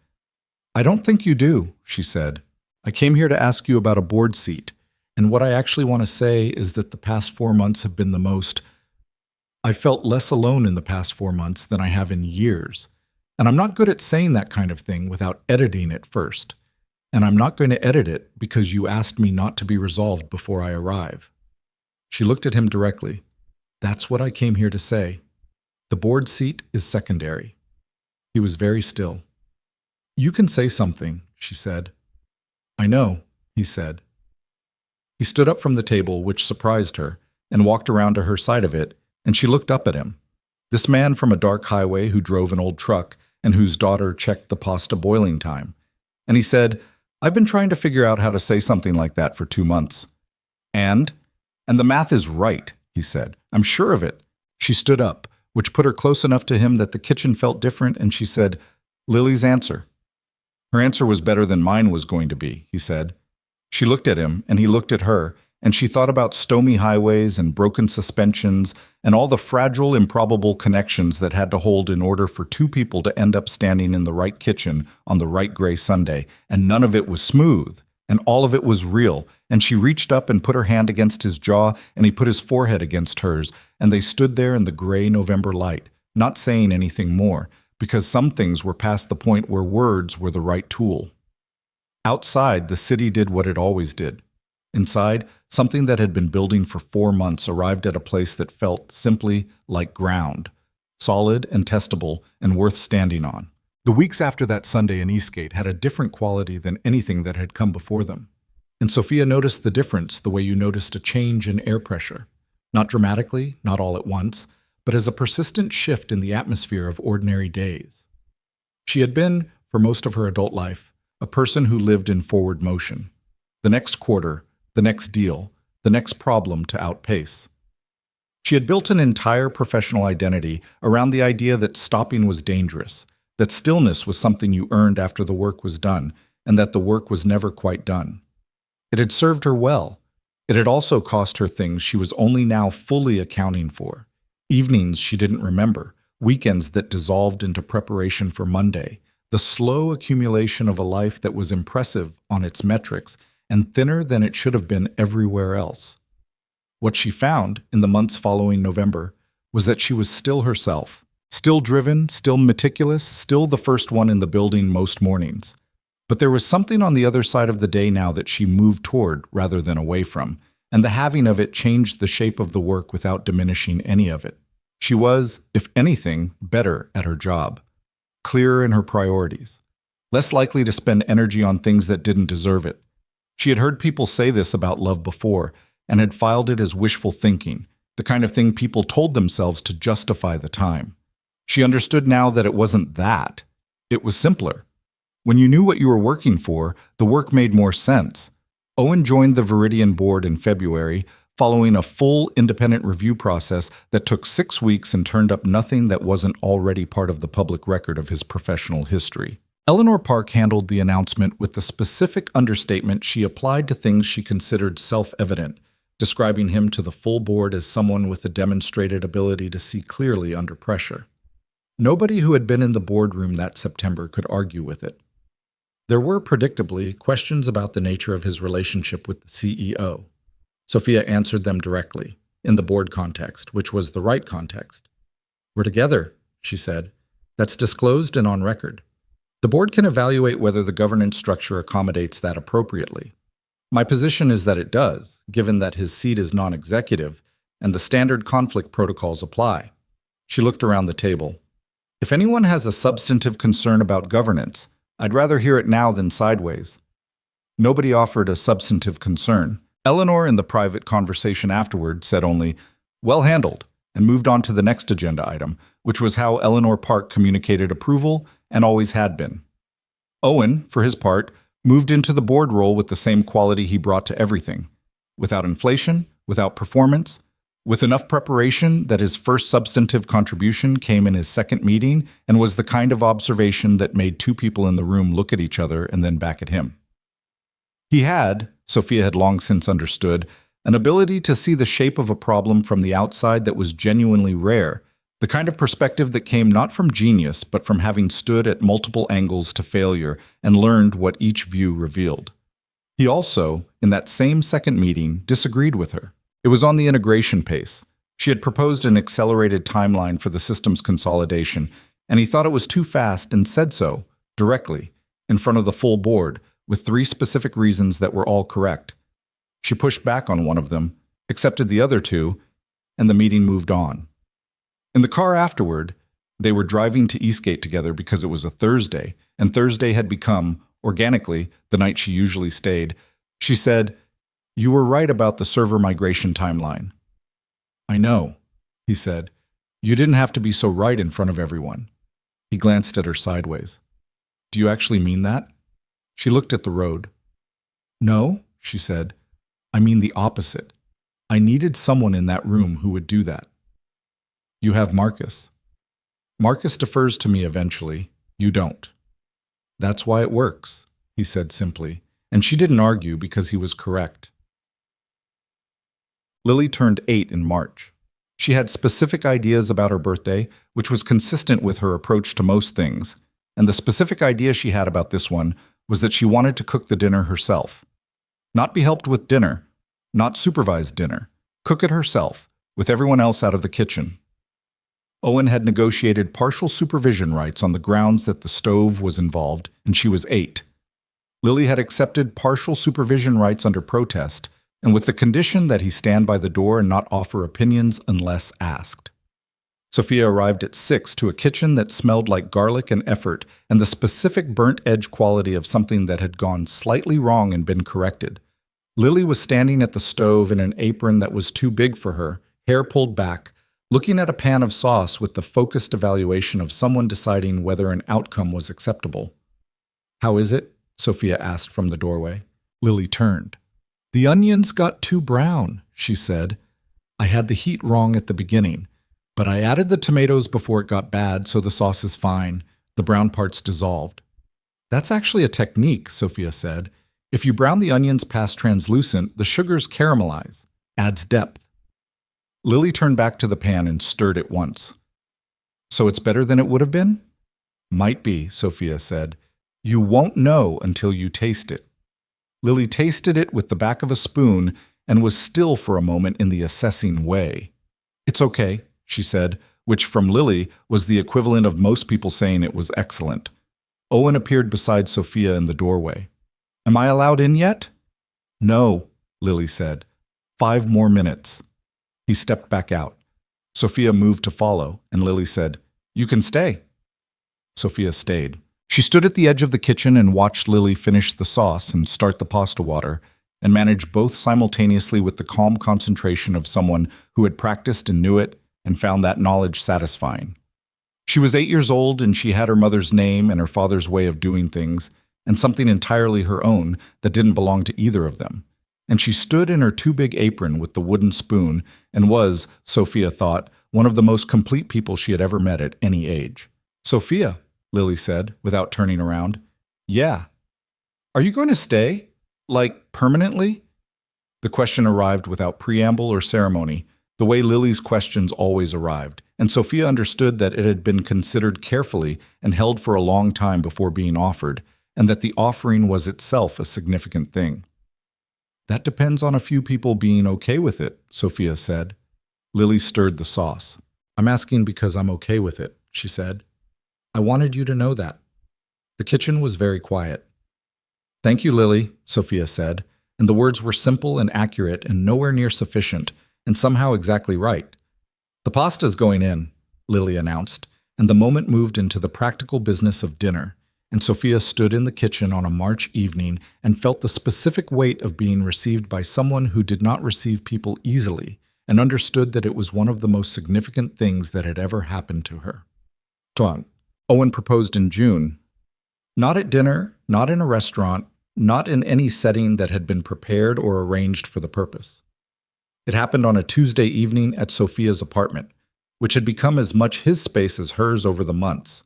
"I don't think you do," she said. "I came here to ask you about a board seat, and what I actually want to say is that the past 4 months have been the most... I felt less alone in the past 4 months than I have in years, and I'm not good at saying that kind of thing without editing it first. And I'm not going to edit it because you asked me not to be resolved before I arrive." She looked at him directly. "That's what I came here to say. The board seat is secondary." He was very still. "You can say something," she said. "I know," he said. He stood up from the table, which surprised her, and walked around to her side of it, and she looked up at him. This man from a dark highway who drove an old truck and whose daughter checked the pasta boiling time. And he said, "I've been trying to figure out how to say something like that for 2 months. And the math is right," he said. "I'm sure of it." She stood up, which put her close enough to him that the kitchen felt different, and she said, "Lily's answer." "Her answer was better than mine was going to be," he said. She looked at him, and he looked at her, and she thought about stony highways and broken suspensions and all the fragile, improbable connections that had to hold in order for 2 people to end up standing in the right kitchen on the right gray Sunday, and none of it was smooth, and all of it was real, and she reached up and put her hand against his jaw, and he put his forehead against hers, and they stood there in the gray November light, not saying anything more, because some things were past the point where words were the right tool. Outside, the city did what it always did. Inside, something that had been building for 4 months arrived at a place that felt simply like ground, solid and testable and worth standing on. The weeks after that Sunday in Eastgate had a different quality than anything that had come before them. And Sophia noticed the difference the way you noticed a change in air pressure. Not dramatically, not all at once, but as a persistent shift in the atmosphere of ordinary days. She had been, for most of her adult life, a person who lived in forward motion. The next quarter, the next deal, the next problem to outpace. She had built an entire professional identity around the idea that stopping was dangerous, that stillness was something you earned after the work was done, and that the work was never quite done. It had served her well. It had also cost her things she was only now fully accounting for. Evenings she didn't remember, weekends that dissolved into preparation for Monday, the slow accumulation of a life that was impressive on its metrics and thinner than it should have been everywhere else. What she found in the months following November was that she was still herself, still driven, still meticulous, still the first one in the building most mornings. But there was something on the other side of the day now that she moved toward rather than away from, and the having of it changed the shape of the work without diminishing any of it. She was, if anything, better at her job, clearer in her priorities, less likely to spend energy on things that didn't deserve it. She had heard people say this about love before and had filed it as wishful thinking, the kind of thing people told themselves to justify the time. She understood now that it wasn't that. It was simpler. When you knew what you were working for, the work made more sense. Owen joined the Viridian board in February, following a full independent review process that took 6 weeks and turned up nothing that wasn't already part of the public record of his professional history. Eleanor Park handled the announcement with the specific understatement she applied to things she considered self-evident, describing him to the full board as someone with a demonstrated ability to see clearly under pressure. Nobody who had been in the boardroom that September could argue with it. There were, predictably, questions about the nature of his relationship with the CEO. Sophia answered them directly, in the board context, which was the right context. "We're together," she said. "That's disclosed and on record. The board can evaluate whether the governance structure accommodates that appropriately. My position is that it does, given that his seat is non-executive, and the standard conflict protocols apply." She looked around the table. "If anyone has a substantive concern about governance, I'd rather hear it now than sideways." Nobody offered a substantive concern. Eleanor, in the private conversation afterward, said only, "Well handled," and moved on to the next agenda item, which was how Eleanor Park communicated approval and always had been. Owen, for his part, moved into the board role with the same quality he brought to everything. Without inflation, without performance, with enough preparation that his first substantive contribution came in his second meeting and was the kind of observation that made two people in the room look at each other and then back at him. He had, Sophia had long since understood, an ability to see the shape of a problem from the outside that was genuinely rare, the kind of perspective that came not from genius but from having stood at multiple angles to failure and learned what each view revealed. He also, in that same second meeting, disagreed with her. It was on the integration pace. She had proposed an accelerated timeline for the systems consolidation, and he thought it was too fast and said so, directly, in front of the full board, with 3 specific reasons that were all correct. She pushed back on one of them, accepted the other 2, and the meeting moved on. In the car afterward, they were driving to Eastgate together because it was a Thursday, and Thursday had become, organically, the night she usually stayed. She said, "You were right about the server migration timeline." "I know," he said. "You didn't have to be so right in front of everyone." He glanced at her sideways. "Do you actually mean that?" She looked at the road. "No," she said. "I mean the opposite. I needed someone in that room who would do that." "You have Marcus." "Marcus defers to me eventually. You don't." "That's why it works," he said simply, and she didn't argue because he was correct. Lily turned 8 in March. She had specific ideas about her birthday, which was consistent with her approach to most things, and the specific idea she had about this one was that she wanted to cook the dinner herself. Not be helped with dinner, not supervised dinner. Cook it herself, with everyone else out of the kitchen. Owen had negotiated partial supervision rights on the grounds that the stove was involved, and she was 8. Lily had accepted partial supervision rights under protest, and with the condition that he stand by the door and not offer opinions unless asked. Sophia arrived at 6 to a kitchen that smelled like garlic and effort and the specific burnt edge quality of something that had gone slightly wrong and been corrected. Lily was standing at the stove in an apron that was too big for her, hair pulled back, looking at a pan of sauce with the focused evaluation of someone deciding whether an outcome was acceptable. "How is it?" Sophia asked from the doorway. Lily turned. "The onions got too brown," she said. "I had the heat wrong at the beginning, but I added the tomatoes before it got bad, so the sauce is fine. The brown parts dissolved." "That's actually a technique," Sophia said. "If you brown the onions past translucent, the sugars caramelize. Adds depth." Lily turned back to the pan and stirred it once. "So it's better than it would have been?" "Might be," Sophia said. "You won't know until you taste it." Lily tasted it with the back of a spoon and was still for a moment in the assessing way. "It's okay," she said, which from Lily was the equivalent of most people saying it was excellent. Owen appeared beside Sophia in the doorway. "Am I allowed in yet?" "No," Lily said. 5 more minutes. He stepped back out. Sophia moved to follow, and Lily said, "You can stay." Sophia stayed. She stood at the edge of the kitchen and watched Lily finish the sauce and start the pasta water, and manage both simultaneously with the calm concentration of someone who had practiced and knew it and found that knowledge satisfying. She was 8 years old, and she had her mother's name and her father's way of doing things, and something entirely her own that didn't belong to either of them. And she stood in her too big apron with the wooden spoon and was, Sophia thought, one of the most complete people she had ever met at any age. "Sophia," Lily said, without turning around. "Yeah." "Are you going to stay? Like, permanently?" The question arrived without preamble or ceremony, the way Lily's questions always arrived, and Sophia understood that it had been considered carefully and held for a long time before being offered, and that the offering was itself a significant thing. "That depends on a few people being okay with it," Sophia said. Lily stirred the sauce. "I'm asking because I'm okay with it," she said. "I wanted you to know that." The kitchen was very quiet. "Thank you, Lily," Sophia said, and the words were simple and accurate and nowhere near sufficient, and somehow exactly right. "The pasta's going in," Lily announced, and the moment moved into the practical business of dinner, and Sophia stood in the kitchen on a March evening and felt the specific weight of being received by someone who did not receive people easily, and understood that it was one of the most significant things that had ever happened to her. Owen proposed in June. Not at dinner, not in a restaurant, not in any setting that had been prepared or arranged for the purpose. It happened on a Tuesday evening at Sophia's apartment, which had become as much his space as hers over the months.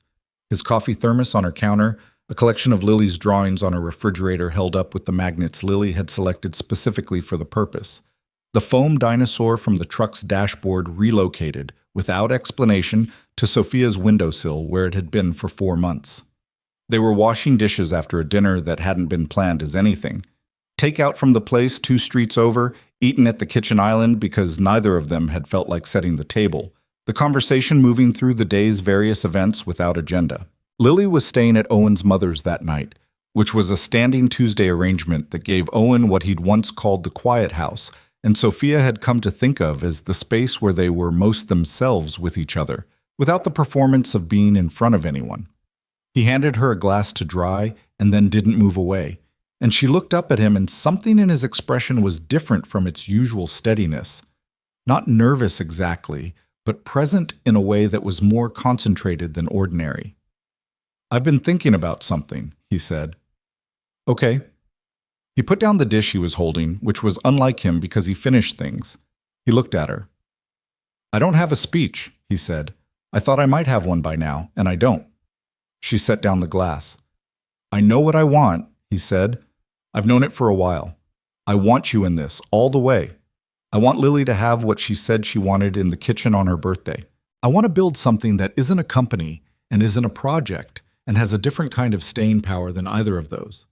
His coffee thermos on her counter, a collection of Lily's drawings on a refrigerator held up with the magnets Lily had selected specifically for the purpose. The foam dinosaur from the truck's dashboard relocated, without explanation, to Sophia's windowsill where it had been for 4 months. They were washing dishes after a dinner that hadn't been planned as anything. Takeout from the place 2 streets over, eaten at the kitchen island because neither of them had felt like setting the table. The conversation moving through the day's various events without agenda. Lily was staying at Owen's mother's that night, which was a standing Tuesday arrangement that gave Owen what he'd once called the quiet house, and Sophia had come to think of as the space where they were most themselves with each other, without the performance of being in front of anyone. He handed her a glass to dry and then didn't move away, and she looked up at him, and something in his expression was different from its usual steadiness. Not nervous exactly, but present in a way that was more concentrated than ordinary. "I've been thinking about something," he said. "Okay." He put down the dish he was holding, which was unlike him because he finished things. He looked at her. "I don't have a speech," he said. "I thought I might have one by now, and I don't." She set down the glass. "I know what I want," he said. "I've known it for a while. I want you in this, all the way. I want Lily to have what she said she wanted in the kitchen on her birthday. I want to build something that isn't a company and isn't a project and has a different kind of staying power than either of those."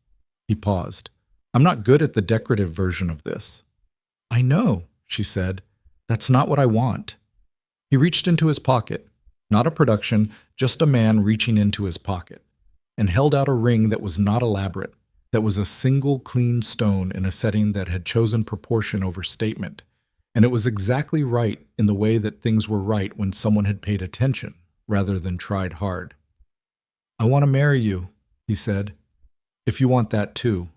He paused. "I'm not good at the decorative version of this." "I know," she said. "That's not what I want." He reached into his pocket. Not a production, just a man reaching into his pocket, and held out a ring that was not elaborate, that was a single clean stone in a setting that had chosen proportion over statement, and it was exactly right in the way that things were right when someone had paid attention rather than tried hard. "I want to marry you," he said, "if you want that too."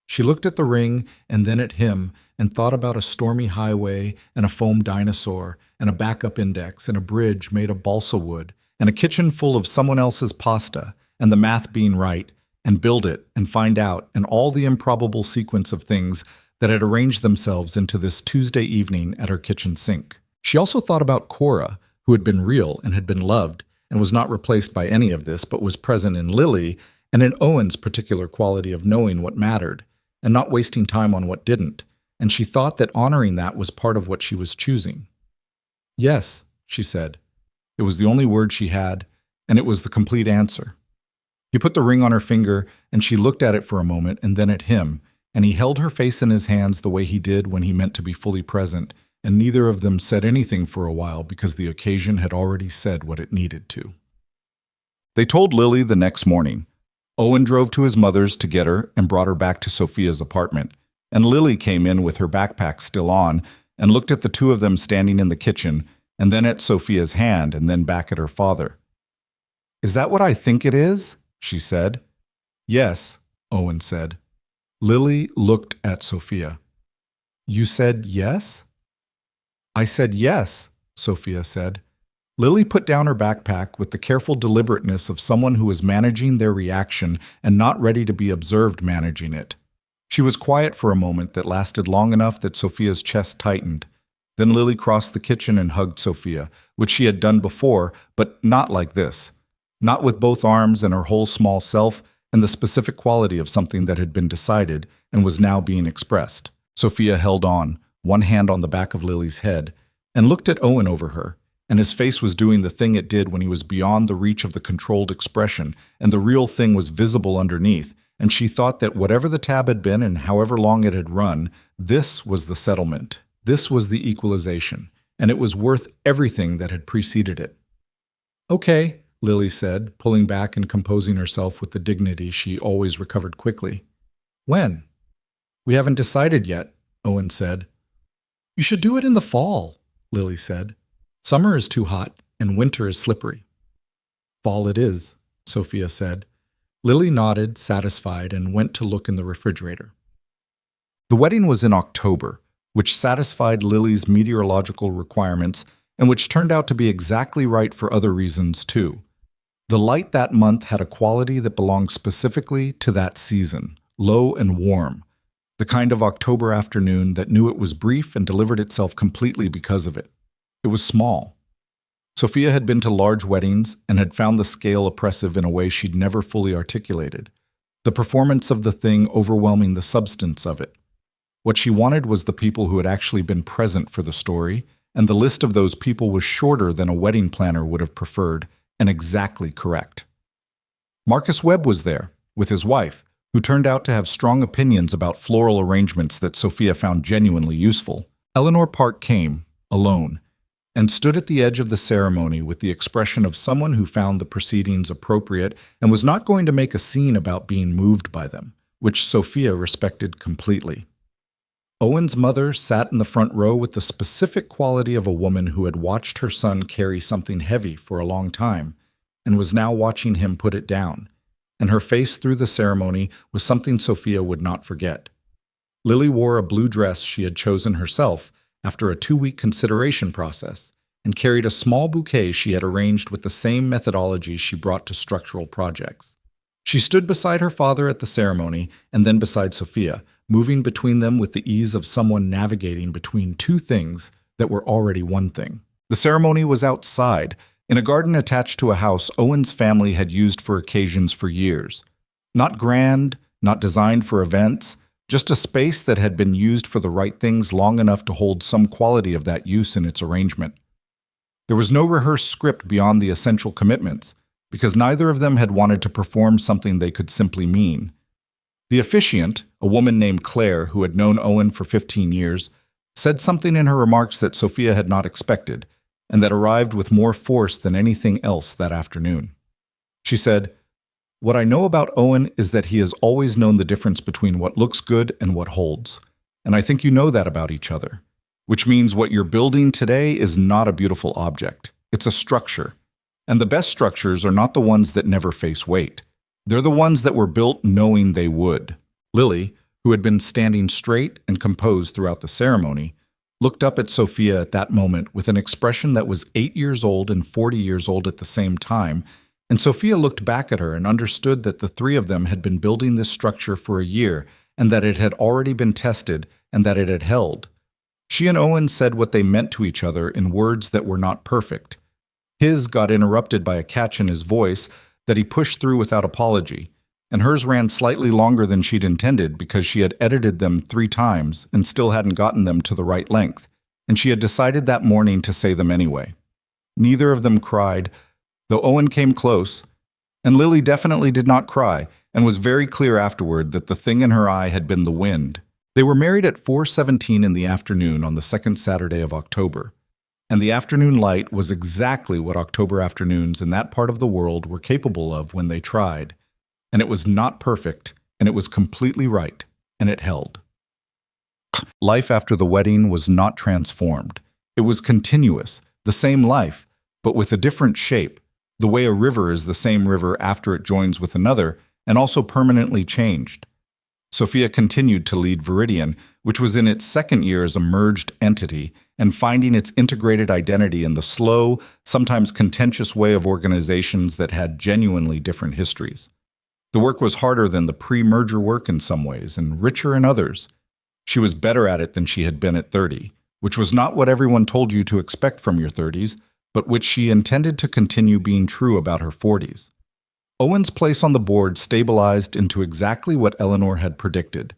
She looked at the ring and then at him and thought about a stormy highway and a foam dinosaur and a backup index and a bridge made of balsa wood and a kitchen full of someone else's pasta and the math being right and build it and find out and all the improbable sequence of things that had arranged themselves into this Tuesday evening at her kitchen sink. She also thought about Cora, who had been real and had been loved and was not replaced by any of this but was present in Lily and in Owen's particular quality of knowing what mattered and not wasting time on what didn't, and she thought that honoring that was part of what she was choosing. "Yes," she said. It was the only word she had, and it was the complete answer. He put the ring on her finger, and she looked at it for a moment and then at him, and he held her face in his hands the way he did when he meant to be fully present, and neither of them said anything for a while because the occasion had already said what it needed to. They told Lily the next morning. Owen drove to his mother's to get her and brought her back to Sophia's apartment, and Lily came in with her backpack still on and looked at the two of them standing in the kitchen, and then at Sophia's hand, and then back at her father. "Is that what I think it is?" she said. "Yes," Owen said. Lily looked at Sophia. "You said yes?" "I said yes," Sophia said. Lily put down her backpack with the careful deliberateness of someone who is managing their reaction and not ready to be observed managing it. She was quiet for a moment that lasted long enough that Sophia's chest tightened. Then Lily crossed the kitchen and hugged Sophia, which she had done before, but not like this. Not with both arms and her whole small self and the specific quality of something that had been decided and was now being expressed. Sophia held on, one hand on the back of Lily's head, and looked at Owen over her, and his face was doing the thing it did when he was beyond the reach of the controlled expression, and the real thing was visible underneath, and she thought that whatever the tab had been and however long it had run, this was the settlement. This was the equalization, and it was worth everything that had preceded it. "Okay," Lily said, pulling back and composing herself with the dignity she always recovered quickly. "When?" "We haven't decided yet," Owen said. "You should do it in the fall," Lily said. "Summer is too hot, and winter is slippery." "Fall it is," Sophia said. Lily nodded, satisfied, and went to look in the refrigerator. The wedding was in October, which satisfied Lily's meteorological requirements and which turned out to be exactly right for other reasons too. The light that month had a quality that belonged specifically to that season, low and warm, the kind of October afternoon that knew it was brief and delivered itself completely because of it. It was small. Sophia had been to large weddings and had found the scale oppressive in a way she'd never fully articulated, the performance of the thing overwhelming the substance of it. What she wanted was the people who had actually been present for the story, and the list of those people was shorter than a wedding planner would have preferred, and exactly correct. Marcus Webb was there, with his wife, who turned out to have strong opinions about floral arrangements that Sophia found genuinely useful. Eleanor Park came, alone, and stood at the edge of the ceremony with the expression of someone who found the proceedings appropriate and was not going to make a scene about being moved by them, which Sophia respected completely. Owen's mother sat in the front row with the specific quality of a woman who had watched her son carry something heavy for a long time and was now watching him put it down, and her face through the ceremony was something Sophia would not forget. Lily wore a blue dress she had chosen herself after a 2-week consideration process, and carried a small bouquet she had arranged with the same methodology she brought to structural projects. She stood beside her father at the ceremony and then beside Sophia, moving between them with the ease of someone navigating between two things that were already one thing. The ceremony was outside, in a garden attached to a house Owen's family had used for occasions for years. Not grand, not designed for events, just a space that had been used for the right things long enough to hold some quality of that use in its arrangement. There was no rehearsed script beyond the essential commitments, because neither of them had wanted to perform something they could simply mean. The officiant, a woman named Claire who had known Owen for 15 years, said something in her remarks that Sophia had not expected, and that arrived with more force than anything else that afternoon. She said, "What I know about Owen is that he has always known the difference between what looks good and what holds, and I think you know that about each other, which means what you're building today is not a beautiful object. It's a structure, and the best structures are not the ones that never face weight. They're the ones that were built knowing they would." Lily, who had been standing straight and composed throughout the ceremony, looked up at Sophia at that moment with an expression that was 8 years old and 40 years old at the same time, and Sophia looked back at her and understood that the three of them had been building this structure for a year, and that it had already been tested, and that it had held. She and Owen said what they meant to each other in words that were not perfect. His got interrupted by a catch in his voice that he pushed through without apology, and hers ran slightly longer than she'd intended because she had edited them 3 times and still hadn't gotten them to the right length, and she had decided that morning to say them anyway. Neither of them cried, though Owen came close, and Lily definitely did not cry, and was very clear afterward that the thing in her eye had been the wind. They were married at 4:17 in the afternoon on the second Saturday of October, and the afternoon light was exactly what October afternoons in that part of the world were capable of when they tried, and it was not perfect, and it was completely right, and it held. life after the wedding was not transformed. It was continuous, the same life, but with a different shape, the way a river is the same river after it joins with another, and also permanently changed. Sophia continued to lead Viridian, which was in its second year as a merged entity, and finding its integrated identity in the slow, sometimes contentious way of organizations that had genuinely different histories. The work was harder than the pre-merger work in some ways, and richer in others. She was better at it than she had been at 30, which was not what everyone told you to expect from your 30s, but which she intended to continue being true about her 40s. Owen's place on the board stabilized into exactly what Eleanor had predicted,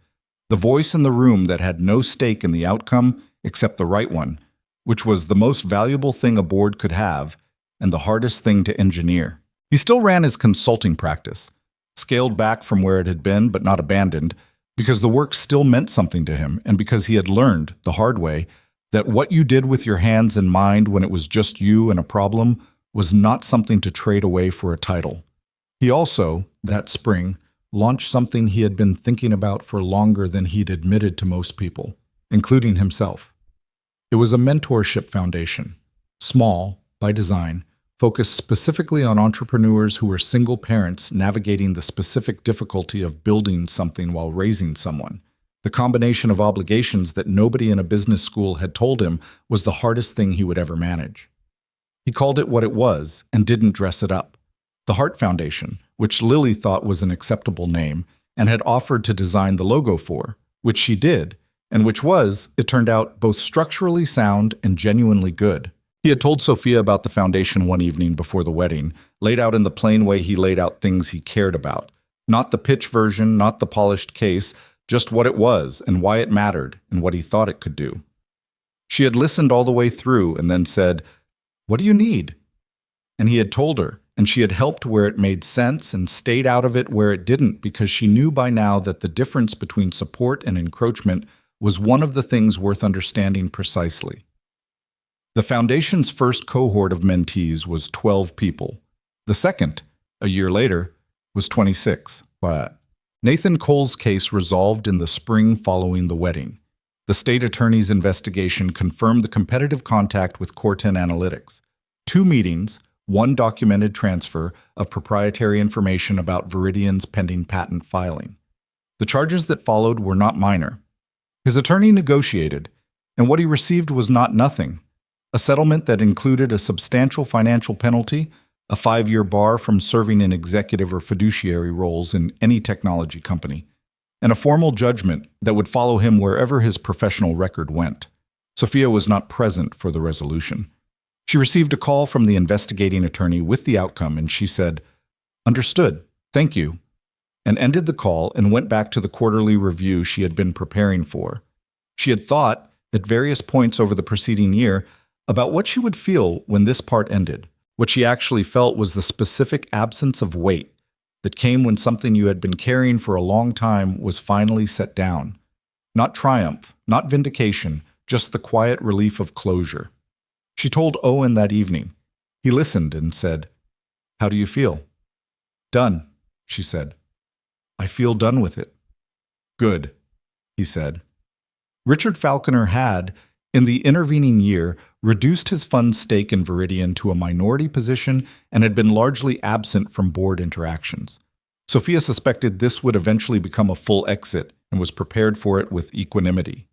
the voice in the room that had no stake in the outcome except the right one, which was the most valuable thing a board could have and the hardest thing to engineer. He still ran his consulting practice, scaled back from where it had been but not abandoned, because the work still meant something to him and because he had learned, the hard way, that what you did with your hands and mind when it was just you and a problem was not something to trade away for a title. He also, that spring, launched something he had been thinking about for longer than he'd admitted to most people, including himself. It was a mentorship foundation, small, by design, focused specifically on entrepreneurs who were single parents navigating the specific difficulty of building something while raising someone. The combination of obligations that nobody in a business school had told him was the hardest thing he would ever manage. He called it what it was and didn't dress it up. The Hart Foundation, which Lily thought was an acceptable name and had offered to design the logo for, which she did, and which was, it turned out, both structurally sound and genuinely good. He had told Sophia about the foundation one evening before the wedding, laid out in the plain way he laid out things he cared about. Not the pitch version, not the polished case, just what it was and why it mattered and what he thought it could do. She had listened all the way through and then said, "What do you need?" And he had told her, and she had helped where it made sense and stayed out of it where it didn't, because she knew by now that the difference between support and encroachment was one of the things worth understanding precisely. The foundation's first cohort of mentees was 12 people. The second, a year later, was 26. But Nathan Cole's case resolved in the spring following the wedding. The state attorney's investigation confirmed the competitive contact with Corten Analytics. 2 meetings, 1 documented transfer of proprietary information about Viridian's pending patent filing. The charges that followed were not minor. His attorney negotiated, and what he received was not nothing. A settlement that included a substantial financial penalty, a 5-year bar from serving in executive or fiduciary roles in any technology company, and a formal judgment that would follow him wherever his professional record went. Sophia was not present for the resolution. She received a call from the investigating attorney with the outcome, and she said, "Understood, thank you," and ended the call and went back to the quarterly review she had been preparing for. She had thought, at various points over the preceding year, about what she would feel when this part ended. What she actually felt was the specific absence of weight that came when something you had been carrying for a long time was finally set down. Not triumph, not vindication, just the quiet relief of closure. She told Owen that evening. He listened and said, "How do you feel?" "Done," she said. "I feel done with it." "Good," he said. Richard Falconer had, in the intervening year, reduced his fund's stake in Viridian to a minority position and had been largely absent from board interactions. Sophia suspected this would eventually become a full exit and was prepared for it with equanimity.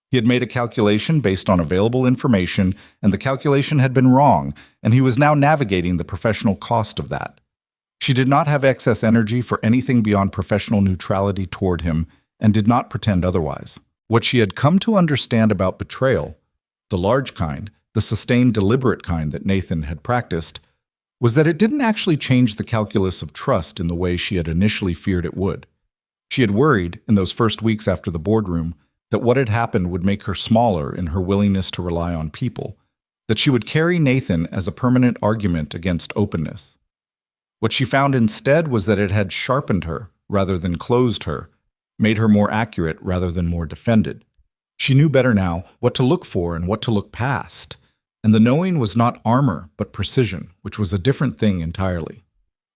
He had made a calculation based on available information, and the calculation had been wrong, and he was now navigating the professional cost of that. She did not have excess energy for anything beyond professional neutrality toward him, and did not pretend otherwise. What she had come to understand about betrayal, the large kind, the sustained, deliberate kind that Nathan had practiced, was that it didn't actually change the calculus of trust in the way she had initially feared it would. She had worried, in those first weeks after the boardroom, that what had happened would make her smaller in her willingness to rely on people, that she would carry Nathan as a permanent argument against openness. What she found instead was that it had sharpened her rather than closed her, made her more accurate rather than more defended. She knew better now what to look for and what to look past, and the knowing was not armor but precision, which was a different thing entirely.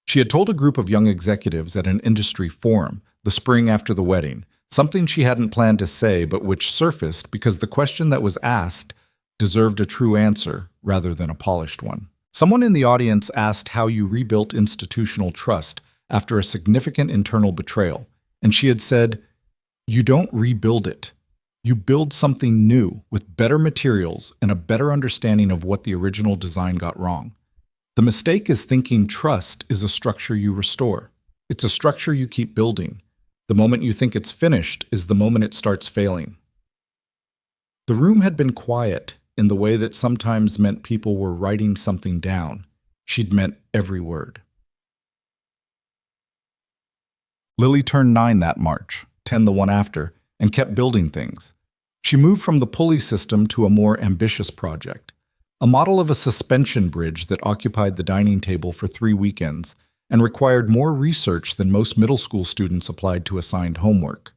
She had told a group of young executives at an industry forum, the spring after the wedding, something she hadn't planned to say but which surfaced because the question that was asked deserved a true answer rather than a polished one. Someone in the audience asked how you rebuilt institutional trust after a significant internal betrayal, and she had said, "You don't rebuild it. You build something new with better materials and a better understanding of what the original design got wrong. The mistake is thinking trust is a structure you restore. It's a structure you keep building. The moment you think it's finished is the moment it starts failing." The room had been quiet in the way that sometimes meant people were writing something down. She'd meant every word. Lily turned 9 that March, 10 the one after, and kept building things. She moved from the pulley system to a more ambitious project, a model of a suspension bridge that occupied the dining table for 3 weekends and required more research than most middle school students applied to assigned homework.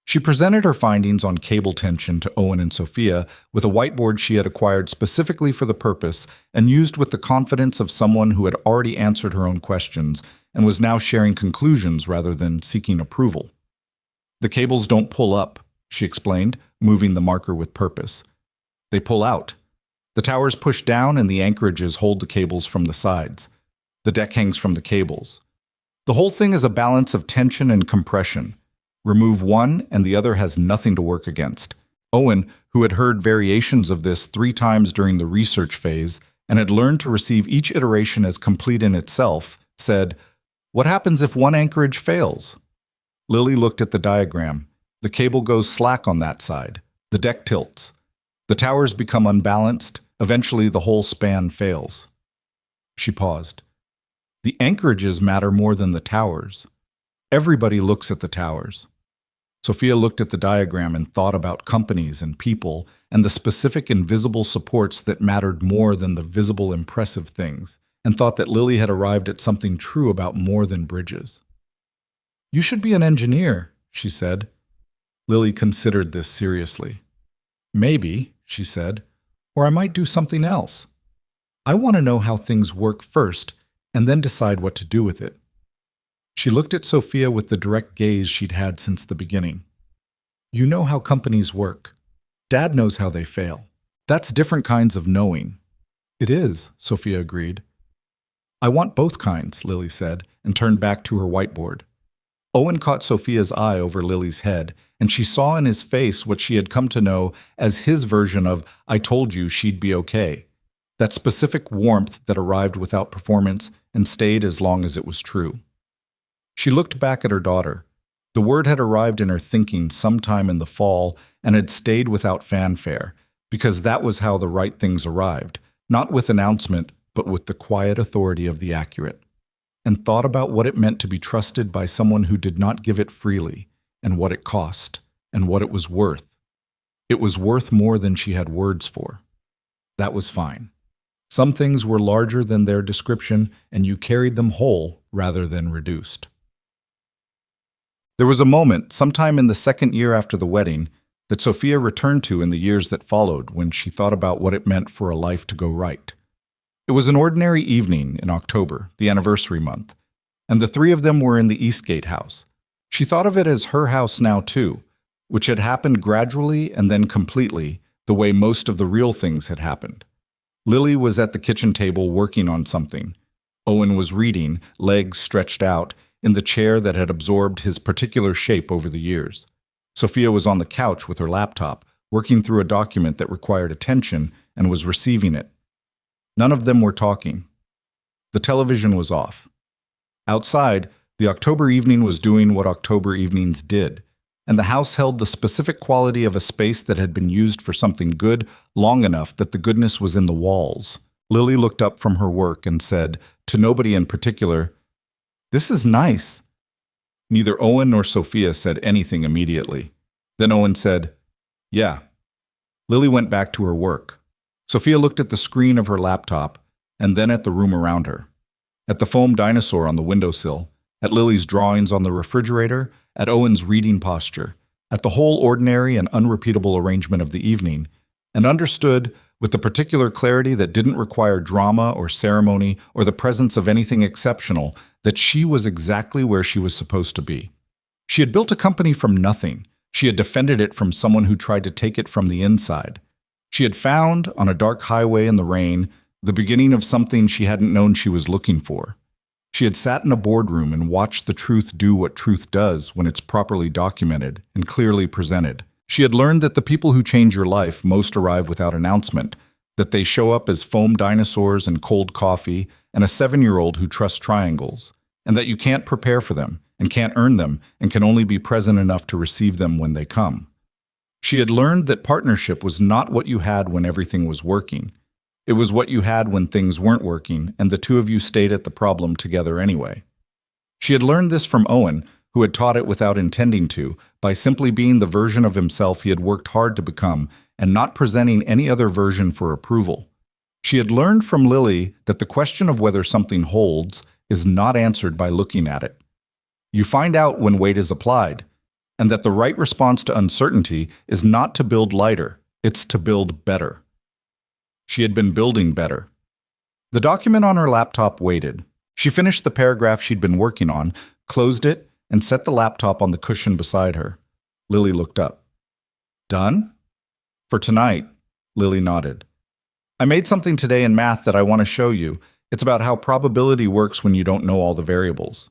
She presented her findings on cable tension to Owen and Sophia with a whiteboard she had acquired specifically for the purpose and used with the confidence of someone who had already answered her own questions and was now sharing conclusions rather than seeking approval. "The cables don't pull up," she explained, moving the marker with purpose. "They pull out. The towers push down and the anchorages hold the cables from the sides. The deck hangs from the cables. The whole thing is a balance of tension and compression. Remove one and the other has nothing to work against." Owen, who had heard variations of this 3 times during the research phase and had learned to receive each iteration as complete in itself, said, "What happens if one anchorage fails?" Lily looked at the diagram. The cable goes slack on that side. The deck tilts. The towers become unbalanced. Eventually, the whole span fails. She paused. "The anchorages matter more than the towers. Everybody looks at the towers." Sophia looked at the diagram and thought about companies and people and the specific invisible supports that mattered more than the visible impressive things, and thought that Lily had arrived at something true about more than bridges. "You should be an engineer," she said. Lily considered this seriously. "Maybe," she said, "or I might do something else. I want to know how things work first and then decide what to do with it." She looked at Sophia with the direct gaze she'd had since the beginning. "You know how companies work. Dad knows how they fail. That's different kinds of knowing." "It is," Sophia agreed. "I want both kinds," Lily said, and turned back to her whiteboard. Owen caught Sophia's eye over Lily's head, and she saw in his face what she had come to know as his version of "I told you she'd be okay." That specific warmth that arrived without performance and stayed as long as it was true. She looked back at her daughter. The word had arrived in her thinking sometime in the fall and had stayed without fanfare, because that was how the right things arrived, not with announcement, but with the quiet authority of the accurate, and thought about what it meant to be trusted by someone who did not give it freely, and what it cost, and what it was worth. It was worth more than she had words for. That was fine. Some things were larger than their description, and you carried them whole rather than reduced. There was a moment, sometime in the 2nd year after the wedding, that Sophia returned to in the years that followed when she thought about what it meant for a life to go right. It was an ordinary evening in October, the anniversary month, and the 3 of them were in the Eastgate house. She thought of it as her house now too, which had happened gradually and then completely, the way most of the real things had happened. Lily was at the kitchen table working on something. Owen was reading, legs stretched out, in the chair that had absorbed his particular shape over the years. Sophia was on the couch with her laptop, working through a document that required attention and was receiving it. None of them were talking. The television was off. Outside, the October evening was doing what October evenings did, and the house held the specific quality of a space that had been used for something good long enough that the goodness was in the walls. Lily looked up from her work and said, to nobody in particular, "This is nice." Neither Owen nor Sophia said anything immediately. Then Owen said, "Yeah." Lily went back to her work. Sophia looked at the screen of her laptop and then at the room around her, at the foam dinosaur on the windowsill, at Lily's drawings on the refrigerator, at Owen's reading posture, at the whole ordinary and unrepeatable arrangement of the evening, and understood, with the particular clarity that didn't require drama or ceremony or the presence of anything exceptional, that she was exactly where she was supposed to be. She had built a company from nothing, She had defended it from someone who tried to take it from the inside. She had found, on a dark highway in the rain, the beginning of something she hadn't known she was looking for. She had sat in a boardroom and watched the truth do what truth does when it's properly documented and clearly presented. She had learned that the people who change your life most arrive without announcement, that they show up as foam dinosaurs and cold coffee and a 7-year-old who trusts triangles, and that you can't prepare for them and can't earn them and can only be present enough to receive them when they come. She had learned that partnership was not what you had when everything was working. It was what you had when things weren't working, and the two of you stayed at the problem together anyway. She had learned this from Owen, who had taught it without intending to, by simply being the version of himself he had worked hard to become and not presenting any other version for approval. She had learned from Lily that the question of whether something holds is not answered by looking at it. You find out when weight is applied, and that the right response to uncertainty is not to build lighter, it's to build better. She had been building better. The document on her laptop waited. She finished the paragraph she'd been working on, closed it, and set the laptop on the cushion beside her. Lily looked up. Done? For tonight, Lily nodded. I made something today in math that I want to show you. It's about how probability works when you don't know all the variables.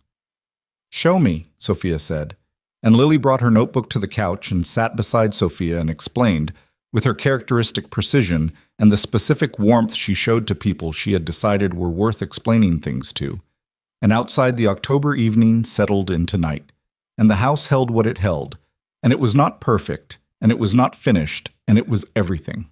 Show me, Sophia said, and Lily brought her notebook to the couch and sat beside Sophia and explained, with her characteristic precision and the specific warmth she showed to people she had decided were worth explaining things to. And outside the October evening settled into night, and the house held what it held, and it was not perfect, and it was not finished, and it was everything.